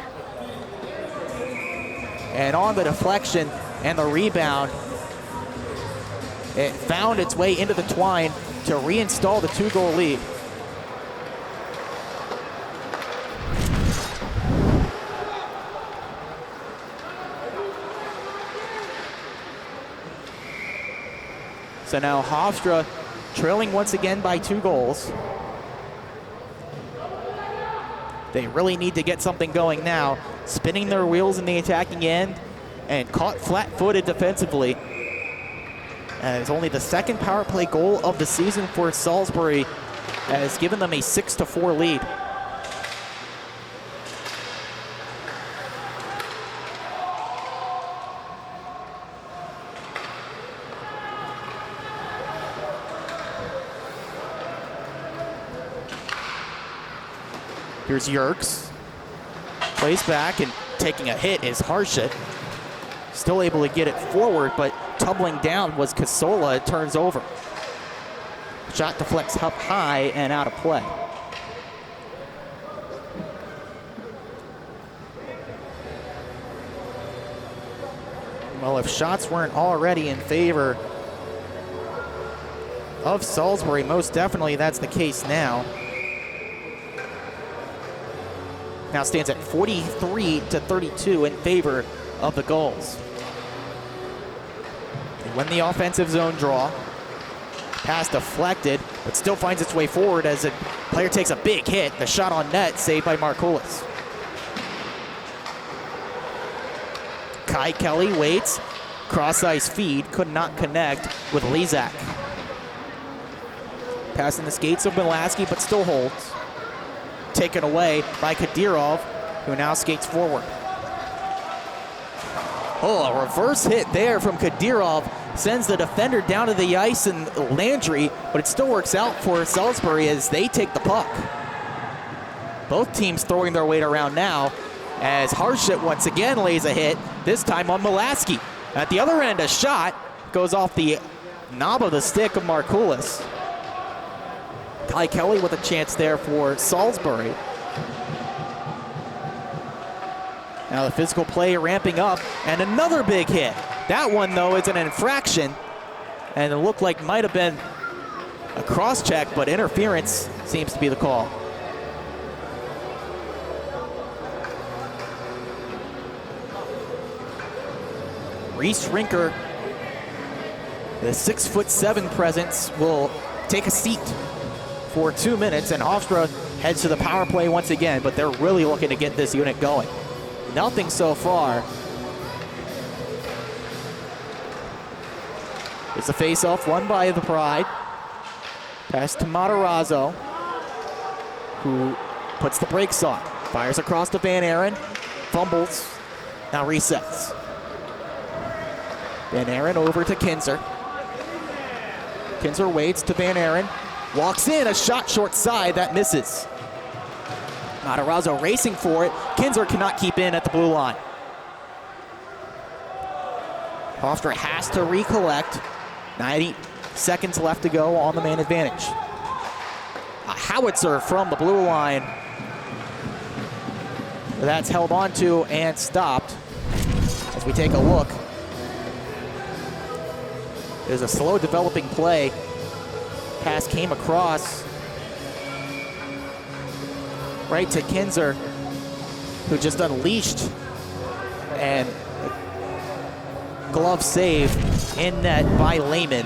And on the deflection and the rebound, it found its way into the twine to reinstall the 2-goal lead. So now Hofstra trailing once again by 2 goals. They really need to get something going now, spinning their wheels in the attacking end and caught flat-footed defensively. And it's only the second power play goal of the season for Salisbury, has given them a 6-4 lead. Here's Yerkes. Plays back, and taking a hit is Harshit. Still able to get it forward, but tumbling down was Casola. It turns over. Shot deflects up high and out of play. Well, if shots weren't already in favor of Salisbury, most definitely that's the case now. Now stands at 43-32 in favor of the goals. They win the offensive zone draw. Pass deflected, but still finds its way forward as a player takes a big hit. The shot on net, saved by Markoulis. Kai Kelly waits. Cross-ice feed, could not connect with Lezak. Passing the skates of Milaski, but still holds. Taken away by Kadyrov, who now skates forward. Oh, a reverse hit there from Kadyrov sends the defender down to the ice and Landry, but it still works out for Salisbury as they take the puck. Both teams throwing their weight around now as Harshit once again lays a hit, this time on Milaski. At the other end, a shot goes off the knob of the stick of Markoulis. Kai Kelly with a chance there for Salisbury. Now the physical play ramping up, and another big hit. That one, though, is an infraction, and it looked like might have been a cross-check, but interference seems to be the call. Reese Rinker, the 6'7" presence, will take a seat for 2 minutes, and Hofstra heads to the power play once again, but they're really looking to get this unit going. Nothing so far. It's a face-off won by the Pride. Pass to Matarazzo, who puts the brakes on. Fires across to Van Aaron, fumbles, now resets. Van Aaron over to Kinzer. Kinzer waits to Van Aaron. Walks in, a shot short side, that misses. Matarazzo racing for it. Kinzer cannot keep in at the blue line. Hofstra has to recollect. 90 seconds left to go on the man advantage. A howitzer from the blue line. That's held onto and stopped. As we take a look, there's a slow developing play. Pass came across right to Kinzer, who just unleashed, and glove save in net by Lehman.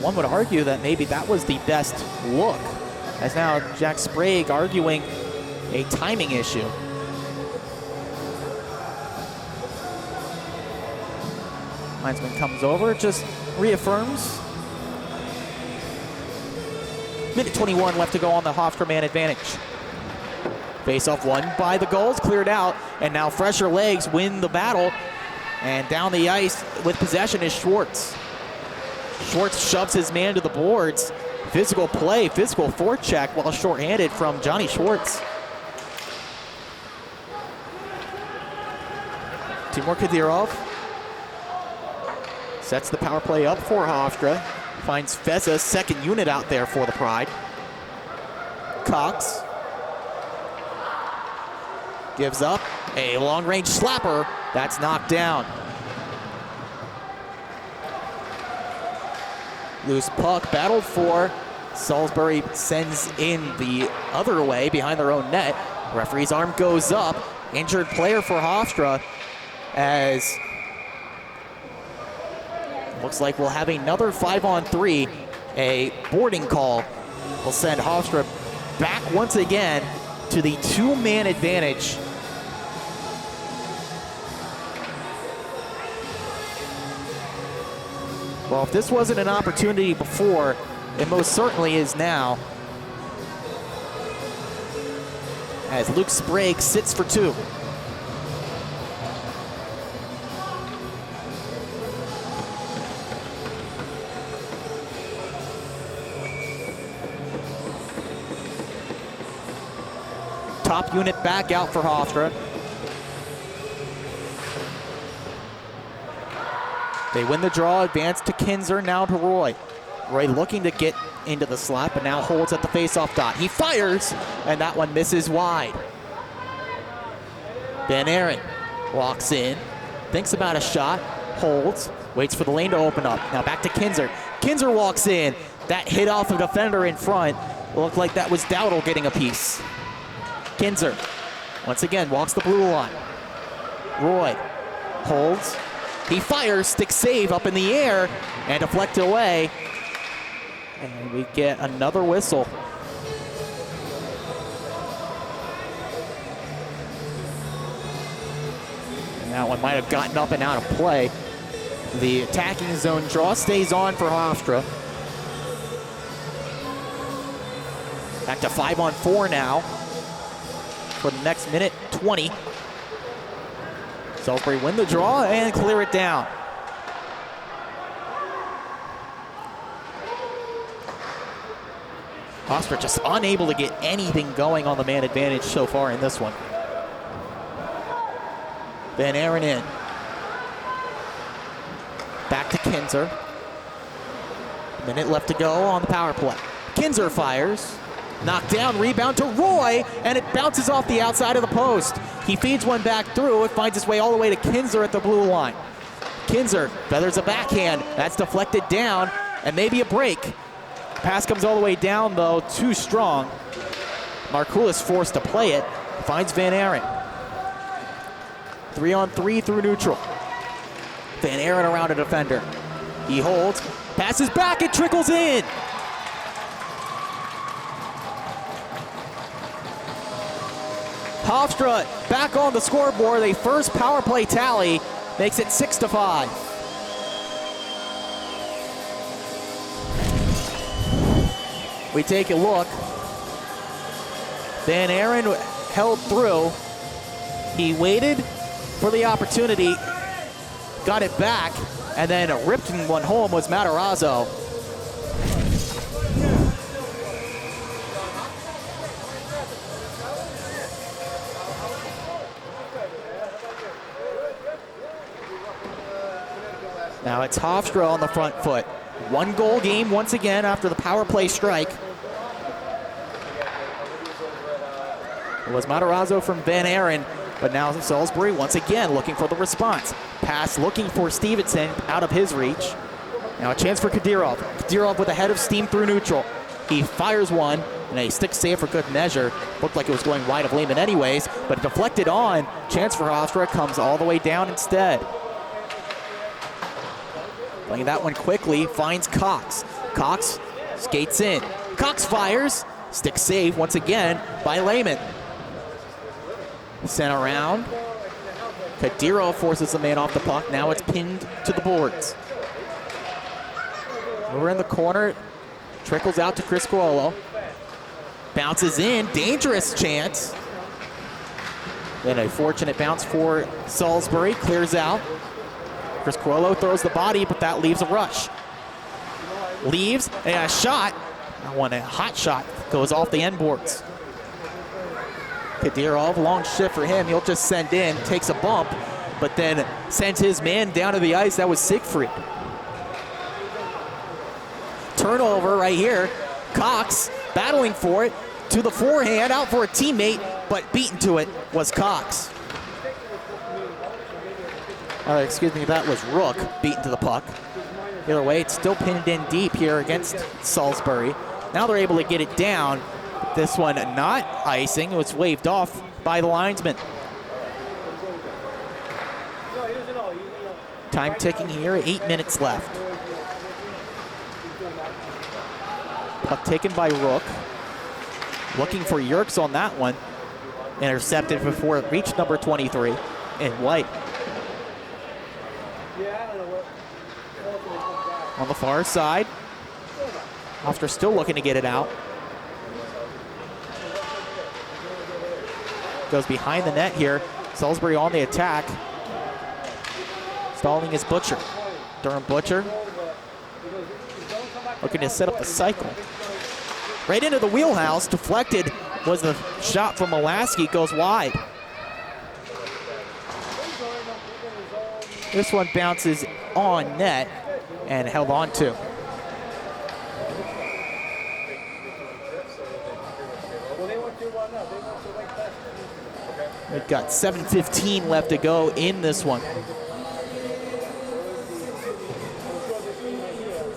One would argue that maybe that was the best look, as now Jack Sprague arguing a timing issue. Linesman comes over, just reaffirms. Minute 21 left to go on the Hofstra man advantage. Face-off won by the goals, cleared out, and now fresher legs win the battle. And down the ice with possession is Schwartz. Schwartz shoves his man to the boards. Physical play, physical forecheck while shorthanded from Johnny Schwartz. Timur Kadyrov sets the power play up for Hofstra. Finds Feza, second unit out there for the Pride. Cox gives up a long-range slapper. That's knocked down. Loose puck, battled for. Salisbury sends in the other way behind their own net. Referee's arm goes up. Injured player for Hofstra, as looks like we'll have another 5-on-3. A boarding call will send Hofstra back once again to the two-man advantage. Well, if this wasn't an opportunity before, it most certainly is now. As Luke Sprague sits for two. Top unit back out for Hofstra. They win the draw, advance to Kinzer, now to Roy. Roy looking to get into the slot, but now holds at the face-off dot. He fires, and that one misses wide. Van Aaron walks in, thinks about a shot, holds, waits for the lane to open up. Now back to Kinzer. Kinzer walks in. That hit off a defender in front. Looked like that was Dowdle getting a piece. Kinzer, once again, walks the blue line. Roy holds. He fires, stick save up in the air, and deflected away. And we get another whistle. And that one might have gotten up and out of play. The attacking zone draw stays on for Hofstra. Back to 5-on-4 now for the next minute 20. Salisbury win the draw and clear it down. Hofstra just unable to get anything going on the man advantage so far in this one. Van Aaron in. Back to Kinzer. Minute left to go on the power play. Kinzer fires. Knocked down, rebound to Roy, and it bounces off the outside of the post. He feeds one back through. It finds its way all the way to Kinzer at the blue line. Kinzer feathers a backhand. That's deflected down, and maybe a break. Pass comes all the way down, though, too strong. Markoulis forced to play it. Finds Van Aaron. 3-on-3 through neutral. Van Aaron around a defender. He holds, passes back, it trickles in. Hofstra back on the scoreboard. A first power play tally makes it 6-5. We take a look. Van Aaron held through. He waited for the opportunity, got it back, and then ripped one home was Matarazzo. Now it's Hofstra on the front foot. One goal game once again after the power play strike. It was Matarazzo from Van Aaron, but now Salisbury once again looking for the response. Pass looking for Stevenson out of his reach. Now a chance for Kadyrov. Kadyrov with a head of steam through neutral. He fires one, and a stick save for good measure. Looked like it was going wide of Lehman anyways, but deflected on. Chance for Hofstra comes all the way down instead. Playing that one quickly, finds Cox. Cox skates in. Cox fires. Stick save once again by Lehman. Sent around. Kadyrov forces the man off the puck. Now it's pinned to the boards. Over in the corner. Trickles out to Chris Coelho. Bounces in. Dangerous chance. Then a fortunate bounce for Salisbury. Clears out. Chris Coelho throws the body, but that leaves a rush. Leaves, and a shot. That one, a hot shot, goes off the end boards. Kadyrov, long shift for him. He'll just send in, takes a bump, but then sends his man down to the ice. That was Siegfried. turnover right here. Cox battling for it to the forehand, out for a teammate, but beaten to it was Cox. Excuse me, that was Rook beaten to the puck. Either way, it's still pinned in deep here against Salisbury. Now they're able to get it down. This one not icing. It was waved off by the linesman. Time ticking here, 8 minutes left. Puck taken by Rook. Looking for Yerkes on that one. Intercepted before it reached number 23 in white. On the far side, Hofstra still looking to get it out. Goes behind the net here. Salisbury on the attack. Stalling is Butcher. Durham Butcher looking to set up the cycle. Right into the wheelhouse. Deflected was the shot from Molaski. Goes wide. This one bounces on net and held on to. We've got 7:15 left to go in this one.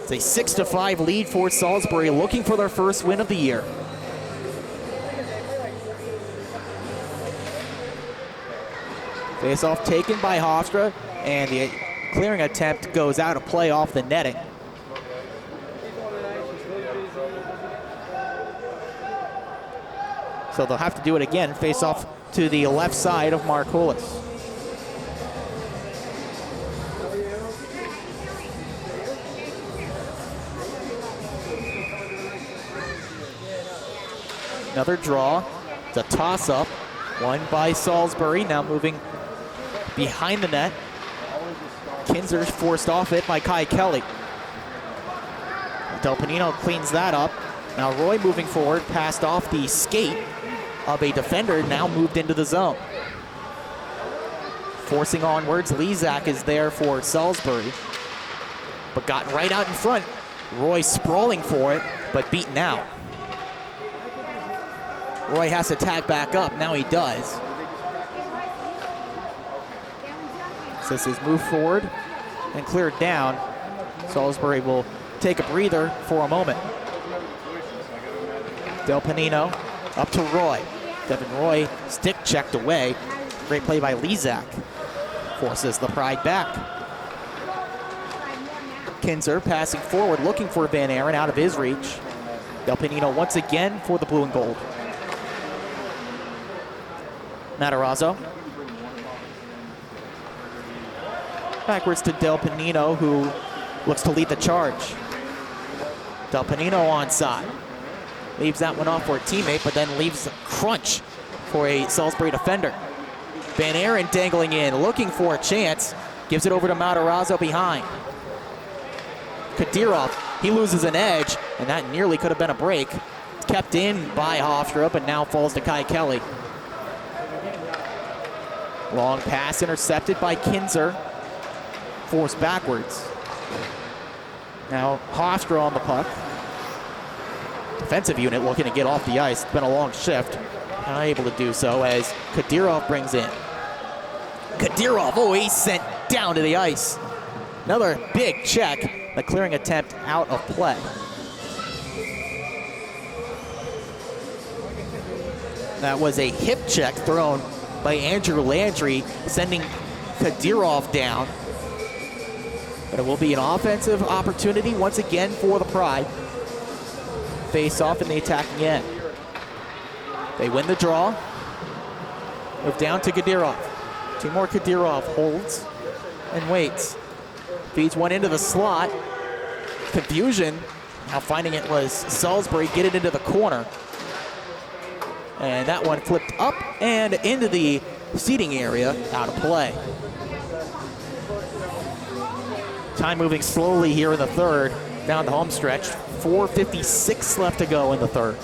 It's a 6-5 lead for Salisbury, looking for their first win of the year. Face-off taken by Hofstra, and the clearing attempt goes out of play off the netting. So they'll have to do it again. Face off to the left side of Markoulis. Another draw. It's a toss-up. Won by Salisbury, now moving behind the net. Kinzer forced off it by Kai Kelly. Del Panino cleans that up. Now Roy moving forward, passed off the skate of a defender, now moved into the zone. Forcing onwards, Lezak is there for Salisbury, but got right out in front. Roy sprawling for it, but beaten out. Roy has to tag back up, now he does. This is moved forward and cleared down. Salisbury will take a breather for a moment. Del Panino up to Roy. Devin Roy stick checked away. Great play by Lezak. Forces the Pride back. Kinzer passing forward, looking for Van Aaron out of his reach. Del Panino once again for the blue and gold. Matarazzo. Backwards to Del Panino, who looks to lead the charge. Del Panino onside. Leaves that one off for a teammate, but then leaves a crunch for a Salisbury defender. Van Aaron dangling in, looking for a chance. Gives it over to Matarazzo behind. Kadyrov, he loses an edge, and that nearly could have been a break. Kept in by Hofstra, but now falls to Kai Kelly. Long pass intercepted by Kinzer. Forced backwards. Now Hofstra on the puck. Defensive unit looking to get off the ice. It's been a long shift. Not able to do so as Kadyrov brings in. Kadyrov, oh, he's sent down to the ice. Another big check. The clearing attempt out of play. That was a hip check thrown by Andrew Landry, sending Kadyrov down. But it will be an offensive opportunity once again for the Pride. Face off in the attacking end. They win the draw. Move down to Kadyrov. Timur Kadyrov holds and waits. Feeds one into the slot. Confusion. Now finding it was Salisbury. Get it into the corner. And that one flipped up and into the seating area, out of play. Time moving slowly here in the third, down the home stretch. 4:56 left to go in the third.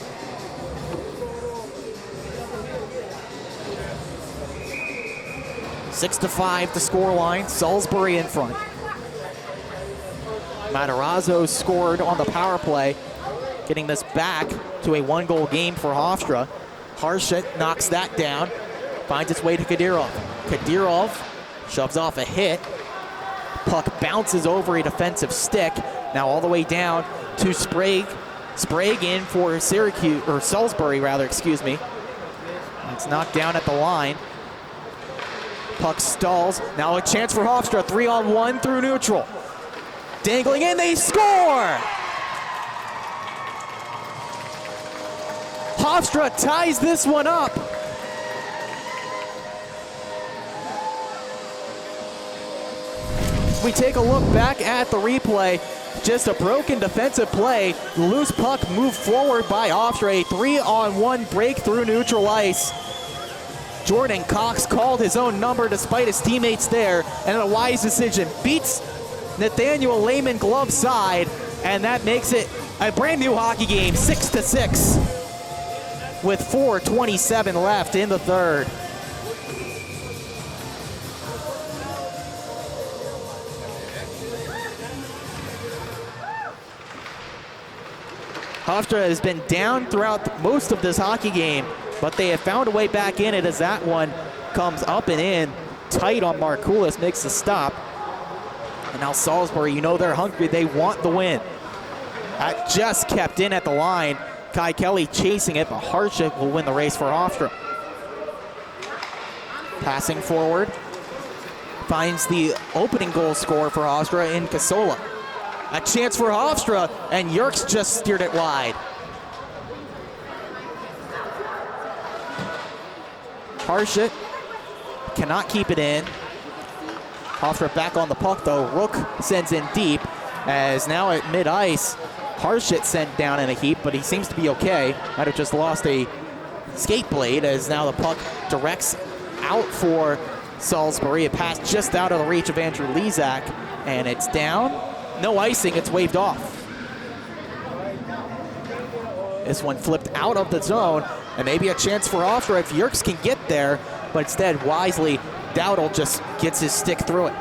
Six to 5 the score line. Salisbury in front. Matarazzo scored on the power play, getting this back to a 1-goal game for Hofstra. Harshit knocks that down, finds its way to Kadyrov. Kadyrov shoves off a hit. Puck bounces over a defensive stick. Now all the way down to Sprague. Sprague in for Salisbury, excuse me. It's knocked down at the line. Puck stalls. Now a chance for Hofstra. 3-on-1 through neutral. Dangling in, they score! Hofstra ties this one up. We take a look back at the replay. Just a broken defensive play. Loose puck moved forward by Hofstra. A 3-on-1 break through neutral ice. Jordan Cox called his own number despite his teammates there, and a wise decision. Beats Nathaniel Lehman glove side, and that makes it a brand new hockey game, 6-6, with 4:27 left in the third. Hofstra has been down throughout most of this hockey game, but they have found a way back in it as that one comes up and in. Tight on Markoulis, makes the stop. And now Salisbury, you know they're hungry. They want the win. That just kept in at the line. Kai Kelly chasing it, but Harshit will win the race for Hofstra. Passing forward. Finds the opening goal scorer for Hofstra in Casola. A chance for Hofstra, and Yerkes just steered it wide. Harshit cannot keep it in. Hofstra back on the puck though. Rook sends in deep, as now at mid-ice, Harshit sent down in a heap, but he seems to be okay. Might have just lost a skate blade, as now the puck directs out for Salisbury. It passed just out of the reach of Andrew Lezak, and it's down. No icing, it's waved off. This one flipped out of the zone, and maybe a chance for Hofstra if Yerkes can get there, but instead, wisely, Dowdle just gets his stick through it.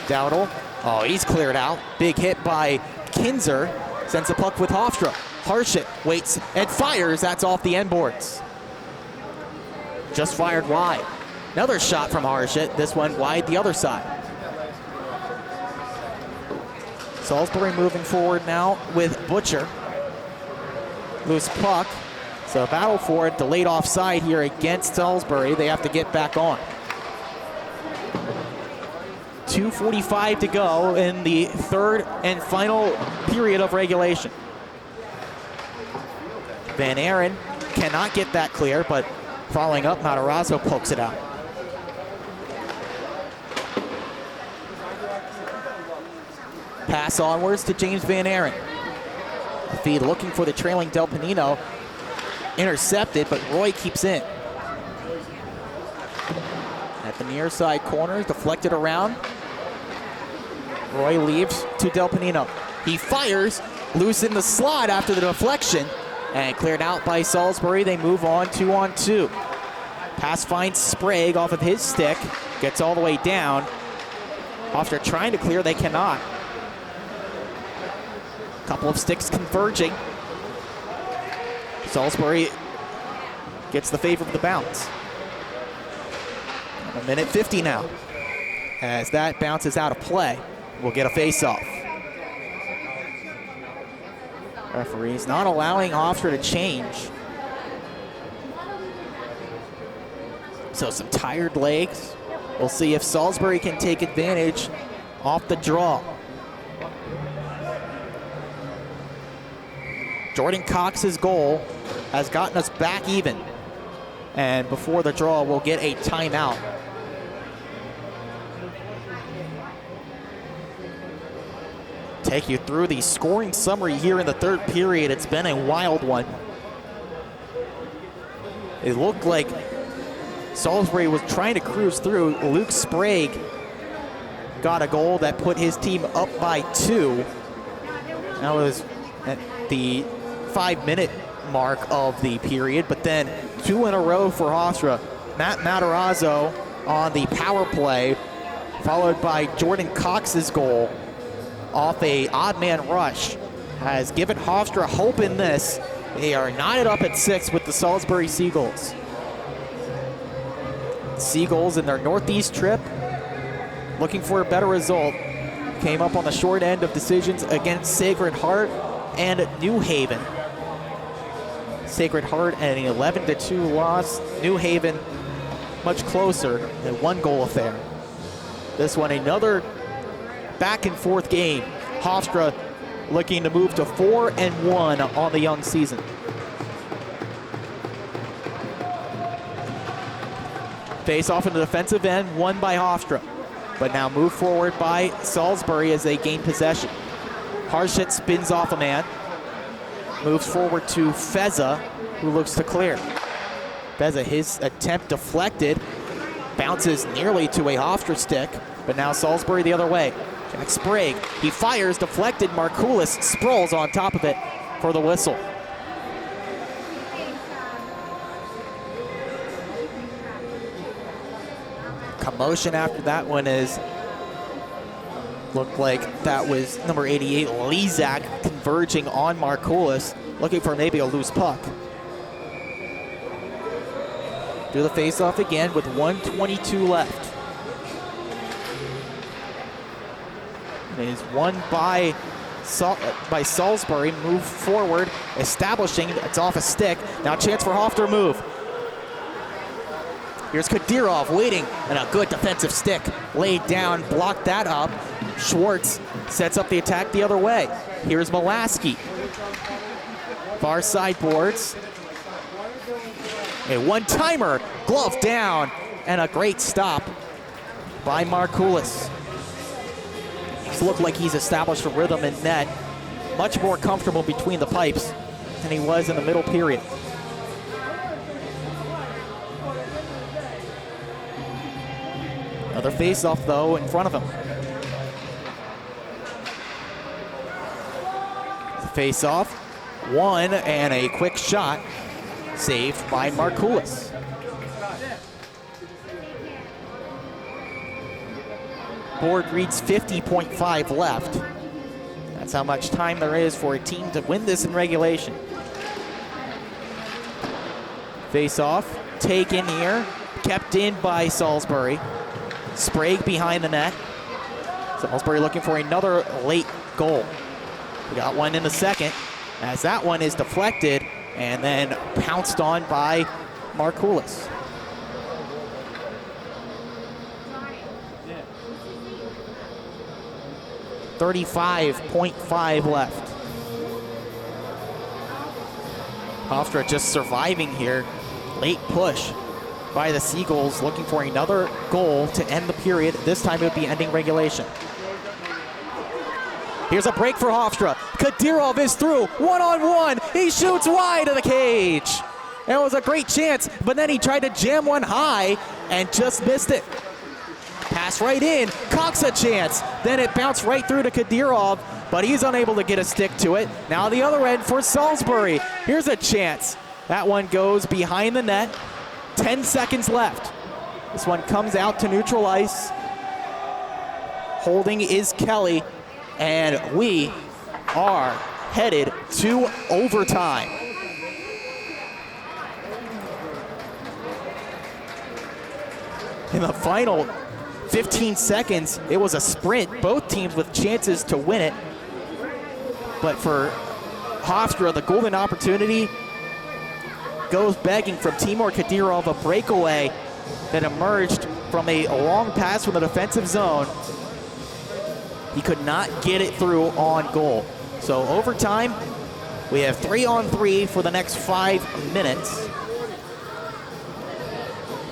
Dowdle, oh, he's cleared out. Big hit by Kinzer, sends the puck with Hofstra. Harshit waits and fires, that's off the end boards. Just fired wide. Another shot from Harshit, this one wide the other side. Salisbury moving forward now with Butcher. Loose puck, so a battle for it, delayed offside here against Salisbury. They have to get back on. 2:45 to go in the third and final period of regulation. Van Aaron cannot get that clear, but following up, Matarazzo pokes it out. Pass onwards to James Van Aaron. A feed looking for the trailing Del Panino. Intercepted, but Roy keeps in. At the near side corner, deflected around. Roy leaves to Del Panino. He fires, loose in the slot after the deflection, and cleared out by Salisbury. They move on 2-on-2. Pass finds Sprague off of his stick, gets all the way down. Hofstra trying to clear, they cannot. Couple of sticks converging. Salisbury gets the favor of the bounce. A minute 50 now. As that bounces out of play, we'll get a face-off. Referees not allowing Hofstra to change. So some tired legs. We'll see if Salisbury can take advantage off the draw. Jordan Cox's goal has gotten us back even. And before the draw, we'll get a timeout. Take you through the scoring summary here in the third period. It's been a wild one. It looked like Salisbury was trying to cruise through. Luke Sprague got a goal that put his team up by 2. That was at the 5-minute mark of the period, but then 2 in a row for Hofstra. Matt Matarazzo on the power play, followed by Jordan Cox's goal. off a odd man rush has given Hofstra hope in this. They are knotted up at 6 with the Salisbury Seagulls. Seagulls in their northeast trip, looking for a better result, came up on the short end of decisions against Sacred Heart and New Haven. Sacred Heart an 11-2 loss. New Haven much closer, a 1-goal affair. This one another back and forth game. Hofstra looking to move to 4-1 on the young season. Face off in the defensive end, won by Hofstra, but now moved forward by Salisbury as they gain possession. Harshit spins off a man, moves forward to Feza, who looks to clear. Feza, his attempt deflected, bounces nearly to a Hofstra stick, but now Salisbury the other way. Jack Sprague, he fires, deflected. Markoulis sprawls on top of it for the whistle. Commotion after that one is, looked like that was number 88, Lezak, converging on Markoulis, looking for maybe a loose puck. Do the face-off again with 1:22 left. It is won by Salisbury, move forward, establishing, it's off a stick. Now chance for Hofstra move. Here's Kadyrov waiting, and a good defensive stick laid down, blocked that up. Schwartz sets up the attack the other way. Here's Molaski. Far side boards. A one-timer, glove down, and a great stop by Markoulis. He's looked like he's established a rhythm in net, much more comfortable between the pipes than he was in the middle period. Another face-off, though, in front of him. The face-off, one, and a quick shot, saved by Markoulis. Board reads 50.5 left. That's how much time there is for a team to win this in regulation. Face-off, taken here, kept in by Salisbury. Sprague behind the net. Salisbury looking for another late goal. We got one in the second, as that one is deflected and then pounced on by Markoulis. .5 left. Hofstra just surviving here. Late push by the Seagulls, looking for another goal to end the period. This time it would be ending regulation. Here's a break for Hofstra. Kadyrov is through, one-on-one. He shoots wide of the cage. It was a great chance, but then he tried to jam one high and just missed it. Pass right in, Cox a chance. Then it bounced right through to Kadyrov, but he's unable to get a stick to it. Now the other end for Salisbury. Here's a chance. That one goes behind the net. 10 seconds left. This one comes out to neutral ice. Holding is Kelly, and we are headed to overtime. In the final 15 seconds, it was a sprint. Both teams with chances to win it. But for Hofstra, the golden opportunity goes begging from Timur Kadyrov, a breakaway that emerged from a long pass from the defensive zone. He could not get it through on goal. So overtime, we have 3-on-3 for the next 5 minutes.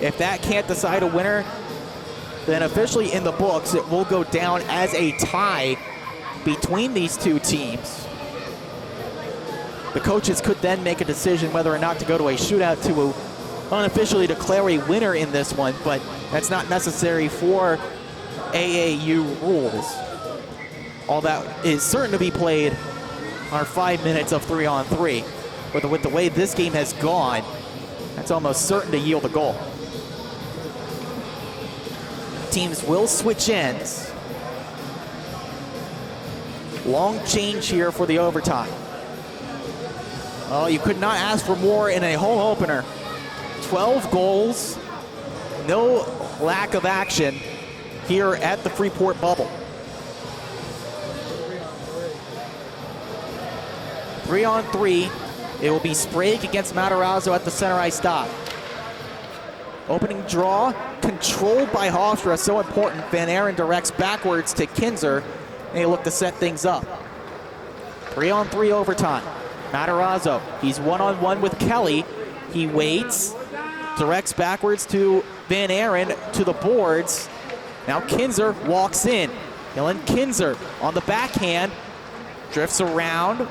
If that can't decide a winner, then officially in the books, it will go down as a tie between these two teams. The coaches could then make a decision whether or not to go to a shootout to unofficially declare a winner in this one, but that's not necessary for AAU rules. All that is certain to be played are 5 minutes of 3-on-3. But with the way this game has gone, that's almost certain to yield a goal. Teams will switch ends. long change here for the overtime. Oh, you could not ask for more in a home opener. 12 goals, no lack of action here at the Freeport bubble. 3-on-3. It will be Sprague against Matarazzo at the center ice stop. Opening draw, controlled by Hofstra, so important. Van Aren directs backwards to Kinzer. They look to set things up. 3-on-3 overtime. Matarazzo, he's one-on-one with Kelly. He waits, directs backwards to Van Aren to the boards. Now Kinzer walks in. Dylan Kinzer on the backhand, drifts around,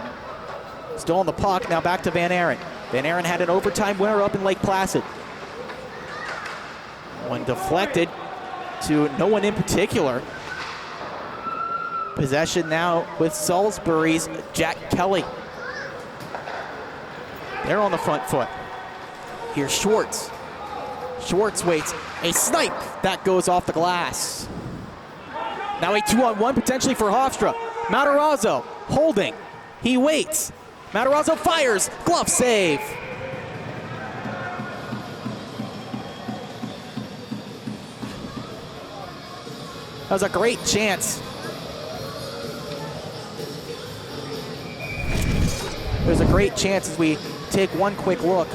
still on the puck, now back to Van Aren. Van Aren had an overtime winner up in Lake Placid. One deflected to no one in particular. Possession now with Salisbury's Jack Kelly. They're on the front foot. Here's Schwartz. Schwartz waits. A snipe that goes off the glass. Now a 2-on-1 potentially for Hofstra. Matarazzo holding. He waits. Matarazzo fires. Glove save. That was a great chance. There's a great chance as we take one quick look.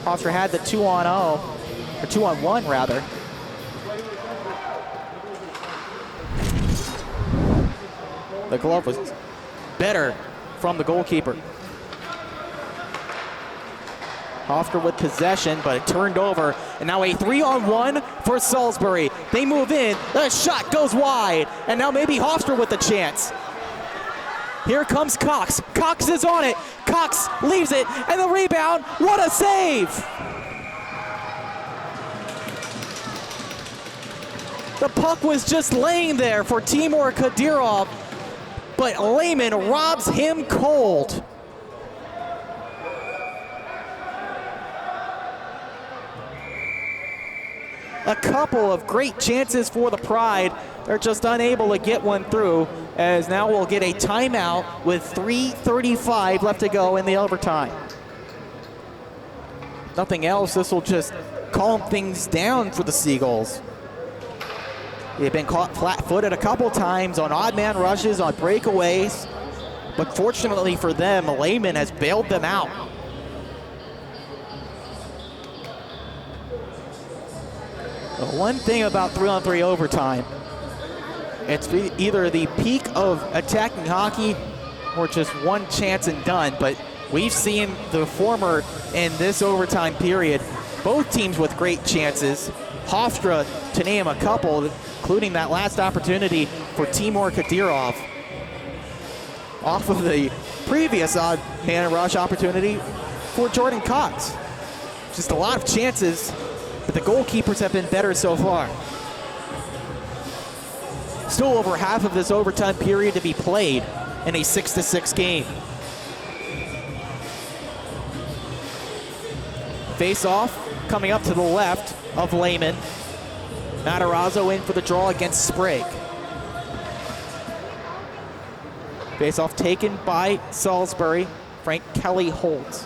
Hofstra had the 2-on-0, or 2-on-1 rather. The glove was better from the goalkeeper. Hofstra with possession, but it turned over. And now a 3-on-1 for Salisbury. They move in, the shot goes wide. And now maybe Hofstra with the chance. Here comes Cox. Cox is on it. Cox leaves it, and the rebound. What a save! The puck was just laying there for Timur Kadyrov, but Lehman robs him cold. A couple of great chances for the Pride. They're just unable to get one through, as now we'll get a timeout with 3:35 left to go in the overtime. Nothing else, this will just calm things down for the Seagulls. They've been caught flat-footed a couple times on odd man rushes, on breakaways, but fortunately for them, Lehman has bailed them out. The one thing about 3-on-3 overtime, it's either the peak of attacking hockey or just one chance and done, but we've seen the former in this overtime period. Both teams with great chances. Hofstra, to name a couple, including that last opportunity for Timur Kadyrov off of the previous odd man rush opportunity for Jordan Cox. Just a lot of chances, but the goalkeepers have been better so far. Still over half of this overtime period to be played in a 6-6 game. Face off coming up to the left of Lehman. Matarazzo in for the draw against Sprague. Face off taken by Salisbury. Frank Kelly holds.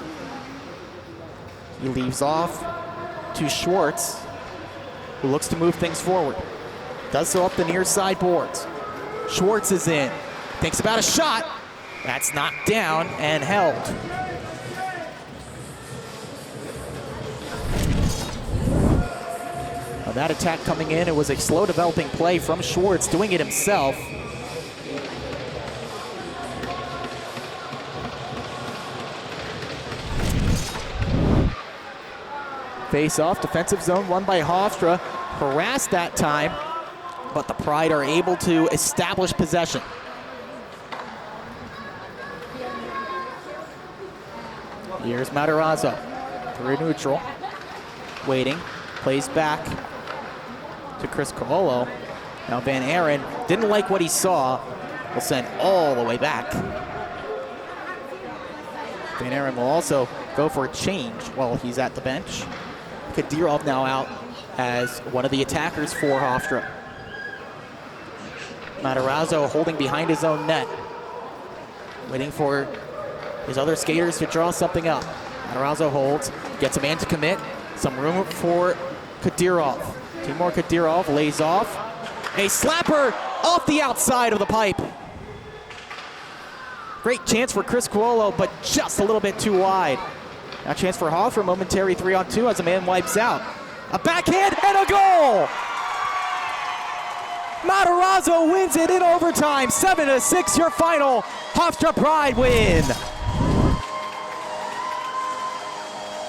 He leaves off to Schwartz, who looks to move things forward. Does so up the near side boards. Schwartz is in. Thinks about a shot. That's knocked down and held. Now that attack coming in, it was a slow developing play from Schwartz, doing it himself. Face off, defensive zone won by Hofstra. Harassed that time, but the Pride are able to establish possession. Here's Matarazzo through neutral, waiting, plays back to Chris Carollo. Now Van Aren didn't like what he saw, will send all the way back. Van Aren will also go for a change while he's at the bench. Kadyrov now out as one of the attackers for Hofstra. Matarazzo holding behind his own net, waiting for his other skaters to draw something up. Matarazzo holds, gets a man to commit. Some room for Kadyrov. Timur Kadyrov lays off. A slapper off the outside of the pipe. Great chance for Chris Cuolo, but just a little bit too wide. Now chance for Hofstra, momentary 3-on-2 as a man wipes out. A backhand and a goal! Matarazzo wins it in overtime. 7-6 your final. Hofstra Pride win.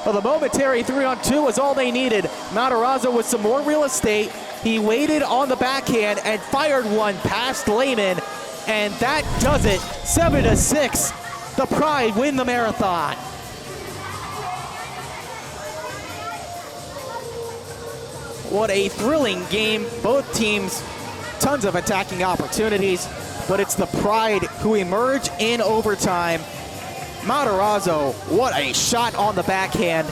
Well, the momentary 3-on-2 was all they needed. Matarazzo with some more real estate. He waited on the backhand and fired one past Lehman, and that does it. 7-6. The Pride win the marathon. What a thrilling game. Both teams, tons of attacking opportunities, but it's the Pride who emerge in overtime. Matarazzo, what a shot on the backhand.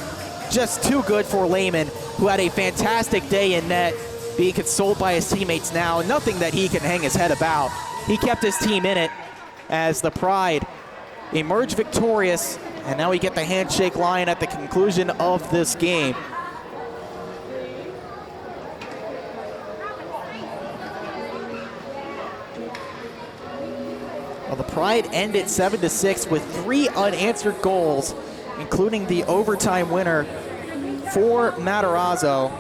Just too good for Lehman, who had a fantastic day in net, being consoled by his teammates now. Nothing that he can hang his head about. He kept his team in it as the Pride emerge victorious, and now we get the handshake line at the conclusion of this game. Well, the Pride ended 7-6 with 3 unanswered goals, including the overtime winner for Matarazzo.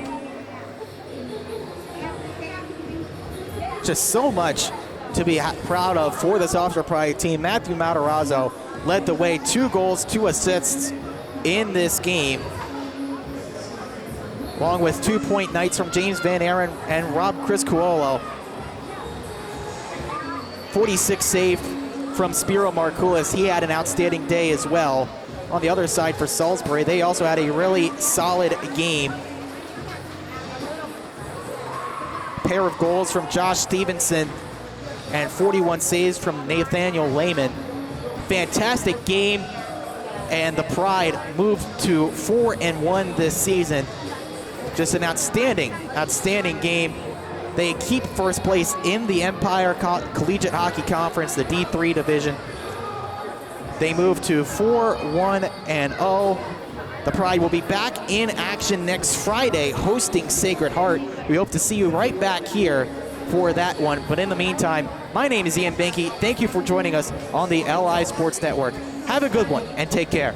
Just so much to be proud of for this Hofstra Pride team. Matthew Matarazzo led the way, 2 goals, 2 assists in this game, along with 2-point nights from James Van Aaron and Chris Cuolo. 46 saved from Spiro Markoulis. He had an outstanding day as well. On the other side for Salisbury, they also had a really solid game. Pair of goals from Josh Stevenson and 41 saves from Nathaniel Lehman. Fantastic game, and the Pride moved to 4-1 this season. Just an outstanding game. They keep first place in the Empire Collegiate Hockey Conference, the D3 division. They move to 4-1-0. The Pride will be back in action next Friday, hosting Sacred Heart. We hope to see you right back here for that one. But in the meantime, my name is Ian Benke. Thank you for joining us on the LI Sports Network. Have a good one and take care.